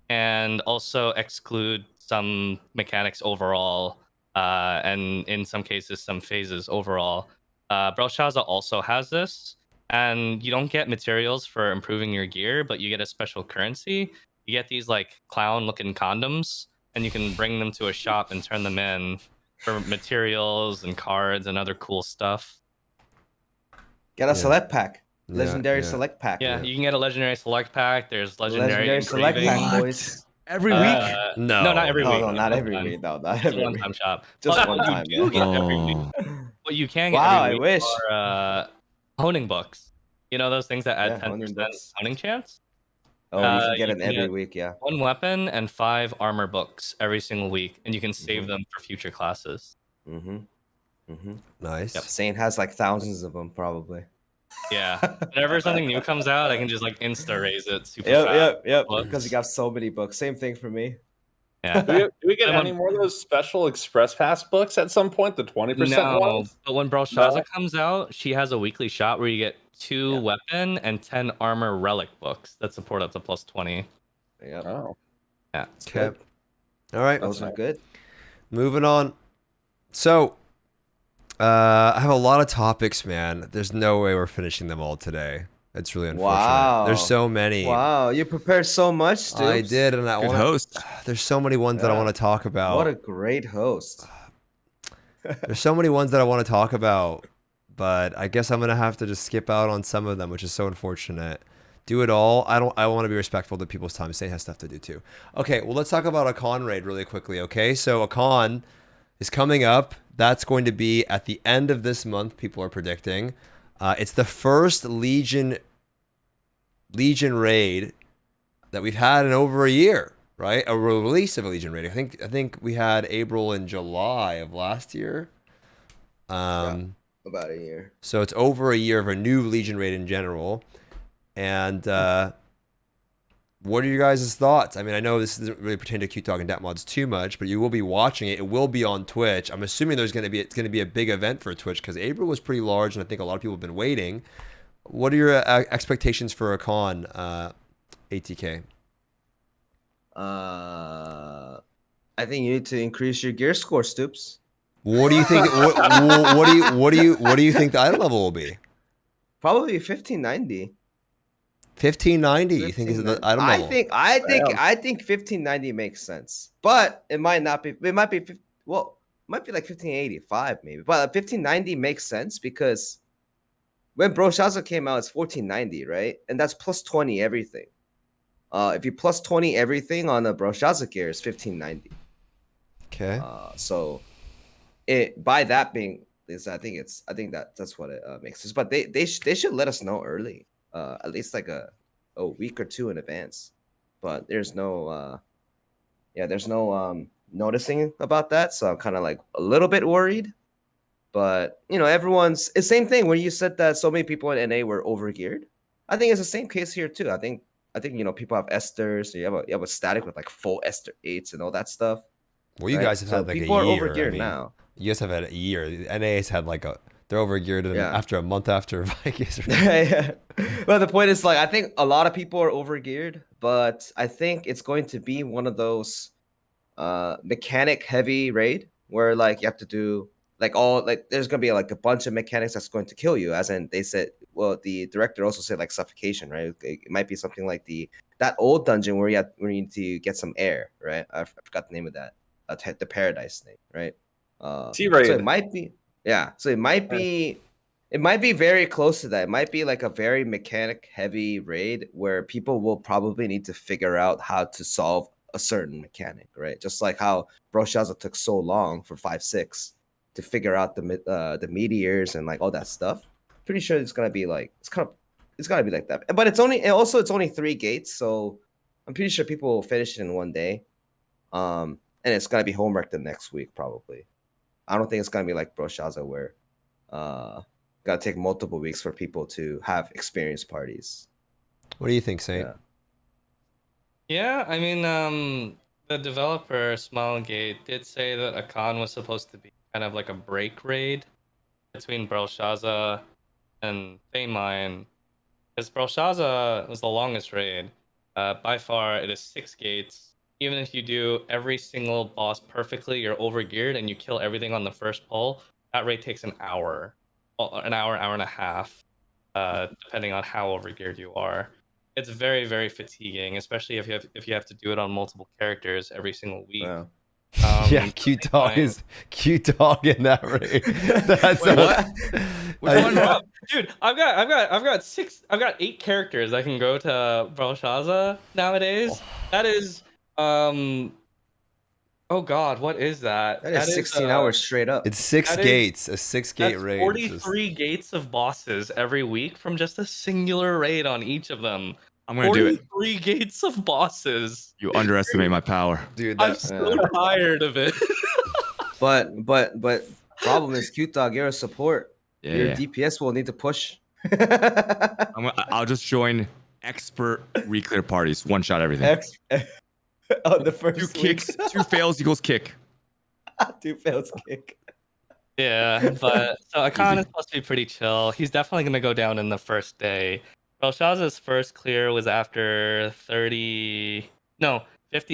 and also exclude some mechanics overall, and in some cases, some phases overall. Belshazzar also has this, and you don't get materials for improving your gear, but you get a special currency. You get these like clown-looking condoms, and you can bring them to a shop and turn them in for materials and cards and other cool stuff. Get a select pack. Yeah, Legendary yeah. select pack. Yeah, you can get a legendary select pack. There's legendary select engravings. pack, boys. Every week? No, no, not every No, week. no, not one every time. week. No, not It's a every week. one-time shop. Just But one what time, you do yeah. get every week. Oh. What you can get Wow, every I week wish. are honing books. You know those things that add Yeah, honing 10% books. honing chance? Oh, you can get you it can every get week, yeah. 1 weapon and 5 armor books every single week, and you can save Mhm. them for future classes. Mm-hmm. Mm-hmm. Nice. Saint has like thousands of them, probably. Yeah. Whenever something new comes out, I can just like insta raise it super Yep, fast. yep. Books. Because you got so many books. Same thing for me. Yeah. Do we get I any want- more of those special Express Pass books at some point? The 20% No, ones? but when Belshazzar No? comes out, she has a weekly shot where you get 2 Yeah. weapon and 10 armor relic books that support up to plus 20. Yep. Oh. Yeah. It's Okay. good. All right. Those are good. Moving on. So, I have a lot of topics, man. There's no way we're finishing them all today. It's really unfortunate. Wow. There's so many. Wow, you prepared so much, Stoopzz. I did, and I Good want host. There's so many ones that I Yeah. want to talk about. What a great host. There's so many ones that I want to talk about, but I guess I'm gonna have to just skip out on some of them, which is so unfortunate. Do it all. I want to be respectful to people's time. Saint has stuff to do too. Okay, well let's talk about Akkan raid really quickly. Okay, so Akkan is coming up. That's going to be at the end of this month. People are predicting. It's the first Legion raid that we've had in over a year. Right, a release of a Legion raid. I think we had April and July of last year. About a year. So it's over a year of a new Legion raid in general. And what are your guys' thoughts? I mean, I know this doesn't really pertain to Cutedog and Datmodz too much, but you will be watching it. It will be on Twitch. I'm assuming it's going to be a big event for Twitch because April was pretty large, and I think a lot of people have been waiting. What are your expectations for Akkan, ATK? I think you need to increase your gear score, Stoopzz. What do you think? What do you think the item level will be? Probably 1590. 1590. You think is the item level? I think 1590 makes sense, but it might not be. It might be like 1585 maybe, but 1590 makes sense because when Belshazzar came out, it's 1490, right? And that's plus 20 everything. If you plus 20 everything on a Belshazzar gear, it's 1590. Okay. So it by that being is I think that's what it makes sense. But they should let us know early, at least like a week or two in advance. But there's no noticing about that, so I'm kind of like a little bit worried. But everyone's it's same thing when you said that so many people in NA were overgeared. I think it's the same case here too. I think people have Esters. So you have a static with like full Ester 8s and all that stuff. Well, you right? guys have So had like a year. people are overgeared I mean, now. You guys have had a year. NA's had like they're overgeared after a month after Vikings. Yeah. But the point is, like, I think a lot of people are overgeared, but I think it's going to be one of those mechanic heavy raid where like you have to do there's gonna be like a bunch of mechanics that's going to kill you. As in, they said, well, the director also said like suffocation, right? It might be something like that old dungeon where you need to get some air, right? I forgot the name of that. The Paradise thing, right? T-Raid. So it might be, yeah. So it might be very close to that. It might be like a very mechanic heavy raid where people will probably need to figure out how to solve a certain mechanic, right? Just like how Belshazzar took so long for 5-6 to figure out the meteors and like all that stuff. Pretty sure it's gonna be like it's gotta be like that. But it's only 3 gates, so I'm pretty sure people will finish it in one day. And it's gonna be homework the next week probably. I don't think it's gonna be like Broshaza where gotta take multiple weeks for people to have experience parties. What do you think, Saint? Yeah. Yeah, I mean, the developer Smilegate did say that Akkan was supposed to be kind of like a break raid between Belshazzar and Faymine, because Belshazzar was the longest raid. By far, it is 6 gates. Even if you do every single boss perfectly, you're overgeared and you kill everything on the first pull, that raid takes an hour, an hour and a half, depending on how overgeared you are. It's very, very fatiguing, especially if you have to do it on multiple characters every single week. Wow. Yeah, Cutedog is Cutedog in that raid. That's Wait, what? Which one? Bro, dude, I've got 8 characters I can go to Belshazzar nowadays. That is oh god, what is that? That is 16 hours straight up. It's 6 That is- gates, a 6-gate That's raid. 43 gates of bosses every week from just a singular raid on each of them. I'm gonna do it. 43 gates of bosses. You underestimate my power. Dude, I'm that's so tired of it. But problem is Cutedog, you're a support. Your Yeah. DPS will need to push. I'll just join expert reclear parties. One shot everything. On the first 2 kicks, 2 fails equals kick. 2 fails kick. Yeah, but so Akkan is supposed to be pretty chill. He's definitely gonna go down in the first day. Belshazzar's first clear was after 50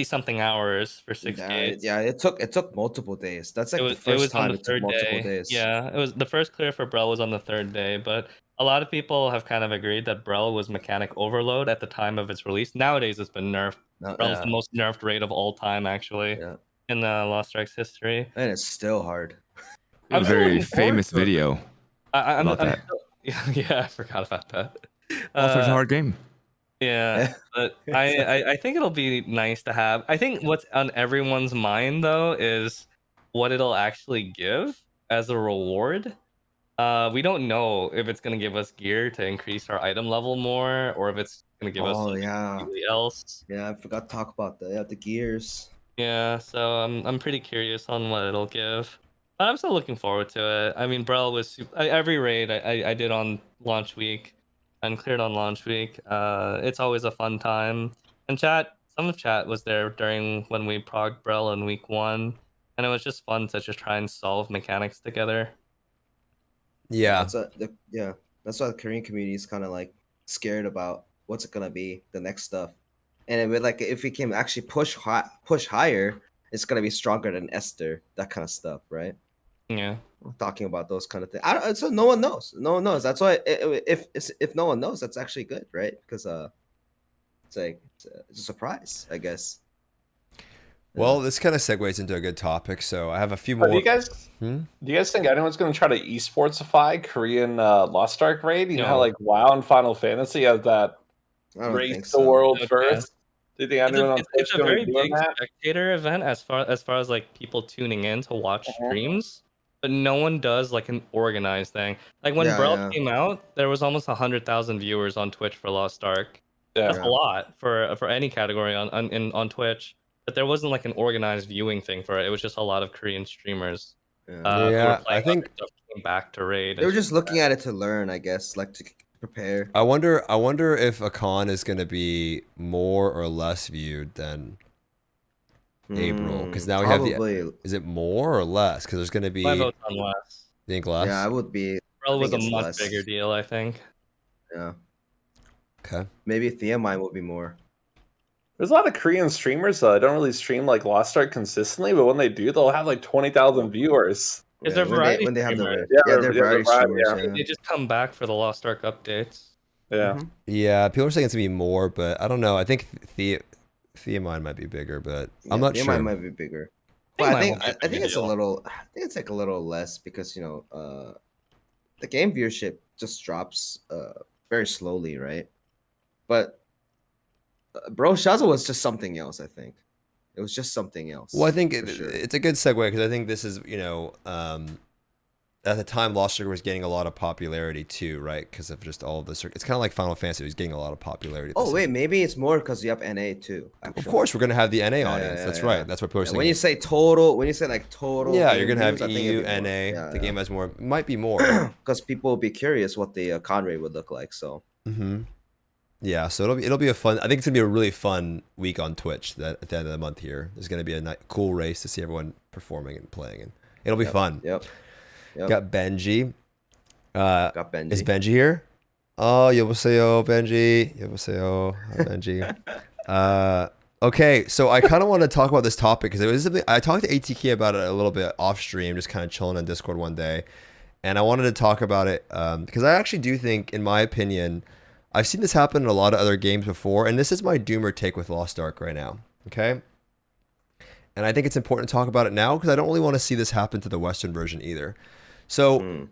something hours for 6 gates. Yeah, it took multiple days. That's like It the was first time on the it took third multiple day. days. Yeah, it was the first clear for Brel was on the 3rd day, but a lot of people have kind of agreed that Brel was mechanic overload at the time of its release. Nowadays, it's been nerfed. Brel's the most nerfed raid of all time, actually, in the Lost Ark's history. And it's still hard. A I'm very looking forward famous to it. video. I'm about that. Yeah, I forgot about that. Also, it's a hard game. Yeah, but I think it'll be nice to have. I think what's on everyone's mind though is what it'll actually give as a reward. We don't know if it's gonna give us gear to increase our item level more, or if it's gonna give us something completely else. Yeah, I forgot to talk about the gears. Yeah, so I'm pretty curious on what it'll give. But I'm still looking forward to it. I mean, Brel was every raid I did on launch week and cleared on launch week. It's always a fun time. And some of chat was there during when we progged Brel in week 1, and it was just fun to just try and solve mechanics together. yeah. That's why the Korean community is kind of like scared about what's it gonna be the next stuff. And it would, like, if we can actually push higher, it's gonna be stronger than Esther, that kind of stuff, right? Yeah. We're talking about those kind of things. So no one knows. No one knows. That's why if no one knows, that's actually good, right? Because it's like it's a surprise, I guess. Well, this kind of segues into a good topic. So I have a few more. Do you guys think anyone's going to try to esportsify Korean Lost Ark raid? You know how like WoW and Final Fantasy have that I don't think race so. the world Okay. first? Do you think anyone on Twitch It's a going to very be doing big that? spectator event as far as like people tuning in to watch streams, but no one does like an organized thing. Like when Brel came out, there was almost 100,000 viewers on Twitch for Lost Ark. That's a lot for any category on Twitch. But there wasn't like an organized viewing thing for it. It was just a lot of Korean streamers. Who were I playing think other stuff, came back to raid. They were just looking at it to learn, I guess, like to prepare. I wonder if Akkan is going to be more or less viewed than April, because now we have the. Is it more or less? Because there's going to be. My vote's on less. You think less? Yeah, I would be. Brel was a it's much less. bigger deal, I think. Yeah, Okay. maybe Theamine would be more. There's a lot of Korean streamers that don't really stream like Lost Ark consistently, but when they do, they'll have like 20,000 viewers. Is there variety when they have streamers? they're variety streamers. yeah. They just come back for the Lost Ark updates. Yeah. Mhm. Yeah, people are saying it's going to be more, but I don't know. I think Theamine might be bigger, but I'm not Theamine sure. might be bigger. Theamine But I won't think be a I big think it's a deal. little. I think it's like a little less because the game viewership just drops very slowly, right? But Bro Shaza was just something else. I think it was just something else. Well, I think for sure. it's a good segue because I think this is, at the time, Lost Ark was getting a lot of popularity too, right? Because of just all of the it's kind of like Final Fantasy was getting a lot of popularity. Oh wait, maybe it's more because you have NA too. Actually. Of course, we're gonna have the NA audience. That's right. That's what people are saying. When you say total, like total, yeah, you're gonna have EU, NA. The game has more. Might be more because people will be curious what the con rate would look like. So. Yeah, so it'll be a fun. I think it's gonna be a really fun week on Twitch. That at the end of the month here, there's gonna be a cool race to see everyone performing and playing, and it'll be fun. Yep. Got Benji. Got Benji. Is Benji here? Oh, 여보세요, Benji. 여보세요, Benji. Okay, so I kind of want to talk about this topic because it was something I talked to ATK about it a little bit off stream, just kind of chilling on Discord one day, and I wanted to talk about it because I actually do think, in my opinion, I've seen this happen in a lot of other games before, and this is my doomer take with Lost Ark right now. Okay. And I think it's important to talk about it now because I don't really want to see this happen to the Western version either. So,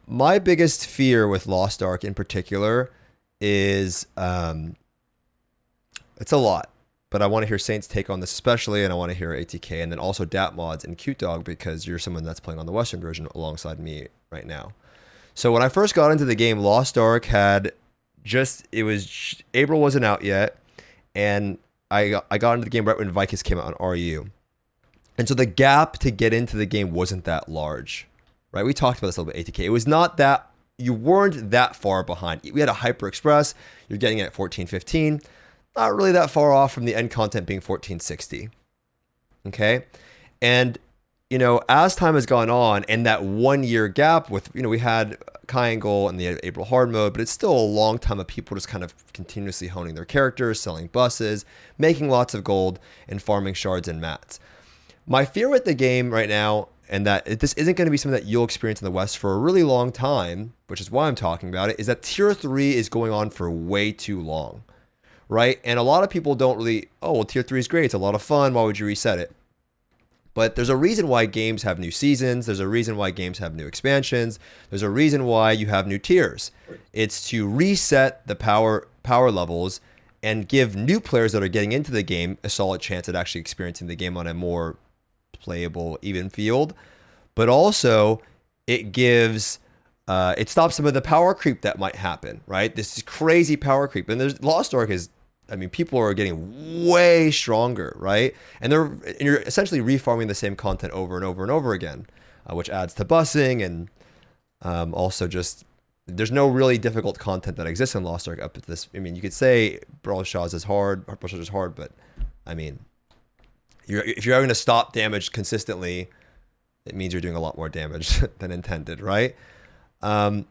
my biggest fear with Lost Ark in particular is, it's a lot, but I want to hear Saint's take on this especially, and I want to hear ATK, and then also Datmodz and Cutedog because you're someone that's playing on the Western version alongside me right now. So when I first got into the game, Lost Ark had April wasn't out yet, and I got into the game right when Vicus came out on RU. And so the gap to get into the game wasn't that large, right? We talked about this a little bit, ATK. It was not that, you weren't that far behind. We had a Hyper Express, you're getting it at 1415, not really that far off from the end content being 1460, okay? And, as time has gone on, and that 1 year gap with, we had Triangle and the April hard mode, but it's still a long time of people just kind of continuously honing their characters, selling buses, making lots of gold, and farming shards and mats. My fear with the game right now, and that this isn't going to be something that you'll experience in the West for a really long time, which is why I'm talking about it, is that Tier 3 is going on for way too long, right? And a lot of people don't really, Tier 3 is great, it's a lot of fun, why would you reset it? But there's a reason why games have new seasons. There's a reason why games have new expansions. There's a reason why you have new tiers. It's to reset the power levels and give new players that are getting into the game a solid chance at actually experiencing the game on a more playable, even field. But also, it gives, it stops some of the power creep that might happen, right? This is crazy power creep. And there's Lost Ark is, people are getting way stronger, right? And you're essentially refarming the same content over and over and over again, which adds to busing and also just there's no really difficult content that exists in Lost Ark up to this. You could say Brawl Shaw's is hard, or Brawl Shaw's is hard, but if you're having to stop damage consistently, it means you're doing a lot more damage than intended, right? And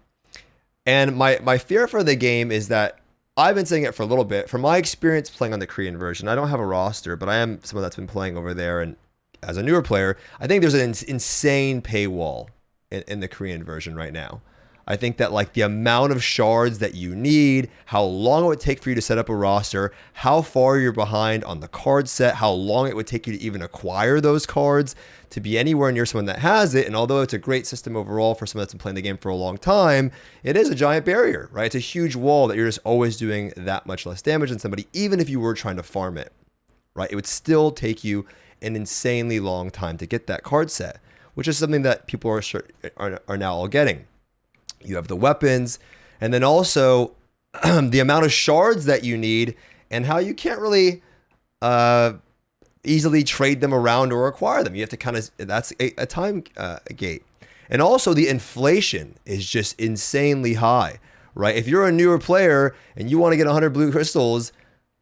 my fear for the game is that I've been saying it for a little bit. From my experience playing on the Korean version, I don't have a roster, but I am someone that's been playing over there. And as a newer player, I think there's an insane paywall in the Korean version right now. I think that the amount of shards that you need, how long it would take for you to set up a roster, how far you're behind on the card set, how long it would take you to even acquire those cards to be anywhere near someone that has it. And although it's a great system overall for someone that's been playing the game for a long time, it is a giant barrier, right? It's a huge wall that you're just always doing that much less damage than somebody, even if you were trying to farm it, right? It would still take you an insanely long time to get that card set, which is something that people are now all getting. You have the weapons, and then also the amount of shards that you need and how you can't really easily trade them around or acquire them. You have to that's a time gate. And also the inflation is just insanely high, right? If you're a newer player and you want to get 100 blue crystals,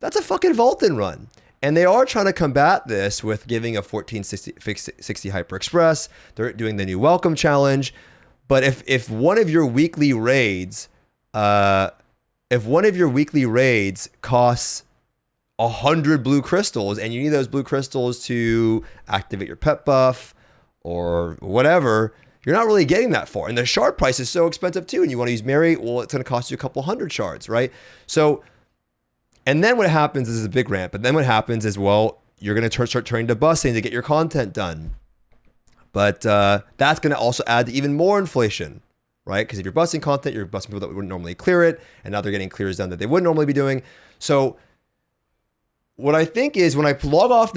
that's a fucking Vulcan run. And they are trying to combat this with giving a 1460 Hyper Express. They're doing the new Welcome Challenge. But if one of your weekly raids, costs 100 blue crystals, and you need those blue crystals to activate your pet buff or whatever, you're not really getting that far. And the shard price is so expensive too. And you want to use Mary, well, it's going to cost you a couple hundred shards, right? So, and then what happens is a big ramp. But then what happens is, well, you're going to start turning to busing to get your content done. But that's going to also add to even more inflation, right? Because if you're busting content, you're busting people that wouldn't normally clear it, and now they're getting clears done that they wouldn't normally be doing. So what I think is when I log off, I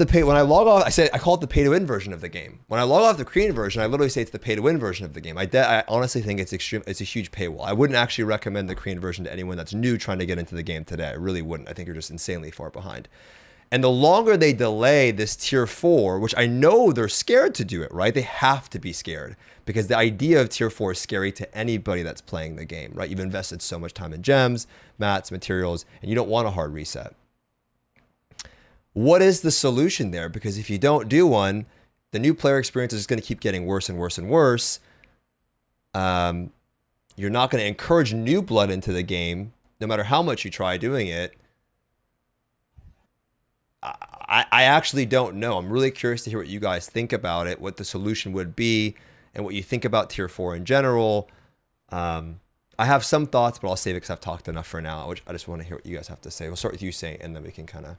call it the pay to win version of the game. When I log off the Korean version, I literally say it's the pay to win version of the game. I honestly think it's a huge paywall. I wouldn't actually recommend the Korean version to anyone that's new trying to get into the game today. I really wouldn't. I think you're just insanely far behind. And the longer they delay this tier 4, which I know they're scared to do it, right? They have to be scared because the idea of tier 4 is scary to anybody that's playing the game, right? You've invested so much time in gems, mats, materials, and you don't want a hard reset. What is the solution there? Because if you don't do one, the new player experience is just going to keep getting worse and worse and worse. You're not going to encourage new blood into the game, no matter how much you try doing it. I actually don't know. I'm really curious to hear what you guys think about it, what the solution would be, and what you think about tier 4 in general. I have some thoughts, but I'll save it because I've talked enough for now. I just want to hear what you guys have to say. We'll start with you, Saint, and then we can kind of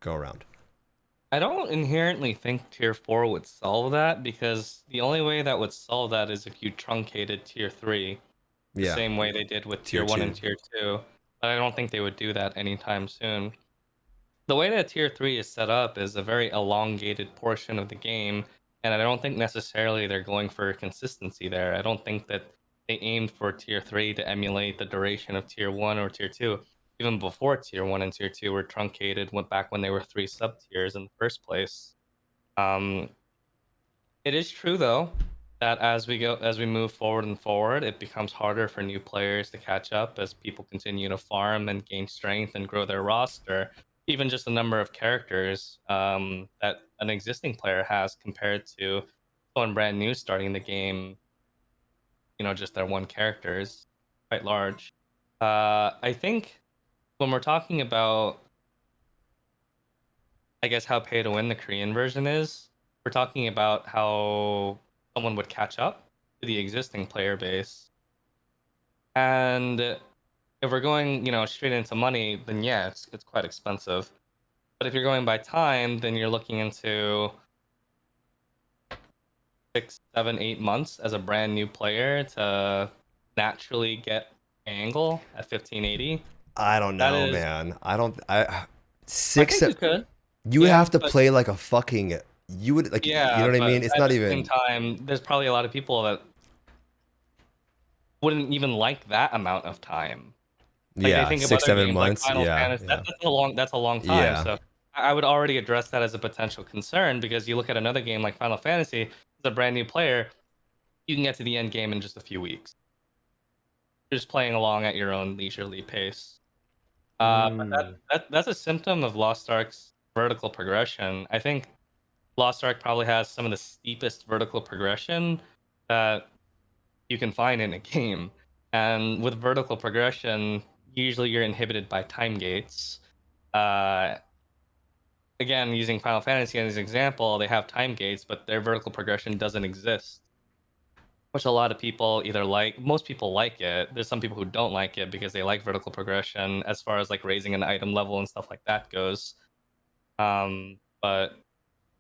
go around. I don't inherently think tier 4 would solve that, because the only way that would solve that is if you truncated tier 3 the same way they did with tier 1 and tier 2. But I don't think they would do that anytime soon. The way that tier 3 is set up is a very elongated portion of the game, and I don't think necessarily they're going for consistency there. I don't think that they aimed for tier 3 to emulate the duration of tier 1 or tier 2. Even before tier 1 and tier 2 were truncated, went back when they were 3 sub-tiers in the first place. It is true, though, that as we move forward and forward, it becomes harder for new players to catch up as people continue to farm and gain strength and grow their roster. Even just the number of characters that an existing player has compared to someone brand new starting the game, just their one character is quite large. I think when we're talking about, I guess, how pay to win the Korean version is, we're talking about how someone would catch up to the existing player base. And if we're going, straight into money, then yeah, it's quite expensive. But if you're going by time, then you're looking into 6, 7, 8 months as a brand new player to naturally get angle at 1580. I don't know, man. You could. You would have to play like a fucking. You would like. Yeah, you know what I mean? It's not even. At the same time, there's probably a lot of people that wouldn't even like that amount of time. Like, yeah, they think 6, 7 months. Like Final Fantasy, that's a long time. Yeah. So I would already address that as a potential concern, because you look at another game like Final Fantasy, as a brand new player, you can get to the end game in just a few weeks. You're just playing along at your own leisurely pace. But that's a symptom of Lost Ark's vertical progression. I think Lost Ark probably has some of the steepest vertical progression that you can find in a game. And with vertical progression, usually you're inhibited by time gates. Again, using Final Fantasy as an example, they have time gates, but their vertical progression doesn't exist. Which a lot of people either like. Most people like it. There's some people who don't like it because they like vertical progression as far as like raising an item level and stuff like that goes. But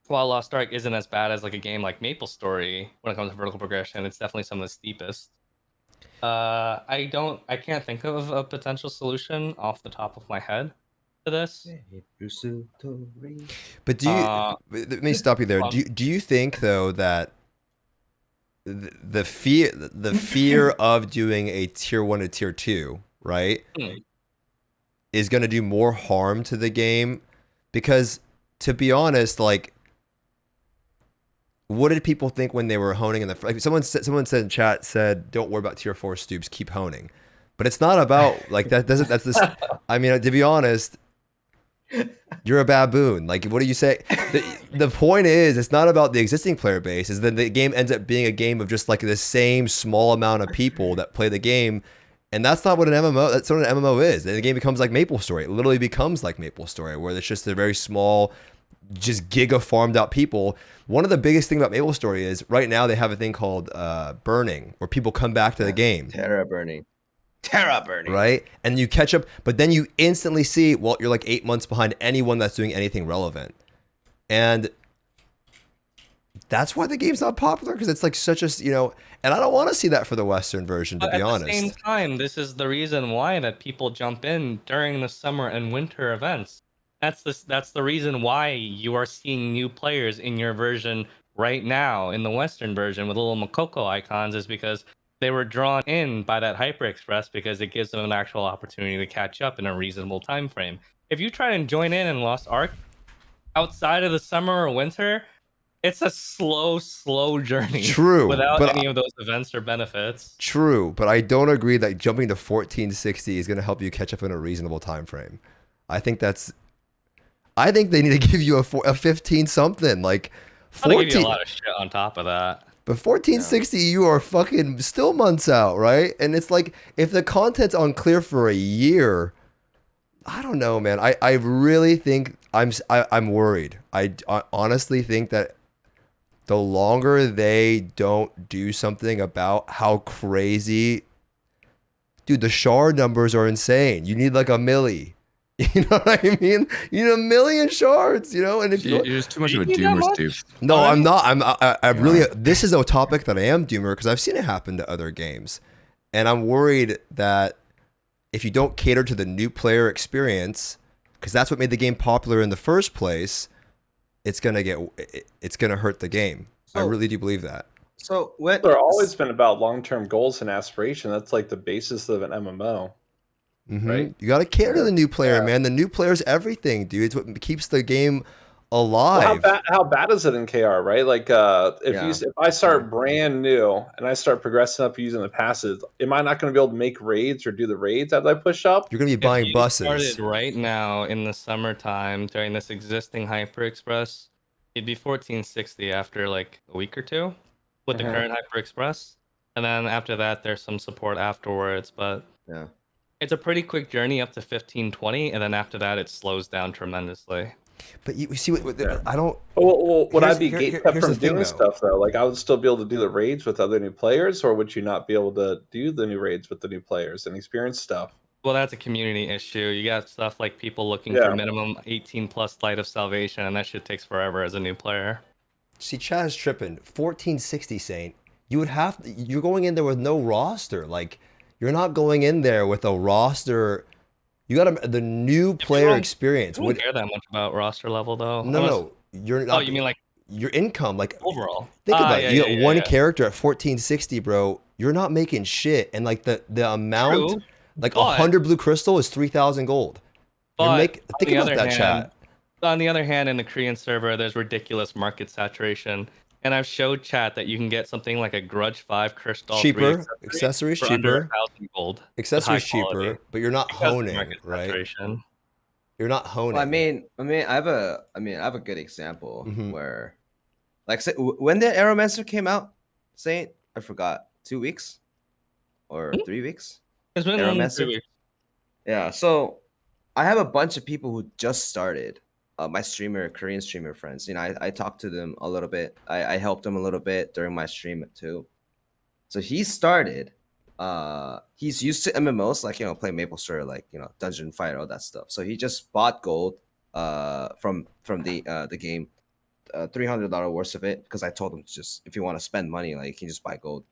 while Lost Ark isn't as bad as like a game like MapleStory when it comes to vertical progression, it's definitely some of the steepest. I can't think of a potential solution off the top of my head to this. But do you? Let me stop you there. Do you think though that the fear of doing a tier 1 to tier 2, right, is going to do more harm to the game? Because to be honest, like, what did people think when they were honing in the like someone said in chat said, don't worry about tier 4 Stoopzz, keep honing. But it's not about like that. That's this. I mean, to be honest, you're a baboon. Like, what do you say? The point is, it's not about the existing player base. Is that the game ends up being a game of just like the same small amount of people that play the game, and that's not what an MMO. That's what an MMO is. And the game becomes like MapleStory. It literally becomes like MapleStory, where it's just a very small, just giga farmed out people. One of the biggest thing about MapleStory is right now they have a thing called burning, where people come back to the game. Terra burning. Right? And you catch up, but then you instantly see, well, you're like 8 months behind anyone that's doing anything relevant. And that's why the game's not popular, because it's like such a, and I don't want to see that for the Western version, to be honest. At the same time, this is the reason why that people jump in during the summer and winter events. That's the reason why you are seeing new players in your version right now in the Western version with little Makoko icons, is because they were drawn in by that Hyper Express because it gives them an actual opportunity to catch up in a reasonable time frame. If you try and join in Lost Ark outside of the summer or winter, it's a slow journey. True, without but any of those events or benefits. True, but I don't agree that jumping to 1460 is going to help you catch up in a reasonable time frame. I think they need to give you a 15 something, like I'll give 14. you a lot of shit on top of that. But 1460, you are fucking still months out, right? And it's like, if the content's unclear for a year, I don't know, man. I really think I'm worried. I honestly think that the longer they don't do something about how crazy, dude, the shard numbers are insane. You need like a milli. You know what I mean? You need 1 million shards, and if You're just too much of a You need that doomer, much? Stoops. no, I'm not. I really. This is a topic that I am doomer because I've seen it happen to other games, and I'm worried that if you don't cater to the new player experience, because that's what made the game popular in the first place, it's gonna hurt the game. I So- really do believe that. So when They're always been about long-term goals and aspiration. That's like the basis of an MMO. Right. You got to cater to the new player, Yeah. man. The new player's everything, dude. It's what keeps the game Well, alive. how bad is it in KR, right? Like, if I start brand new and I start progressing up using the passes, am I not going to be able to make raids or do the raids as I push up? You're gonna be If buying you buses. started right now in the summertime during this existing Hyper Express, it'd be 1460 after like a week or two with the Mhm. current Hyper Express, and then after that, there's some support afterwards. But yeah. it's a pretty quick journey up to 1520, and then after that, it slows down tremendously. But you see what Yeah. I don't. Well, would I Here's- be here- gate here- kept here's from the thing, doing though. stuff though? Like, I would still be able to do the raids with other new players, or would you not be able to do the new raids with the new players and experience stuff? Well, that's a community issue. You got stuff like people looking Yeah. for minimum 18 plus Light of Salvation, and that shit takes forever as a new player. See, Chaz tripping. 1460 Saint. You're going in there with no roster. Like, you're not going in there with a roster. You got the new player don't- experience. I don't care that much about roster level though. No. You're not. Oh, you mean like your income? Like, overall? think about yeah, it. You got yeah, one yeah. character at 1460, bro. You're not making shit. And like the amount, True, like but- 100 blue crystal is 3,000 gold. But Think on the about other that, hand, chat. On the other hand, in the Korean server, there's ridiculous market saturation, and I've showed chat that you can get something like a Grudge 5 Crystal 3 Cheaper accessories, for under cheaper 1,000 gold. with accessories, high quality cheaper, but you're not because of honing, market right? saturation. You're not honing. Well, I have a good example Mhm. where, like, say, when the Aeromancer came out, Saint, I forgot, 2 weeks or 3 weeks. It's been Aeromancer? 3 weeks. Yeah, so I have a bunch of people who just started. My Korean streamer friends. I talked to them a little bit. I helped them a little bit during my stream too. So he started. He's used to MMOs, like play MapleStory, like Dungeon Fighter, all that stuff. So he just bought gold from the game, $300 worth of it, because I told him just if you want to spend money, like you can just buy gold.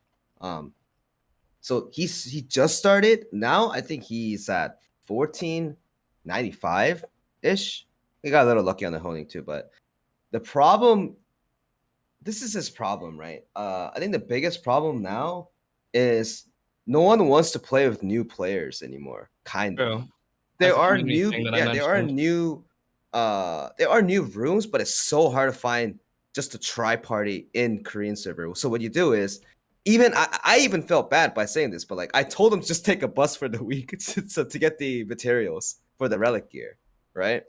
So he just started. Now I think he's at 1495 ish. He got a little lucky on the honing too, but the problem. This is his problem, right? I think the biggest problem now is no one wants to play with new players anymore. Kind of. True. There That's a are community new, thing that I yeah, there are mentioned. new, there are new rooms, but it's so hard to find just a tri-party in Korean server. So what you do is, even I even felt bad by saying this, but like I told him just take a bus for the week to get the materials for the relic gear, right?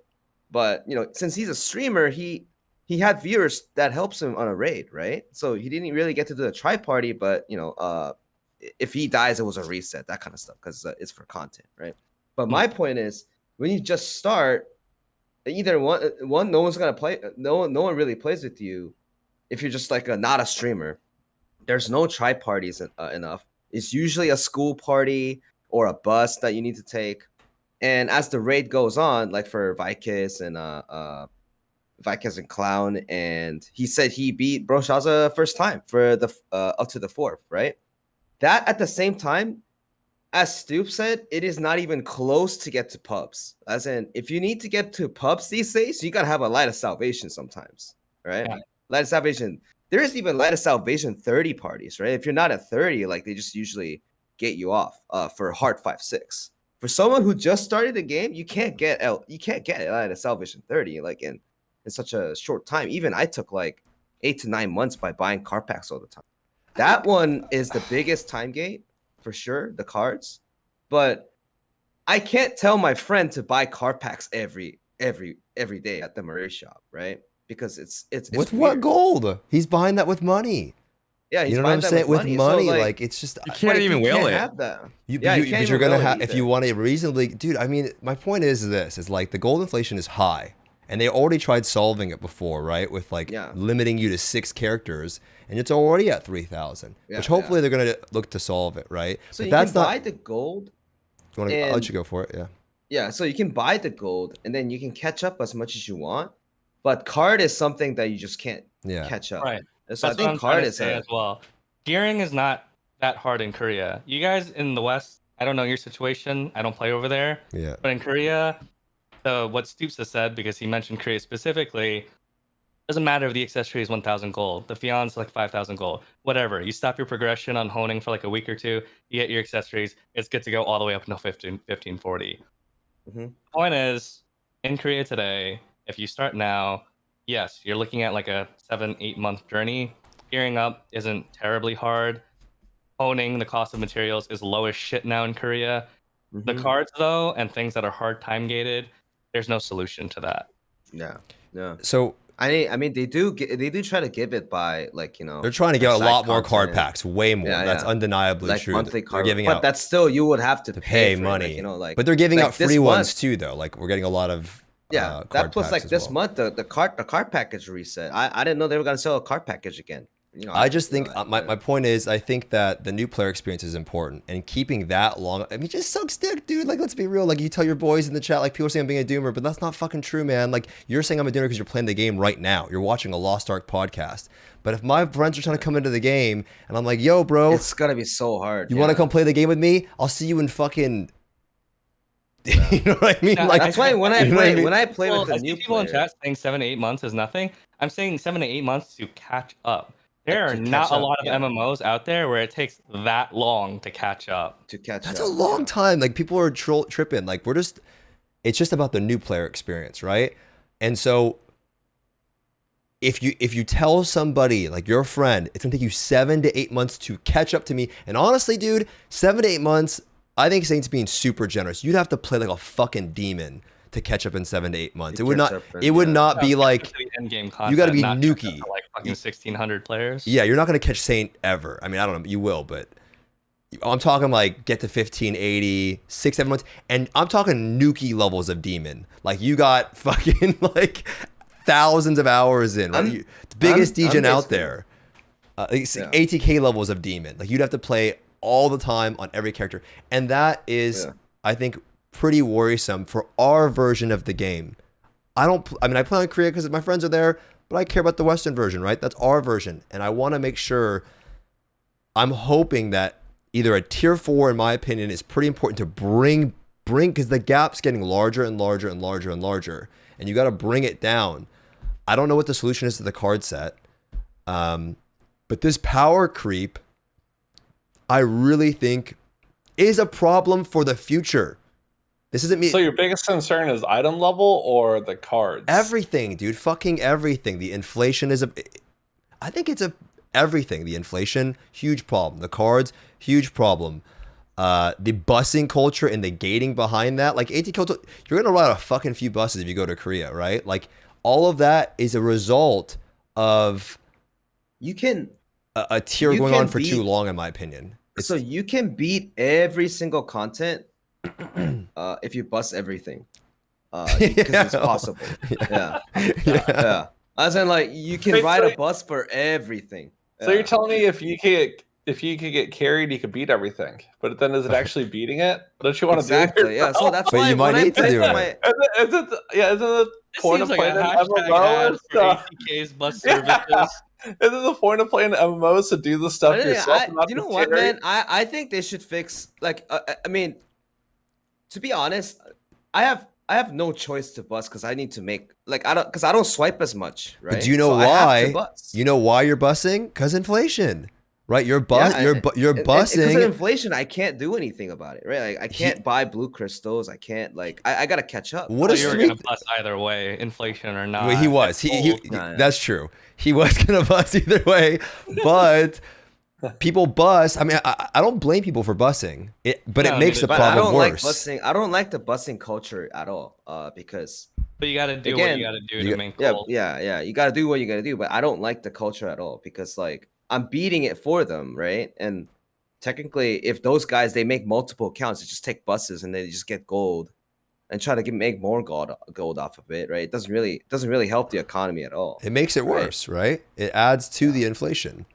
But since he's a streamer, he had viewers that helps him on a raid, right? So he didn't really get to do the tri-party, but if he dies, it was a reset, that kind of stuff, because it's for content, right? But my point is, when you just start, either one, no one's gonna play. No one really plays with you if you're just like not a streamer. There's no tri-parties enough. It's usually a school party or a bus that you need to take. And as the raid goes on, like for Vikis and Clown, and he said he beat Broshaza first time for the up to the 4th, right? That at the same time, as Stoopzz said, it is not even close to get to pubs. As in, if you need to get to pubs these days, you gotta have a Light of Salvation sometimes, right? Yeah. Light of Salvation. There is even Light of Salvation 30 parties, right? If you're not at 30, like they just usually get you off for hard 5-6. For someone who just started the game, you can't get Light of Salvation 30 like in such a short time. Even I took like 8 to 9 months by buying card packs all the time. That one is the biggest time gate for sure, the cards. But I can't tell my friend to buy card packs every day at the Marie shop, right? Because it's with weird. what gold? He's buying that with money. Yeah, he's You know what I'm buying that saying? With money, So, like it's just You can't even whale it. have that. but you can't you're even gonna whale it have if either. you want to reasonably, dude. I mean, my point is this: is like the gold inflation is high, and they already tried solving it before, right? With like limiting you to 6 characters, and it's already at 3,000. Which hopefully they're gonna look to solve it, right? So but you that's can not. buy the gold. I'll let you go for it. Yeah. Yeah, so you can buy the gold, and then you can catch up as much as you want. But card is something that you just can't catch up. Right. So That's I what think I'm trying card to is say as well. Gearing is not that hard in Korea. You guys in the West, I don't know your situation. I don't play over there. Yeah. But in Korea, what Stoopzz has said, because he mentioned Korea specifically, doesn't matter if the accessory is 1,000 gold. The Fion's like 5,000 gold. Whatever. You stop your progression on honing for like a week or two. You get your accessories. It's good to go all the way up until 1540. Mm-hmm. Point is, in Korea today, if you start now, yes, you're looking at like a 7-8 month journey. Gearing up isn't terribly hard. Honing, the cost of materials is low as shit now in Korea. Mm-hmm. The cards though, and things that are hard time gated, there's no solution to that. Yeah. So I mean they do try to give it by like they're trying to get a lot more card content. packs, way more. That's undeniably like true. monthly They're card, giving but out that's still you would have to pay for it, money. like, but they're giving like out free this ones month- too, though. Like we're getting a lot of that card plus packs like as this well. month the card package reset. I didn't know they were gonna sell a card package again. I just think my point is I think that the new player experience is important, and keeping that long. I mean, just sucks dick, dude. Like, let's be real. Like, you tell your boys in the chat, like people are saying I'm being a doomer, but that's not fucking true, man. Like, you're saying I'm a doomer because you're playing the game right now. You're watching a Lost Ark podcast. But if my friends are trying to come into the game and I'm like, yo, bro, it's gonna be so hard. You want to come play the game with me? I'll see you in fucking. You know what I mean? Yeah, like that's why when I play with the I new see people in player, chat saying 7-8 months is nothing. I'm saying 7 to 8 months to catch up. There are To not catch a up, lot of yeah. MMOs out there where it takes that long to catch up. That's a long time. Like people are tripping. Like it's just about the new player experience, right? And so if you tell somebody like your friend, it's gonna take you 7 to 8 months to catch up to me. And honestly, dude, 7 to 8 months, I think Saint's being super generous. You'd have to play like a fucking demon to catch up in 7 to 8 months. It would not be like end-game you got to be not Nuki. like fucking 1,600 players. Yeah, you're not gonna catch Saint ever. I mean, I don't know, you will, but I'm talking like get to 1580, 6-7 months, and I'm talking Nuki levels of demon. Like you got fucking like thousands of hours in, right? The biggest degen out there. ATK levels of demon. Like you'd have to play all the time on every character, and that is, I think, pretty worrisome for our version of the game. I play on Korea because my friends are there, but I care about the Western version, right? That's our version, and I want to make sure. I'm hoping that either a tier 4, in my opinion, is pretty important to bring because the gap's getting larger and larger and larger and larger, and you got to bring it down. I don't know what the solution is to the card set, but this power creep, I really think, is a problem for the future. This isn't me. So your biggest concern is item level or the cards? Everything, dude. Fucking everything. The inflation is I think it's everything. The inflation, huge problem. The cards, huge problem. The busing culture and the gating behind that. Like ATK, you're gonna ride a fucking few buses if you go to Korea, right? Like all of that is a result of a tier going on for too long, in my opinion. So you can beat every single content if you bust everything, because it's possible. Yeah. As in, like, you can ride a bus for everything. So you're telling me if you could get carried, you could beat everything, but then is it actually beating it? Don't you want to do it? Exactly. Yeah. So that's But why you might need to do it. Isn't the This point seems of like a playing an hashtag MMO ad is for ATK's bus services. Isn't the point of playing MMOs to do the stuff yourself? Not You to know what, carry? man? I think they should fix like I mean, to be honest, I have no choice to bust because I need to make like I don't swipe as much, right? But do you know So I have to why? bust. You know why you're bussing? Because inflation, right? You're Yeah, you're Because of bussing. inflation, I can't do anything about it, right? Like I can't buy blue crystals. I can't like I gotta catch up. What So is you were three? gonna bust either way, inflation or not. Wait, he was. He Nah. That's true. He was gonna bust either way, but people bust. I mean, I don't blame people for bussing, but No, it makes neither the do I. But I problem don't like worse. busting. I don't like the busting culture at all. Because But you gotta do what Again, you gotta do you to got- make yeah, gold. yeah. You gotta do what you gotta do. But I don't like the culture at all because like I'm beating it for them, right? And technically, if those guys they make multiple accounts, they just take buses and they just get gold and try to make more gold off of it, right? It doesn't really help the economy at all. It makes it Right. worse, right? It adds to the inflation.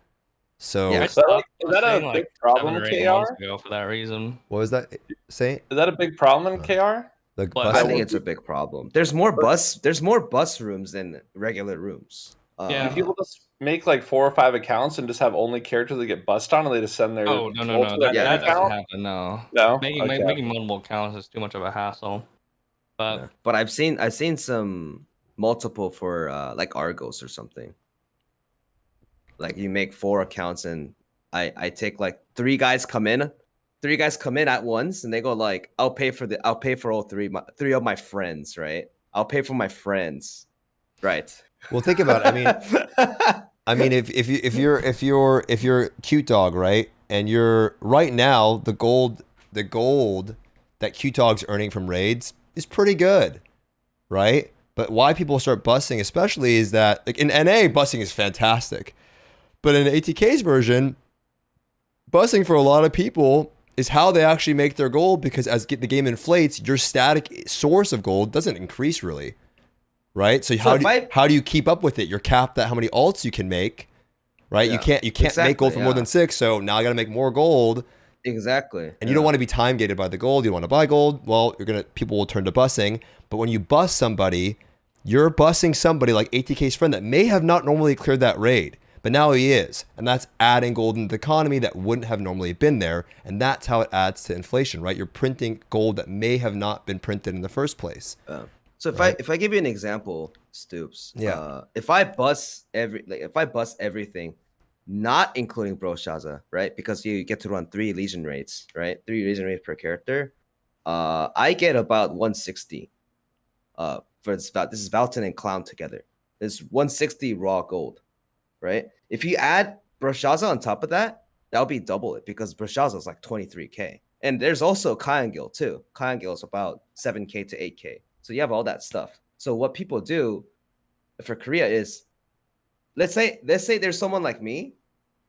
So Yeah. I Is that, stopped is that a busting, big like, problem, 7 or 8 months KR? ago for that reason. what was that, Saint? Is that a big problem in KR? The But I bus- think it's a big problem. There's more bus rooms than regular rooms. Yeah. Do people just make like 4 or 5 accounts and just have only characters that get bust on, and they just send their Oh no, gold to their Yeah, that main doesn't account? happen. No, No, making Okay. making multiple accounts is too much of a hassle. But But I've seen some multiple for like Argos or something. Like you make 4 accounts and I take like 3 guys come in at once and they go like I'll pay for all 3 of my friends, right? I'll pay for my friends. Right. well, think about it. I mean, if you're Cutedog, right? And you're right now the gold that Cutedog's earning from raids is pretty good, right? But why people start busting, especially, is that like in NA, busting is fantastic, but in ATK's version, busting for a lot of people is how they actually make their gold, because as the game inflates, your static source of gold doesn't increase really, right? So, how do you keep up with it? You're capped at how many alts you can make, right? Yeah, You can't make gold for more than 6, so now I got to make more gold. Exactly. And you don't want to be time gated by the gold. You don't want to buy gold. Well, people will turn to bussing. But when you bust somebody, you're bussing somebody like ATK's friend that may have not normally cleared that raid, but now he is. And that's adding gold into the economy that wouldn't have normally been there. And that's how it adds to inflation, right? You're printing gold that may have not been printed in the first place. So if I give you an example, Stoopzz, Yeah. if I bust everything, not including Broshaza, right? Because you get to run 3 Legion raids, right? 3 Legion raids per character. I get about 160. This is Valton and Clown together. It's 160 raw gold, right? If you add Broshaza on top of that, that'll be double it because Broshaza is like 23k. And there's also Kayangil too. Kayangil is about 7k to 8k. So you have all that stuff. So what people do for Korea is, let's say there's someone like me,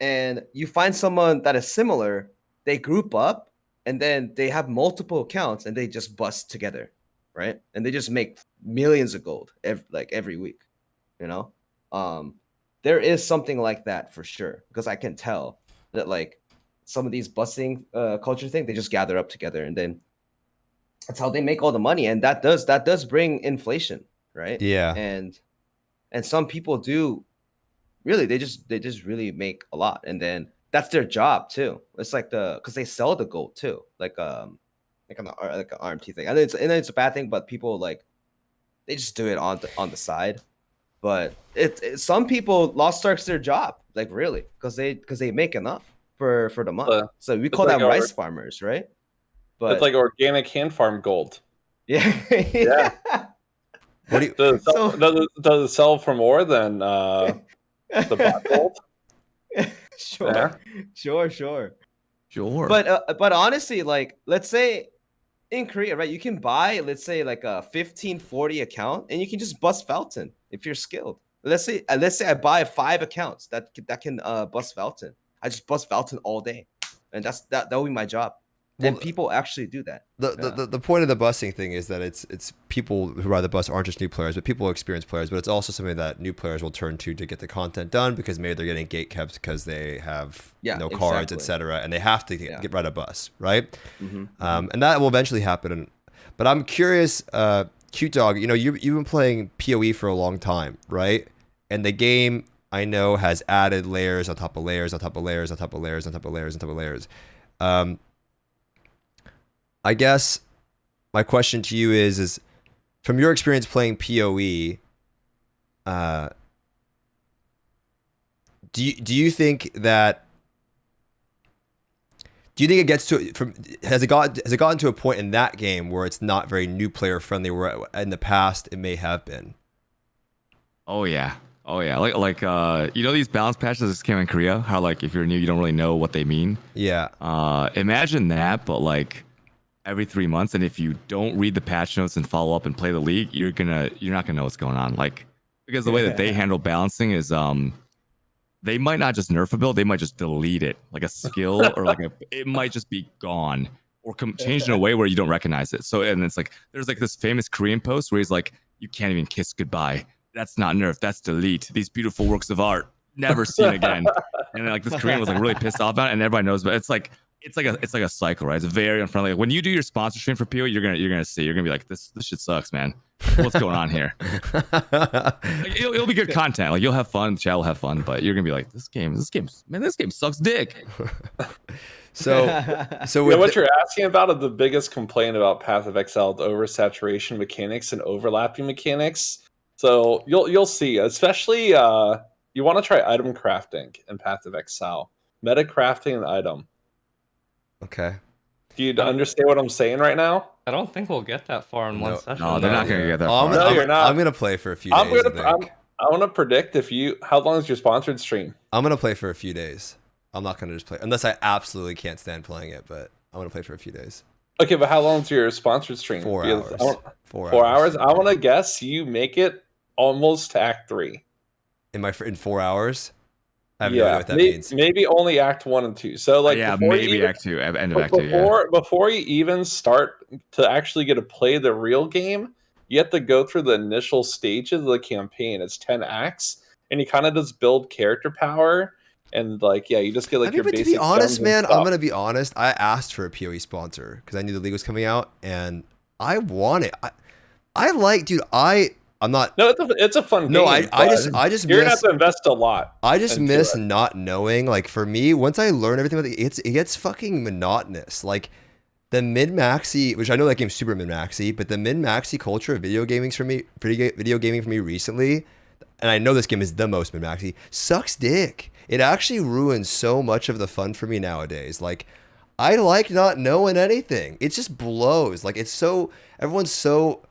and you find someone that is similar. They group up, and then they have multiple accounts, and they just bust together, right? And they just make millions of gold every week, you know. There is something like that for sure, because I can tell that like some of these busting culture thing, they just gather up together, and then that's how they make all the money, and that does bring inflation, right? Yeah. And some people do really they just really make a lot, and then that's their job too. It's like because they sell the gold too, like an RMT thing. I know it's a bad thing, but people like they just do it on the side. But some people Lost Ark's their job, like really, because they make enough for the month. So we call them rice farmers, right? But it's like organic hand farm gold. yeah, Yeah. What do you, Does it sell for more than the bot gold? Sure. Sure. But honestly, like let's say in Korea, right? You can buy, let's say, like a 1540 account, and you can just bust Falton if you're skilled. Let's say I buy 5 accounts that can bust Falton. I just bust Falton all day, and that will be my job. And people actually do that. The point of the busing thing is that it's people who ride the bus aren't just new players, but people who experienced players. But it's also something that new players will turn to get the content done, because maybe they're getting gate kept because they have no cards, etc., and they have to get rid of bus, right? Mm-hmm. And that will eventually happen. But I'm curious, Cutedog, you've been playing PoE for a long time, right? And the game I know has added layers on top of layers on top of layers on top of layers on top of layers on top of layers. I guess my question to you is from your experience playing PoE, do you think that it gets to has it gotten to a point in that game where it's not very new player friendly, where in the past it may have been? Oh yeah. Like you know these balance patches that came in Korea, how like if you're new you don't really know what they mean. Yeah. Imagine that, but like every 3 months, and if you don't read the patch notes and follow up and play the league, you're not gonna know what's going on. Like, because the way that they handle balancing is they might not just nerf a build, they might just delete it, like a skill, or it might just be gone or changed in a way where you don't recognize it. So, and it's like there's like this famous Korean post where he's like, you can't even kiss goodbye. That's not nerf, that's delete. These beautiful works of art, never seen again. And then, like this Korean was like really pissed off about it, and everybody knows, but it's like a cycle, right? It's very unfriendly. Like, when you do your sponsor stream for PoE, you're gonna be like, this shit sucks, man. What's going on here? Like, it'll be good content. Like, you'll have fun, the chat will have fun, but you're gonna be like, this game sucks dick. So what you're asking about is the biggest complaint about Path of Exile: the oversaturation mechanics and overlapping mechanics. So you'll see, especially you want to try item crafting in Path of Exile. Meta crafting an item. Okay. Do you understand what I'm saying right now? I don't think we'll get that far in one session. No, they're not going to get that far. You're not. I'm going to play for a few days. I want to predict how long is your sponsored stream? I'm going to play for a few days. I'm not going to just play, unless I absolutely can't stand playing it, but I'm going to play for a few days. Okay, but how long is your sponsored stream? 4 hours. 4 hours? I want to guess you make it almost to Act 3. In 4 hours? I have no idea what that means. Maybe only Act 1 and 2. So like maybe Act 2, end of Act 2. Yeah. Before you even start to actually get to play the real game, you have to go through the initial stages of the campaign. It's 10 acts, and you kind of just build character power, and you just get your basic. To be honest, man, I'm gonna be honest. I asked for a PoE sponsor because I knew the league was coming out, and I want it. I'm not. No, it's a fun game. No, I just you're gonna have to invest a lot. I just miss not knowing. Like, for me, once I learn everything about it gets fucking monotonous. Like the min-maxi, which I know that game's super min-maxi, but the min-maxi culture of video gaming for me recently, and I know this game is the most min-maxi, sucks dick. It actually ruins so much of the fun for me nowadays. Like, I like not knowing anything. It just blows. Like, everyone's so.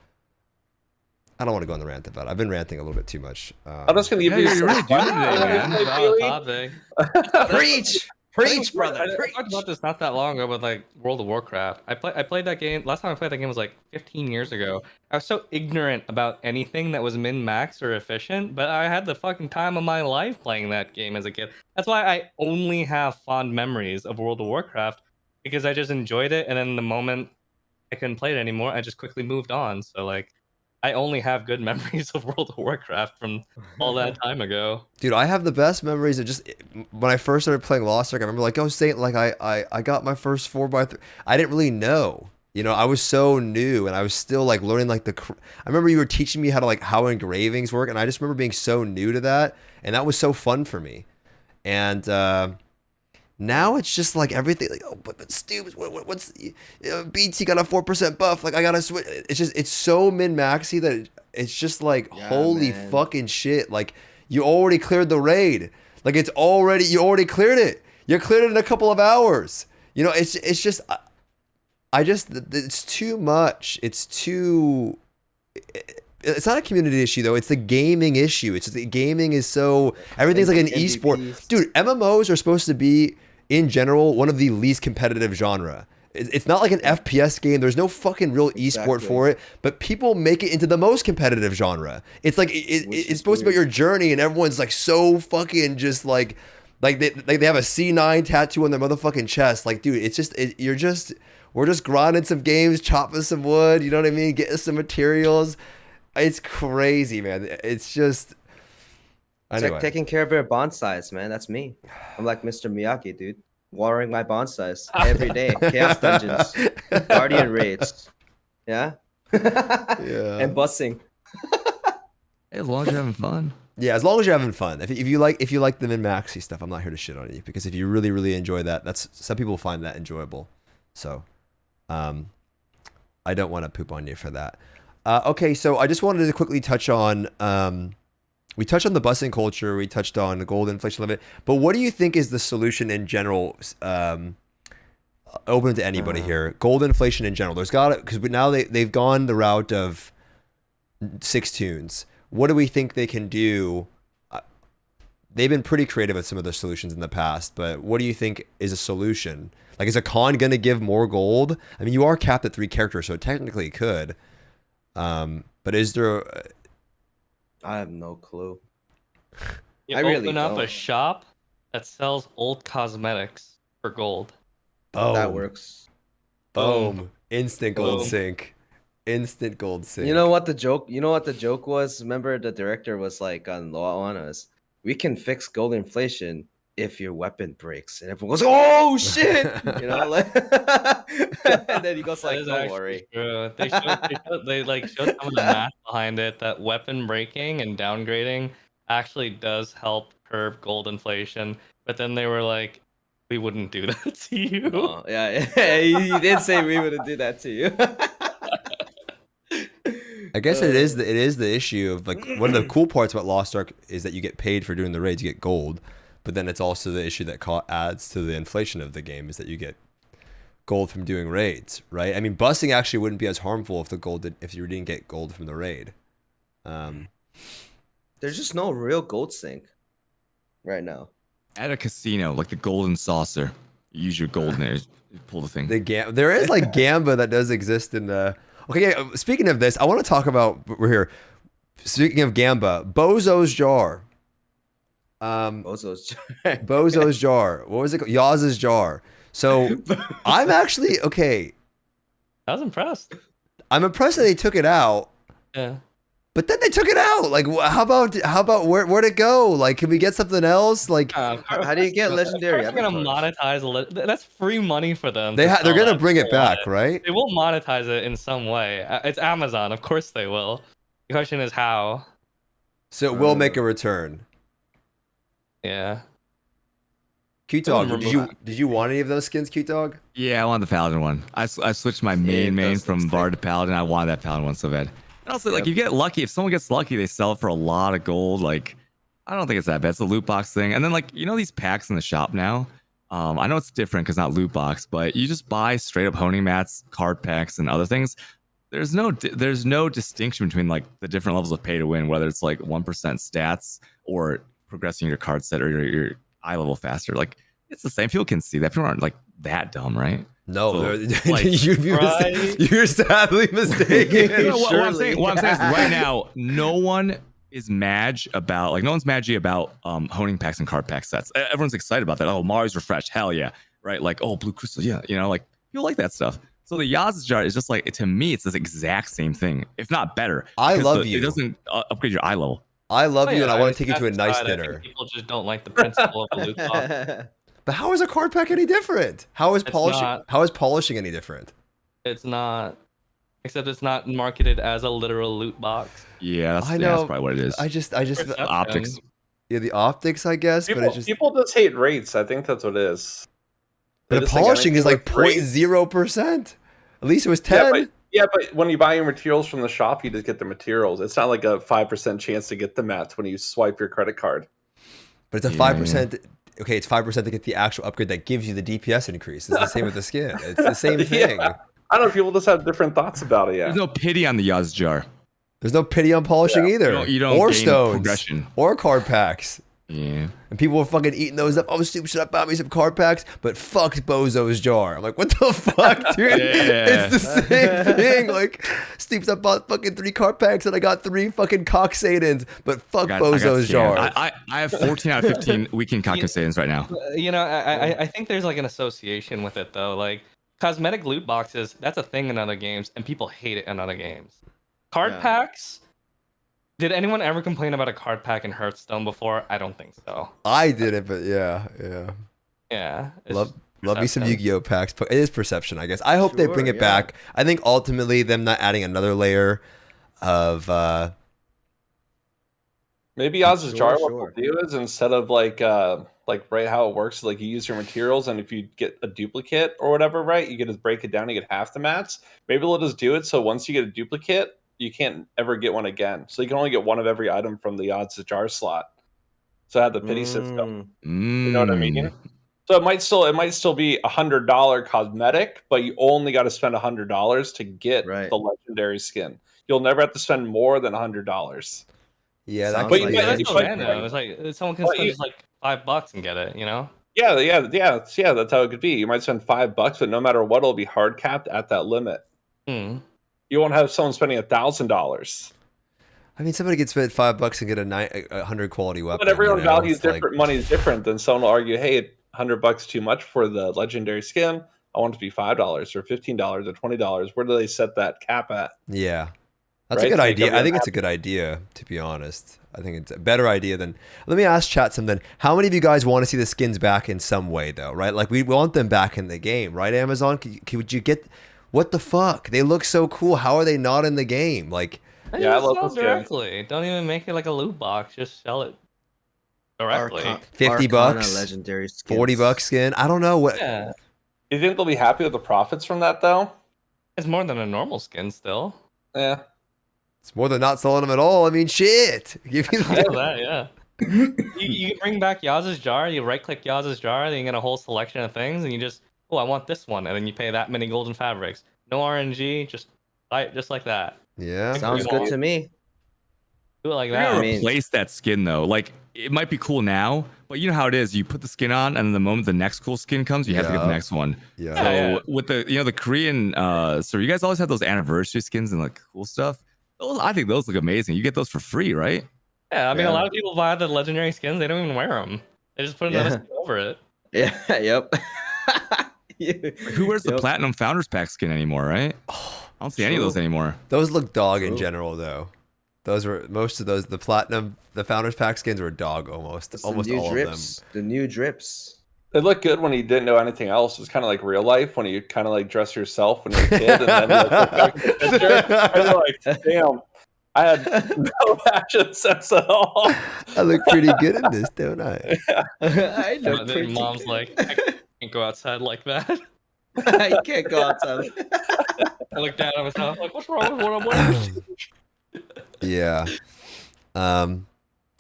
I don't want to go on the rant about it. I've been ranting a little bit too much. I'm just going to give you you're really doing it, man. Preach, brother. I talked about this not that long ago with World of Warcraft. I played that game. Last time I played that game was 15 years ago. I was so ignorant about anything that was min-max or efficient, but I had the fucking time of my life playing that game as a kid. That's why I only have fond memories of World of Warcraft, because I just enjoyed it, and then the moment I couldn't play it anymore, I just quickly moved on. So I only have good memories of World of Warcraft from all that time ago. Dude, I have the best memories of just when I first started playing Lost Ark. I remember I got my first 4x3. I didn't really know. I was so new, and I was still learning I remember you were teaching me how engravings work, and I just remember being so new to that, and that was so fun for me. And now it's just everything but Stoopzz, what's BT got a 4% buff, I gotta switch. It's so min-maxy that it's just holy man. Fucking shit. You already cleared the raid. You already cleared it. You cleared it in a couple of hours. It's just it's too much. It's not a community issue though. It's the gaming issue. It's just the gaming is so, everything's like an esport. Dude, MMOs are supposed to be, in general, one of the least competitive genre. It's not like an FPS game. There's no fucking real esport for it, but people make it into the most competitive genre. It's it's supposed to be about your journey, and everyone's so fucking just they have a C9 tattoo on their motherfucking chest. Dude, we're just grinding some games, chopping some wood, you know what I mean? Getting some materials. It's crazy, man. It's just. It's anyway. Taking care of your bonsais, man. That's me. I'm like Mr. Miyagi, dude. Watering my bonsais every day. Chaos dungeons, guardian raids. Yeah. Yeah. And bussing. Hey, as long as you're having fun. Yeah, as long as you're having fun. If you like the min-maxy stuff, I'm not here to shit on you, because if you really, really enjoy that, that's some people find that enjoyable. So, I don't want to poop on you for that. Okay, so I just wanted to quickly touch on. We touched on the busing culture. We touched on the gold inflation limit. But what do you think is the solution in general? Open to anybody here. Gold inflation in general. There's got it, because now they've gone the route of 6 tunes. What do we think they can do? They've been pretty creative with some of their solutions in the past, but what do you think is a solution? Like, is Akkan going to give more gold? I mean, you are capped at 3 characters, so technically it could. But is there? I have no clue. You I really open up don't. a shop that sells old cosmetics for gold. Boom. That works. Boom. Instant gold Boom. sync. Instant gold sync. You know what the joke? You know what the joke was? Remember, the director was like on us. We can fix gold inflation if your weapon breaks, and everyone goes, "Oh shit!" You know, like, and then he goes That like, is "Don't actually worry." true. They showed some of the math behind it, that weapon breaking and downgrading actually does help curb gold inflation. But then they were like, we wouldn't do that to you. Oh, yeah, he did say we wouldn't do that to you. I guess it is the issue of, like, one of the cool parts about Lost Ark is that you get paid for doing the raids, you get gold, but then it's also the issue that adds to the inflation of the game, is that you get gold from doing raids, right? I mean, busing actually wouldn't be as harmful if you didn't get gold from the raid. There's just no real gold sink right now. At a casino, like the Golden Saucer, you use your gold in there, you pull the thing. There is like Gamba that does exist in the. Okay, yeah, speaking of this, I want to talk about. We're here. Speaking of Gamba, Bozo's jar. Bozo's Bozo's jar. What was it called? Yaz's jar. So I'm actually okay. I was impressed. I'm impressed that they took it out. Yeah. But then they took it out. Like, how about where'd it go? Like, can we get something else? Like, How do you get legendary? They're gonna monetize that's free money for them. they're sell gonna that bring if it they want back, right? They will monetize it in some way. It's Amazon, of course they will. The question is how. So it will make a return. Yeah. Cutedog, did you want any of those skins, Cutedog? Yeah, I want the Paladin one. I switched my main from Bard to Paladin. I wanted that Paladin one so bad. And also, like, you get lucky. If someone gets lucky, they sell it for a lot of gold. Like, I don't think it's that bad. It's a loot box thing. And then, like, you know these packs in the shop now? I know it's different because not loot box, but you just buy straight up honing mats, card packs, and other things. There's no distinction between, like, the different levels of pay to win, whether it's like 1% stats or progressing your card set or your eye level faster. Like, it's the same. People can see that. People aren't like that dumb, right? No, So, like, you're sadly mistaken. What I'm saying is right now, no one's mad about honing packs and card pack sets. Everyone's excited about that. Oh, Mari's refreshed, hell yeah, right? Like, oh, blue crystal, yeah, you know, like, people like that stuff. So the Yaz's jar is just like, to me, it's this exact same thing, if not better. I love you. It doesn't upgrade your eye level. I love you, and I want to take you to to a nice I think dinner. people just don't like the principle of the loot box. But how is a card pack any different? How is polishing any different? It's not, except it's not marketed as a literal loot box. Yeah, that's probably what it is. I just Perception. Optics. yeah, the optics, I guess. But it just People just hate rates. I think that's what it is. They the just think polishing is anything like with rates- 0.0%. At least it was 10. Yeah, but when you buy your materials from the shop, you just get the materials. It's not like a 5% chance to get the mats when you swipe your credit card. But it's a 5%. Okay, it's 5% to get the actual upgrade that gives you the DPS increase. It's the same with the skin. It's the same thing. Yeah. I don't know. People just have different thoughts about it. Yeah. There's no pity on the Yaz jar. There's no pity on polishing either. You don't or gain stones. progression. Or card packs. Yeah. And people were fucking eating those up. Oh, Stoopzz, should I buy me some card packs? But fuck Bozo's jar. I'm like, what the fuck, dude? Yeah. It's the same thing. Like, Stoopzz, I bought fucking 3 card packs and I got 3 fucking Kakul Saydons. But fuck Bozo's jar. I have 14 out of 15 weekend Kakul Saydons right now. You know, I think there's like an association with it though. Like cosmetic loot boxes, that's a thing in other games, and people hate it in other games. Card packs. Did anyone ever complain about a card pack in Hearthstone before? I don't think so. I didn't, but yeah. Yeah. Love me some Yu-Gi-Oh packs. It is perception, I guess. I hope they bring it back. I think ultimately them not adding another layer of Maybe Oz's Sure, jar, what sure. we'll do is instead of like right how it works, like you use your materials, and if you get a duplicate or whatever, right, you get to break it down, you get half the mats. Maybe they'll just do it so once you get a duplicate, you can't ever get one again. So you can only get one of every item from the Oz's jar slot. So I had the pity system. You know what I mean? So it might still be $100 cosmetic, but you only got to spend $100 to get Right. the legendary skin. You'll never have to spend more than $100. Yeah, that Sounds could you be might- That's you so might- random. It's like someone can But spend you- just like $5 and get it, you know? Yeah. That's how it could be. You might spend $5, but no matter what, it'll be hard capped at that limit. Hmm. You won't have someone spending $1,000. I mean, somebody could spend $5 and get a 100 quality weapon. But everyone you know? values It's like- different. Money is different. Then someone will argue, "Hey, $100 too much for the legendary skin. I want it to be $5 or $15 or $20. Where do they set that cap at?" Yeah. That's Right? a good To make idea. I everyone think it's a good idea, to be honest. I think it's a better idea than. Let me ask chat something. How many of you guys want to see the skins back in some way, though, right? Like, we want them back in the game, right, Amazon? Could you get. What the fuck? They look so cool. How are they not in the game? Like, Yeah, I love sell those skins. directly. Don't even make it like a loot box. Just sell it directly. 50 bucks? Legendary skins. $40 skin? I don't know what. Yeah, Do you think they'll be happy with the profits from that, though? it's more than a normal skin still. Yeah. It's more than not selling them at all. I mean, shit. Give me I the. know that, yeah. You bring back Yaz's jar, you right click Yaz's jar, then you get a whole selection of things, and you just, oh, I want this one, and then you pay that many golden fabrics. No RNG, just buy it just like that. Yeah. Sounds good to me. Do it like You're that. gonna I mean- replace that skin though. Like it might be cool now, but you know how it is. You put the skin on, and then the moment the next cool skin comes, you have to get the Yeah. next one. Yeah. So Yeah. with the Korean, so you guys always have those anniversary skins and like cool stuff. I think those look amazing. You get those for free, right? Yeah, I mean, Yeah. a lot of people buy the legendary skins, they don't even wear them. They just put another Yeah. skin over it. Yeah. Yep. Who wears the Yep. Platinum Founders Pack skin anymore, right? I don't see any of True. those anymore. Those look dog in True. general, though. Those were most of those. The platinum, the Founders Pack skins were dog almost. It's Almost the new all drips. The new drips. They look good when you didn't know anything else. It's kind of like real life when you kind of like dress yourself when you're a kid, and then you like, look back at the picture, and you're like, "Damn, I had no fashion sense at all." of them. I look pretty good in this, don't I? I But then mom's like, I can't go outside like that. I can't go outside. I look down at myself, like, what's wrong with what I'm wearing? Yeah.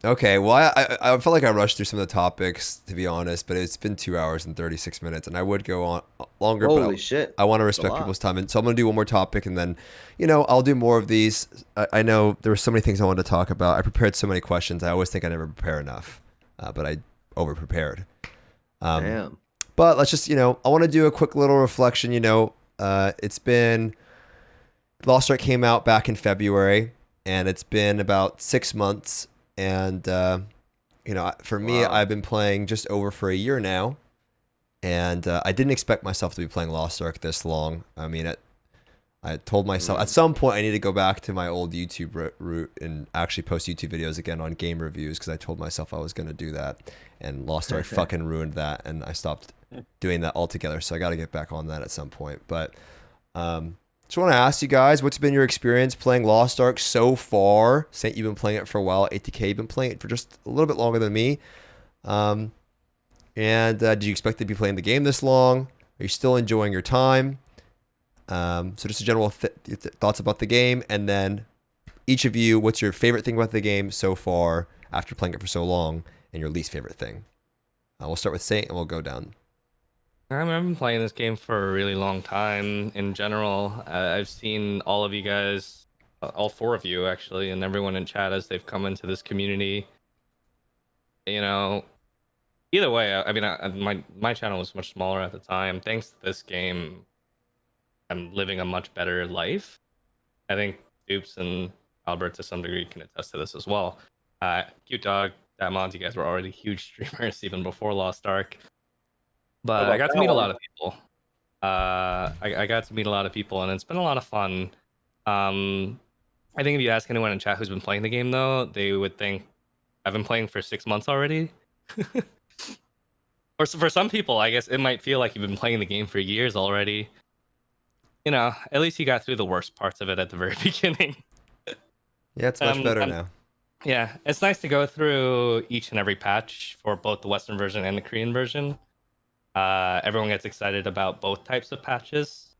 Okay. Well, I felt like I rushed through some of the topics, to be honest, but it's been 2 hours and 36 minutes, and I would go on longer, Holy but shit. I want to a respect lot. people's time. And so I'm going to do one more topic, and then, I'll do more of these. I know there were so many things I wanted to talk about. I prepared so many questions. I always think I never prepare enough, but I over-prepared. Damn. But let's just, I want to do a quick little reflection. It's been, Lost Ark came out back in February, and it's been about 6 months. And, for me, Wow. I've been playing just over for a year now. And I didn't expect myself to be playing Lost Ark this long. I mean, I told myself at some point I need to go back to my old YouTube route and actually post YouTube videos again on game reviews, because I told myself I was going to do that. And Lost Ark fucking ruined that, and I stopped doing that altogether. So I got to get back on that at some point. But just want to ask you guys, what's been your experience playing Lost Ark so far? Saint, you've been playing it for a while. ATK, you've been playing it for just a little bit longer than me. And do you expect to be playing the game this long? Are you still enjoying your time? So just a general thoughts about the game, and then each of you, what's your favorite thing about the game so far after playing it for so long, and your least favorite thing? We'll start with Saint, and we'll go down. I've been playing this game for a really long time. In general, I've seen all of you guys, all four of you actually, and everyone in chat as they've come into this community. Either way, I mean, my channel was much smaller at the time. Thanks to this game, I'm living a much better life. I think Stoopzz and Albert to some degree can attest to this as well. Cutedog, Datmodz, you guys were already huge streamers even before Lost Ark. But I got to meet a lot of people. I got to meet a lot of people, and it's been a lot of fun. I think if you ask anyone in chat who's been playing the game, though, they would think I've been playing for 6 months already. Or for some people, I guess it might feel like you've been playing the game for years already. At least you got through the worst parts of it at the very beginning. Yeah, it's much better I'm- now. Yeah, it's nice to go through each and every patch for both the Western version and the Korean version. Everyone gets excited about both types of patches,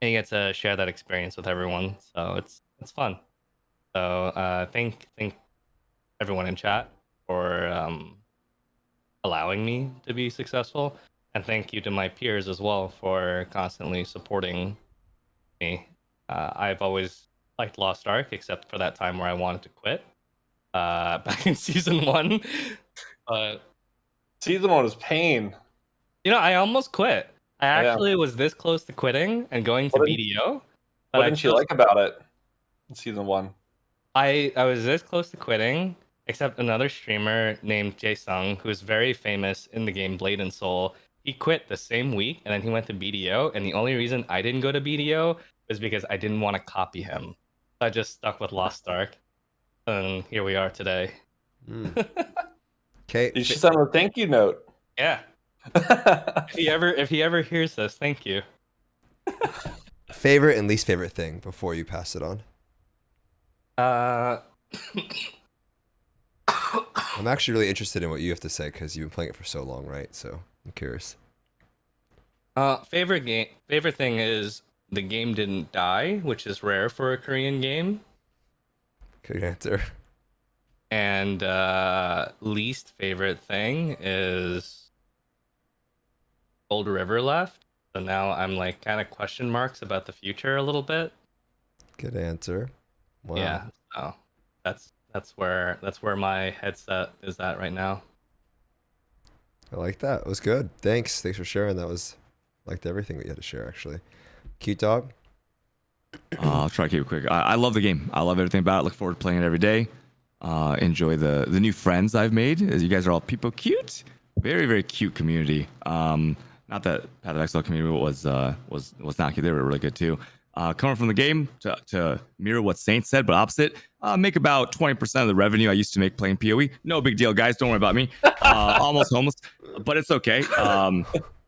and you get to share that experience with everyone. So it's fun. So thank everyone in chat for allowing me to be successful, and thank you to my peers as well for constantly supporting me. I've always liked Lost Ark, except for that time where I wanted to quit back in season 1. But Season 1 was pain. I almost quit. I Yeah. actually was this close to quitting and going to What did- BDO. What didn't you like about it in season 1? I was this close to quitting, except another streamer named Jae-sung, who's very famous in the game Blade and Soul. He quit the same week, and then he went to BDO. And the only reason I didn't go to BDO was because I didn't want to copy him. So I just stuck with Lost Ark, and here we are today. Okay. You should send him a thank you note. Yeah. If he ever hears this, thank you. Favorite and least favorite thing before you pass it on. I'm actually really interested in what you have to say because you've been playing it for so long, right? So I'm curious. Favorite thing is the game didn't die, which is rare for a Korean game. Good answer. And least favorite thing is Old River left. So now I'm like kind of question marks about the future a little bit. Good answer. Wow. Yeah. So that's where my headset is at right now. I like that. It was good. Thanks for sharing. That was liked everything that you had to share actually. Cutedog. I'll try to keep it quick. I love the game. I love everything about it. Look forward to playing it every day. Enjoy the new friends I've made. As you guys are all people cute. Very, very cute community. Not that Path of Exile community was not cute. They were really good too. Coming from the game to mirror what Saint said, but opposite. Make about 20% of the revenue I used to make playing PoE. No big deal, guys. Don't worry about me. Almost homeless, but it's okay.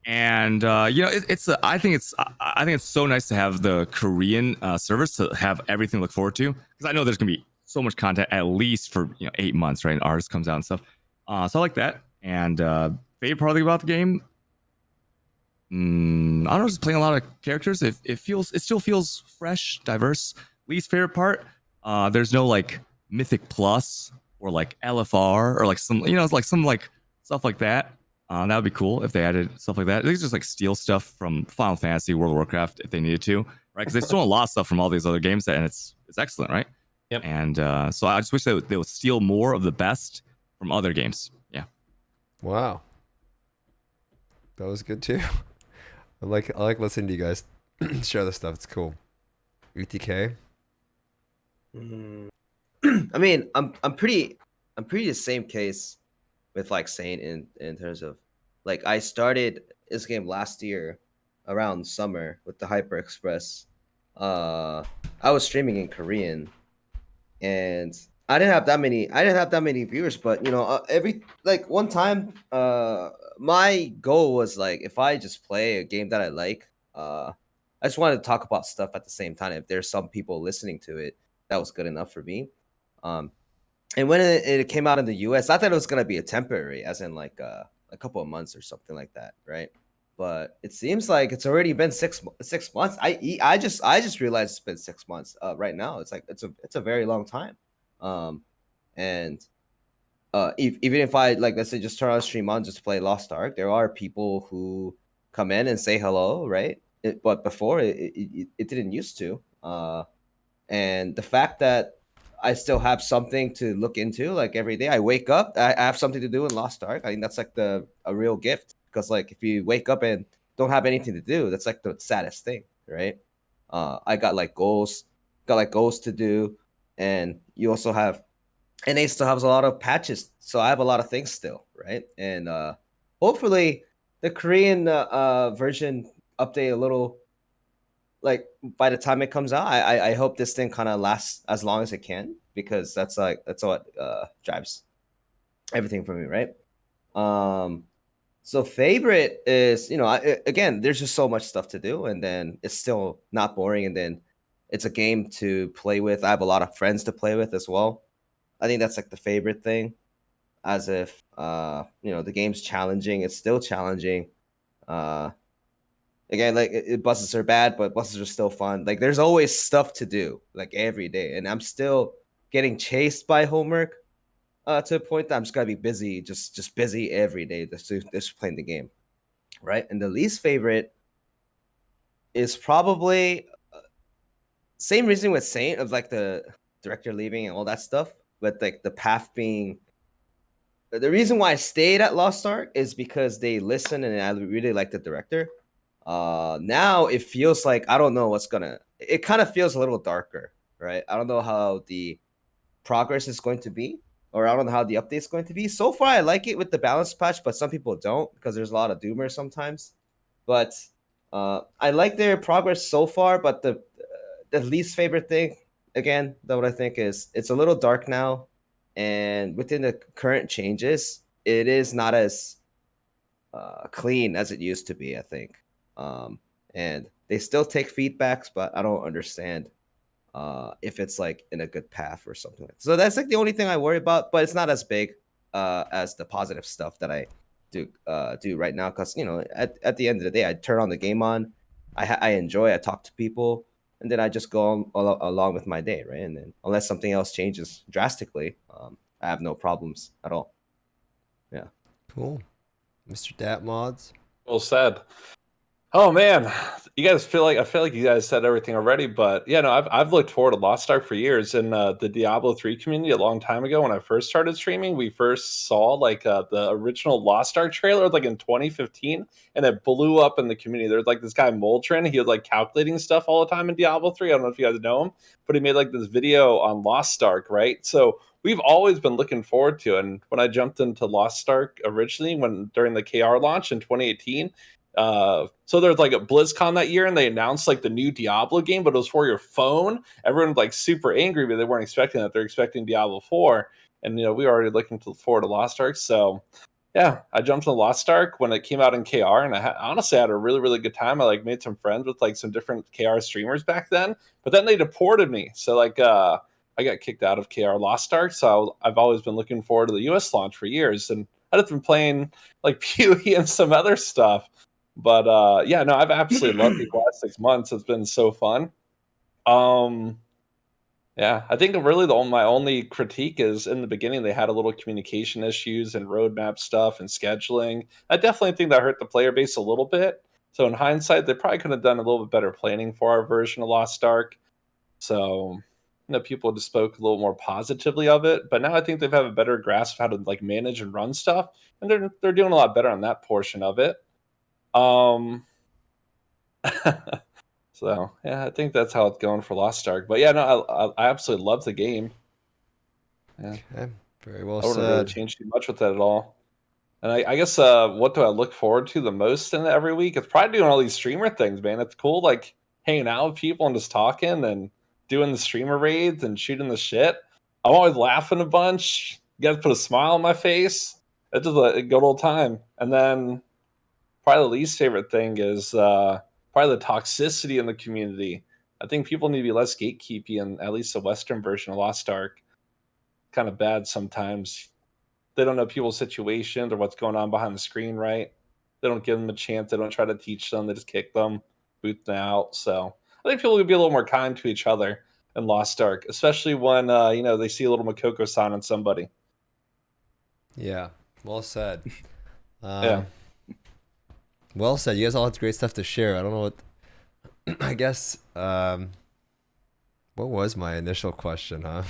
And I think it's so nice to have the Korean servers to have everything to look forward to, because I know there's gonna be so much content at least for 8 months, right? And ours comes out and stuff. So I like that. And favorite part about the game, I don't know, just playing a lot of characters. It still feels fresh, diverse. Least favorite part, there's no like Mythic Plus or like LFR or like some some like stuff like that. That would be cool if they added stuff like that. They could just like steal stuff from Final Fantasy, World of Warcraft if they needed to, right? Because they stole a lot of stuff from all these other games, and it's excellent, right? Yep. And so I just wish they would steal more of the best from other games. Yeah. Wow. That was good too. I like listening to you guys share this stuff. It's cool. ATK. I mean, I'm pretty the same case with like Saint in terms of like I started this game last year around summer with the Hyper Express. I was streaming in Korean, and I didn't have that many viewers, but every like one time my goal was like if I just play a game that I like, I just wanted to talk about stuff at the same time. If there's some people listening to it, that was good enough for me. And when it came out in the US, I thought it was gonna be a temporary, as in like a couple of months or something like that, right? But it seems like it's already been 6 months. I just realized it's been 6 months. Right now, it's like it's a very long time. And even if I like, let's say, just turn on stream on just to play Lost Ark, there are people who come in and say hello, right? But before it didn't used to. And the fact that I still have something to look into, like every day I wake up, I have something to do in Lost Ark. I think that's like a real gift, because like if you wake up and don't have anything to do, that's like the saddest thing, right? I got like goals to do, and you also have NA still has a lot of patches, so I have a lot of things still, right? And hopefully the Korean version update a little, like by the time it comes out. I hope this thing kind of lasts as long as it can, because that's what drives everything for me, right? So favorite is, again, there's just so much stuff to do, and then it's still not boring, and then it's a game to play with. I have a lot of friends to play with as well. I think that's like the favorite thing, as if the game's challenging. It's still challenging. Again, like buses are bad, but buses are still fun. Like there's always stuff to do, like every day, and I'm still getting chased by homework to a point that I'm just gotta be busy, just busy every day, just playing the game, right? And the least favorite is probably same reason with Saint, of like the director leaving and all that stuff, but like the path being. The reason why I stayed at Lost Ark is because they listen and I really like the director. Now it feels like I don't know what's gonna. It kind of feels a little darker, right? I don't know how the progress is going to be, or I don't know how the update's going to be. So far, I like it with the balance patch, but some people don't because there's a lot of doomers sometimes. But I like their progress so far. But the least favorite thing, again, that what I think is it's a little dark now, and within the current changes, it is not as clean as it used to be, I think. And they still take feedbacks, but I don't understand if it's like in a good path or something like that. So that's like the only thing I worry about, but it's not as big as the positive stuff that I do right now. Because at the end of the day, I turn on the game on, I enjoy, I talk to people, and then I just go along with my day, right? And then unless something else changes drastically, I have no problems at all. Yeah. Cool. Mr. Datmodz. Well said. Oh man, I feel like you guys said everything already, but yeah, no, I've looked forward to Lost Ark for years. In the Diablo 3 community a long time ago, when I first started streaming, we first saw like the original Lost Ark trailer like in 2015, and it blew up in the community. There's like this guy Moltrin, he was like calculating stuff all the time in Diablo 3. I don't know if you guys know him, but he made like this video on Lost Ark, right? So we've always been looking forward to it. And when I jumped into Lost Ark originally, during the KR launch in 2018. So there's like a BlizzCon that year, and they announced like the new Diablo game, but it was for your phone. Everyone was like super angry, but they weren't expecting that. They're expecting Diablo 4, and we were already looking forward to Lost Ark. So yeah, I jumped into Lost Ark when it came out in KR, and I honestly had a really, really good time. I like made some friends with like some different KR streamers back then, but then they deported me. So like I got kicked out of KR Lost Ark. So I've always been looking forward to the US launch for years, and I've been playing like PoE and some other stuff. But yeah, no, I've absolutely loved the last 6 months. It's been so fun. Yeah, I think really my only critique is in the beginning they had a little communication issues and roadmap stuff and scheduling. I definitely think that hurt the player base a little bit. So in hindsight, they probably could have done a little bit better planning for our version of Lost Ark. So people just spoke a little more positively of it. But now I think they've had a better grasp of how to like manage and run stuff, and they're doing a lot better on that portion of it. So yeah, I think that's how it's going for Lost Ark. But yeah, no, I absolutely love the game. Yeah, Okay. Very well I wouldn't really said. change too much with that at all. And I guess what do I look forward to the most in every week? It's probably doing all these streamer things, man. It's cool, like hanging out with people and just talking and doing the streamer raids and shooting the shit. I'm always laughing a bunch. You guys put a smile on my face. It's just a good old time. And then probably the least favorite thing is probably the toxicity in the community. I think people need to be less gatekeepy in at least the Western version of Lost Ark. Kind of bad sometimes. They don't know people's situations or what's going on behind the screen, right? They don't give them a chance. They don't try to teach them. They just kick them, boot them out. So I think people would be a little more kind to each other in Lost Ark, especially when they see a little Makoko-san on somebody. Yeah. Well said. Yeah. Well said. You guys all had great stuff to share. I don't know what. I guess. What was my initial question, huh?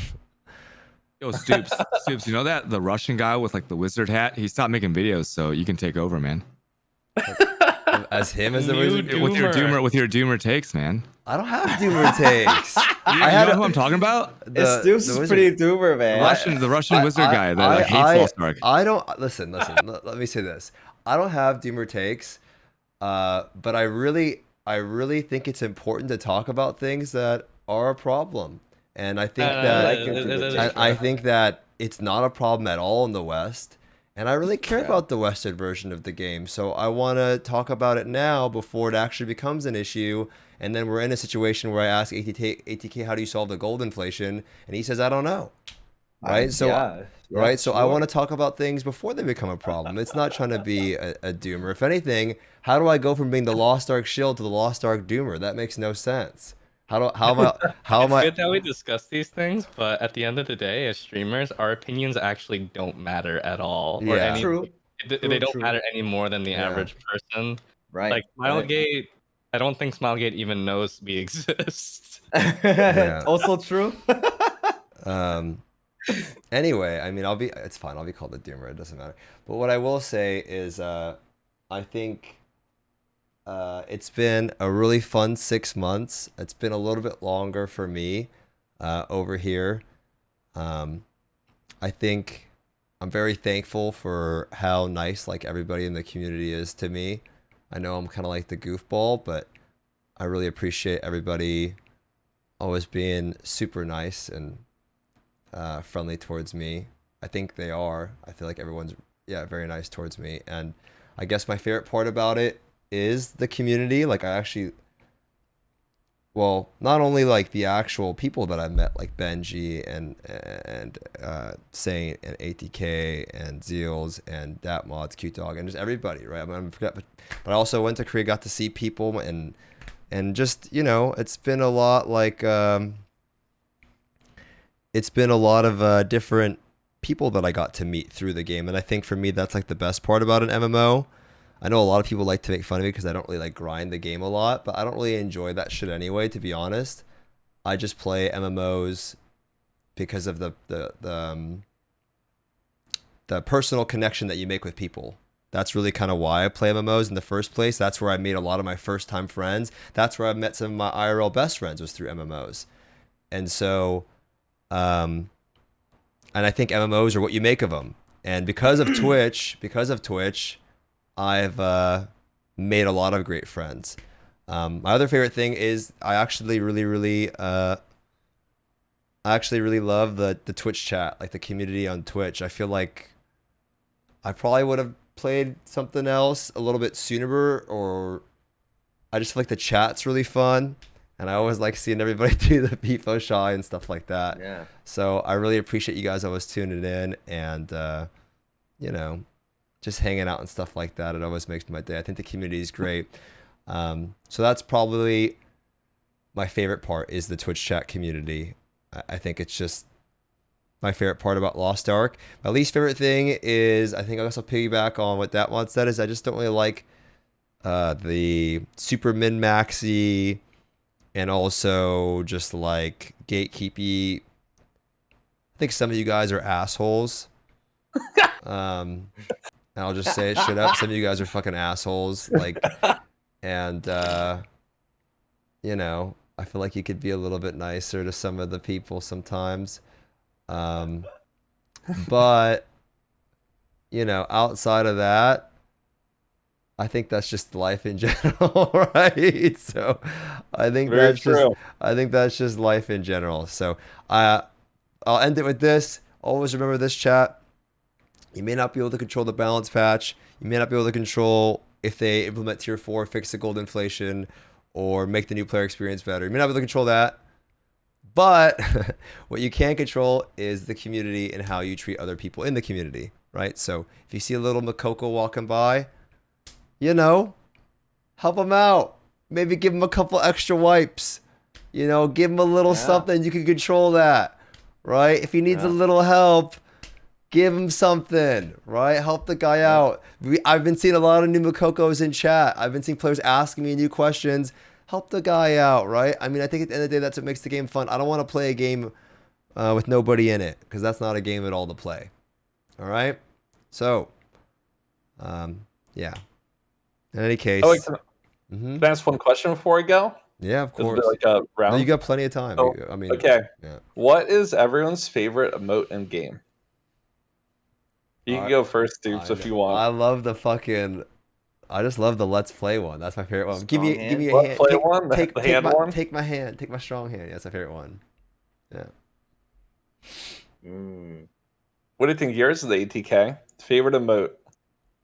Yo, Stoopzz, you know that the Russian guy with like the wizard hat? He stopped making videos, so you can take over, man. As him as the New wizard? Doomer. With your doomer takes, man. I don't have doomer takes. You know who I'm talking about? Stoopzz is pretty doomer, man. The Russian wizard guy that hates Lost Ark. I don't listen. Let me say this. I don't have doomer takes, but I really think it's important to talk about things that are a problem. And I think I think that it's not a problem at all in the West. And I really care about the Western version of the game. So I want to talk about it now before it actually becomes an issue. And then we're in a situation where I ask ATK, how do you solve the gold inflation? And he says, I don't know. right? So yeah, right, so I sure. want to talk about things before they become a problem. It's not trying to be a doomer. If anything, how do I go from being the Lost Ark shield to the Lost Ark doomer? That makes no sense. How am It's I? good that we discuss these things, but at the end of the day, as streamers, our opinions actually don't matter at all, or Yeah. any. True. They don't matter any more than the Yeah. average person. Right. Like Smilegate, I don't think Smilegate even knows we exist. Yeah. Also true. Anyway, I mean, it's fine. I'll be called the doomer. It doesn't matter. But what I will say is, I think it's been a really fun 6 months. It's been a little bit longer for me over here. I think I'm very thankful for how nice like everybody in the community is to me. I know I'm kind of like the goofball, but I really appreciate everybody always being super nice and friendly towards me. I think they are. I feel like everyone's very nice towards me. And I guess my favorite part about it is the community. Like I actually, well, not only like the actual people that I've met, like Benji and Saint and ATK and Zeals and Datmodz, Cutedog, and just everybody, right? I forgot, but I also went to Korea, got to see people, and just, you know, it's been a lot like it's been a lot of different people that I got to meet through the game, and I think for me that's like the best part about an MMO. I know a lot of people like to make fun of me because I don't really like grind the game a lot, but I don't really enjoy that shit anyway, to be honest. I just play MMOs because of the personal connection that you make with people. That's really kind of why I play MMOs in the first place. That's where I made a lot of my first time friends. That's where I met some of my IRL best friends, was through MMOs. And so, and I think MMOs are what you make of them. And because of Twitch, I've made a lot of great friends. My other favorite thing is I actually really love the Twitch chat, like the community on Twitch. I feel like I probably would have played something else a little bit sooner, or I just feel like the chat's really fun, and I always like seeing everybody do the Beefo shy and stuff like that. Yeah. So I really appreciate you guys always tuning in and you know, just hanging out and stuff like that. It always makes my day. I think the community is great. So that's probably my favorite part, is the Twitch chat community. I think it's just my favorite part about Lost Ark. My least favorite thing is, I think I also piggyback on what Datmodz said, is I just don't really like the super min-maxy and also just like gatekeepy. I think some of you guys are assholes. And I'll just say it straight up. Some of you guys are fucking assholes. Like, and you know, I feel like you could be a little bit nicer to some of the people sometimes. But you know, outside of that, I think that's just life in general, right? So I think that's just life in general. So I'll end it with this. Always remember this, chat. You may not be able to control the balance patch. You may not be able to control if they implement tier 4, fix the gold inflation, or make the new player experience better. You may not be able to control that. But what you can control is the community and how you treat other people in the community, right? So if you see a little Makoko walking by, you know, help him out. Maybe give him a couple extra wipes. You know, give him a little something. You can control that, right? If he needs a little help, give him something, right? Help the guy out. I've been seeing a lot of new Makokos in chat. I've been seeing players asking me new questions. Help the guy out, right? I mean, I think at the end of the day, that's what makes the game fun. I don't want to play a game with nobody in it, because that's not a game at all to play. All right? So, yeah. In any case. Can I ask one question before we go? Yeah, of course. Like a round? No, you got plenty of time. Oh, I mean, okay. Yeah. What is everyone's favorite emote in game? You can go first, Stoopzz, if you want. I love the fucking. I just love the let's play one. That's my favorite one. Give me a hand. Play one? Take one? Take my hand. Take my strong hand. Yeah, that's my favorite one. Yeah. What do you think yours is, the ATK? Favorite emote?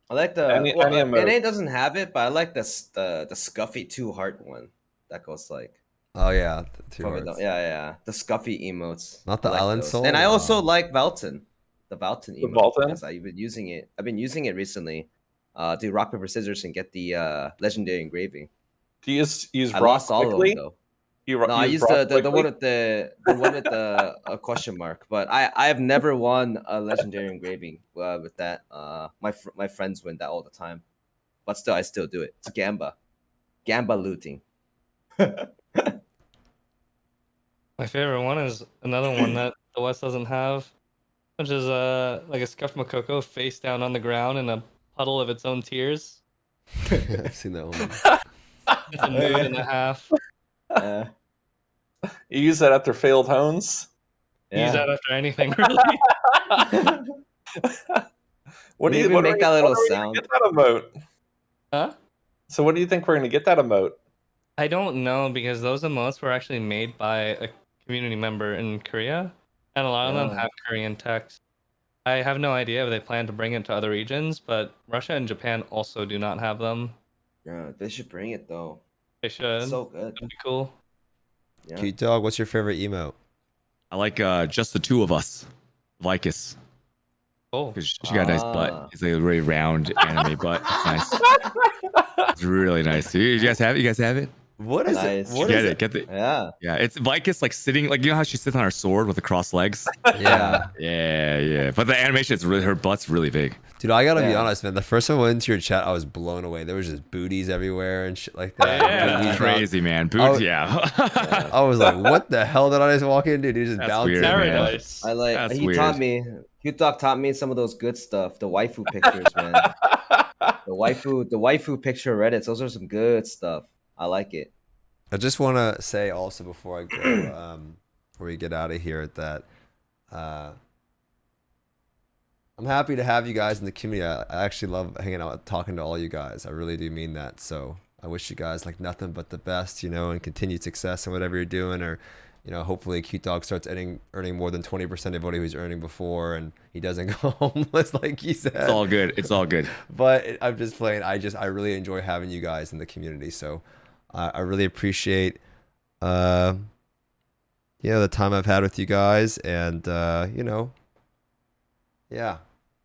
I like the any emote. NA doesn't have it, but I like the Scuffy 2 heart one. That goes like Oh yeah, the two From hearts. yeah. The scuffy emotes. Not the I like island those. soul? And I also Wow. like Valton. The Valton The emote. Valton? Because I've been using it. I've been using it recently. Do rock paper scissors and get the legendary engraving. Do you use I rock lost all of quickly? them though. You No, I use used rock the one quickly? with the question mark. But I have never won a legendary engraving with that. My friends win that all the time. But still, I still do it. It's Gamba looting. My favorite one is another one that the West doesn't have, which is like a scuffed Makoko face down on the ground in a puddle of its own tears. I've seen that one. It's a mood and a half. Yeah. You use that after failed hones? Use that after anything, really. What do We you even what make are that we- little what are we gonna sound. Get that emote. Huh? So what do you think we're gonna get that emote? I don't know because those emotes were actually made by a community member in Korea, and a lot of them Yeah. have Korean text. I have no idea if they plan to bring it to other regions, but Russia and Japan also do not have them. Yeah, they should bring it though. They should. It's so good. That'd be cool. Yeah. Cutedog, what's your favorite emote? I like just the two of us, Vicus, Oh, because she got a nice Ah. butt. It's like a really round anime butt. It's nice. It's really nice. You guys have it? You guys have it? What is Nice. it? What Get is it. Get the. Yeah. Yeah, it's Vicus like sitting like you know how she sits on her sword with the crossed legs. Yeah. Yeah. But the animation is really her butt's really big. Dude, I gotta be Yeah. honest, man. The first time I went into your chat, I was blown away. There was just booties everywhere and shit like that. Yeah. Booties Crazy man, Oh, boots. Yeah. I was like, what the hell did I just walk into? Dude, just That's bouncing. weird, man. paradise. I like That's he weird. taught me Q-Talk taught me some of those good stuff. The waifu pictures, man. The waifu picture Reddits, those are some good stuff. I like it. I just want to say also before I go, before we get out of here, that I'm happy to have you guys in the community. I actually love hanging out, talking to all you guys. I really do mean that. So I wish you guys like nothing but the best, you know, and continued success in whatever you're doing. Or, you know, hopefully Cutedog starts earning more than 20% of what he was earning before, and he doesn't go homeless like he said. It's all good. It's all good. But I'm just playing. I really enjoy having you guys in the community. So I really appreciate, you know, the time I've had with you guys, and you know, yeah.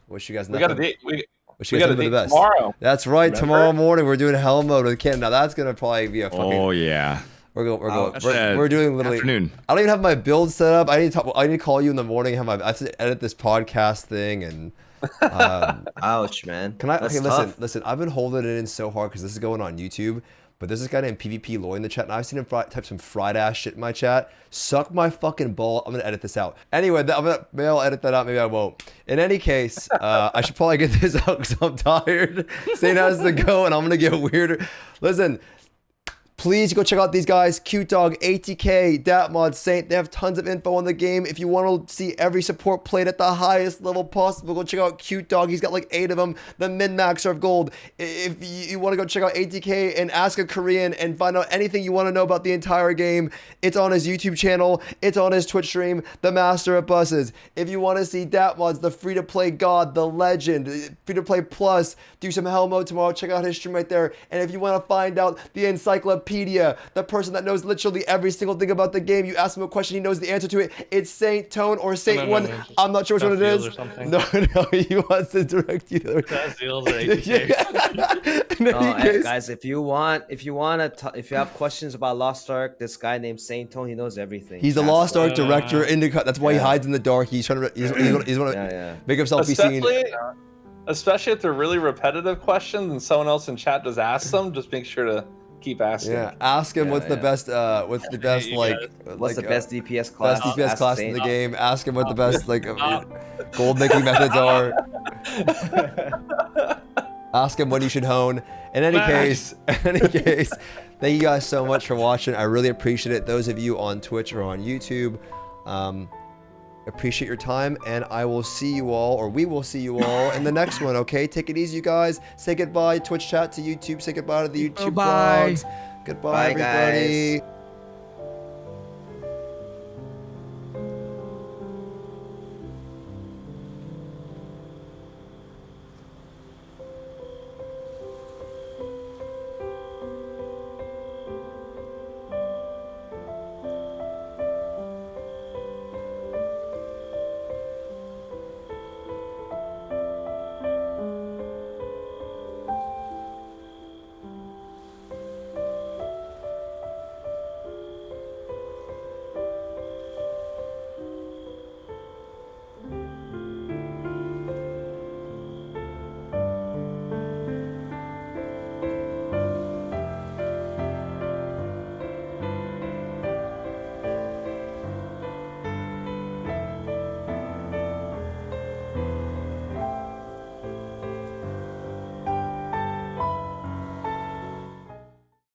Wish you guys We nothing. got a date. Wish We you guys got a nothing but date the best. tomorrow. That's right. Remember? Tomorrow morning we're doing hell mode with Ken. Now that's gonna probably be a fucking. Oh yeah. Ouch. We're doing literally. Afternoon. I don't even have my build set up. I need to call you in the morning. I have to edit this podcast thing and. Ouch, man. Can I? That's Okay, tough. listen. I've been holding it in so hard because this is going on YouTube. But there's this guy named PvP Lloyd in the chat, and I've seen him type some fried ass shit in my chat. Suck my fucking ball. I'm gonna edit this out. Anyway, maybe I'll edit that out. Maybe I won't. In any case, I should probably get this out because I'm tired. Saint has to go, and I'm gonna get weirder. Listen. Please go check out these guys, Cutedog, ATK, Datmodz, Saint. They have tons of info on the game. If you want to see every support played at the highest level possible, go check out Cutedog. He's got like 8 of them. The min-maxer of gold. If you want to go check out ATK and ask a Korean and find out anything you want to know about the entire game, it's on his YouTube channel. It's on his Twitch stream, The Master of Buses. If you want to see Datmodz, the free-to-play god, the legend, free-to-play plus, do some hell mode tomorrow. Check out his stream right there. And if you want to find out the encyclopedia, the person that knows literally every single thing about the game, you ask him a question, he knows the answer to it. It's Saintone or Saint No, One. just I'm not sure which one it Duffield is. or something. No, he wants to direct you there. Seals or ATK. In any case, Guys, if you have questions about Lost Ark, this guy named Saintone, he knows everything. he's a Ask Lost him. Ark director in the cut. That's why he Yeah. hides in the dark. He's trying to. He's want to Yeah. make himself be seen. Especially if they're really repetitive questions and someone else in chat just asks them, just make sure to keep asking. Yeah, ask him Yeah, what's the yeah. best. What's the best you like? What's like, the best DPS class? Best DPS Ask class in Saint. the game. Ask him what the best like Stop. gold making methods are. Ask him what he should hone. In any case, thank you guys so much for watching. I really appreciate it. Those of you on Twitch or on YouTube, appreciate your time, and I will see you all, or we will see you all in the next one. Okay, take it easy, you guys. Say goodbye, Twitch chat to YouTube. Say goodbye to the YouTube Bye. vlogs. Goodbye, Bye, everybody. guys.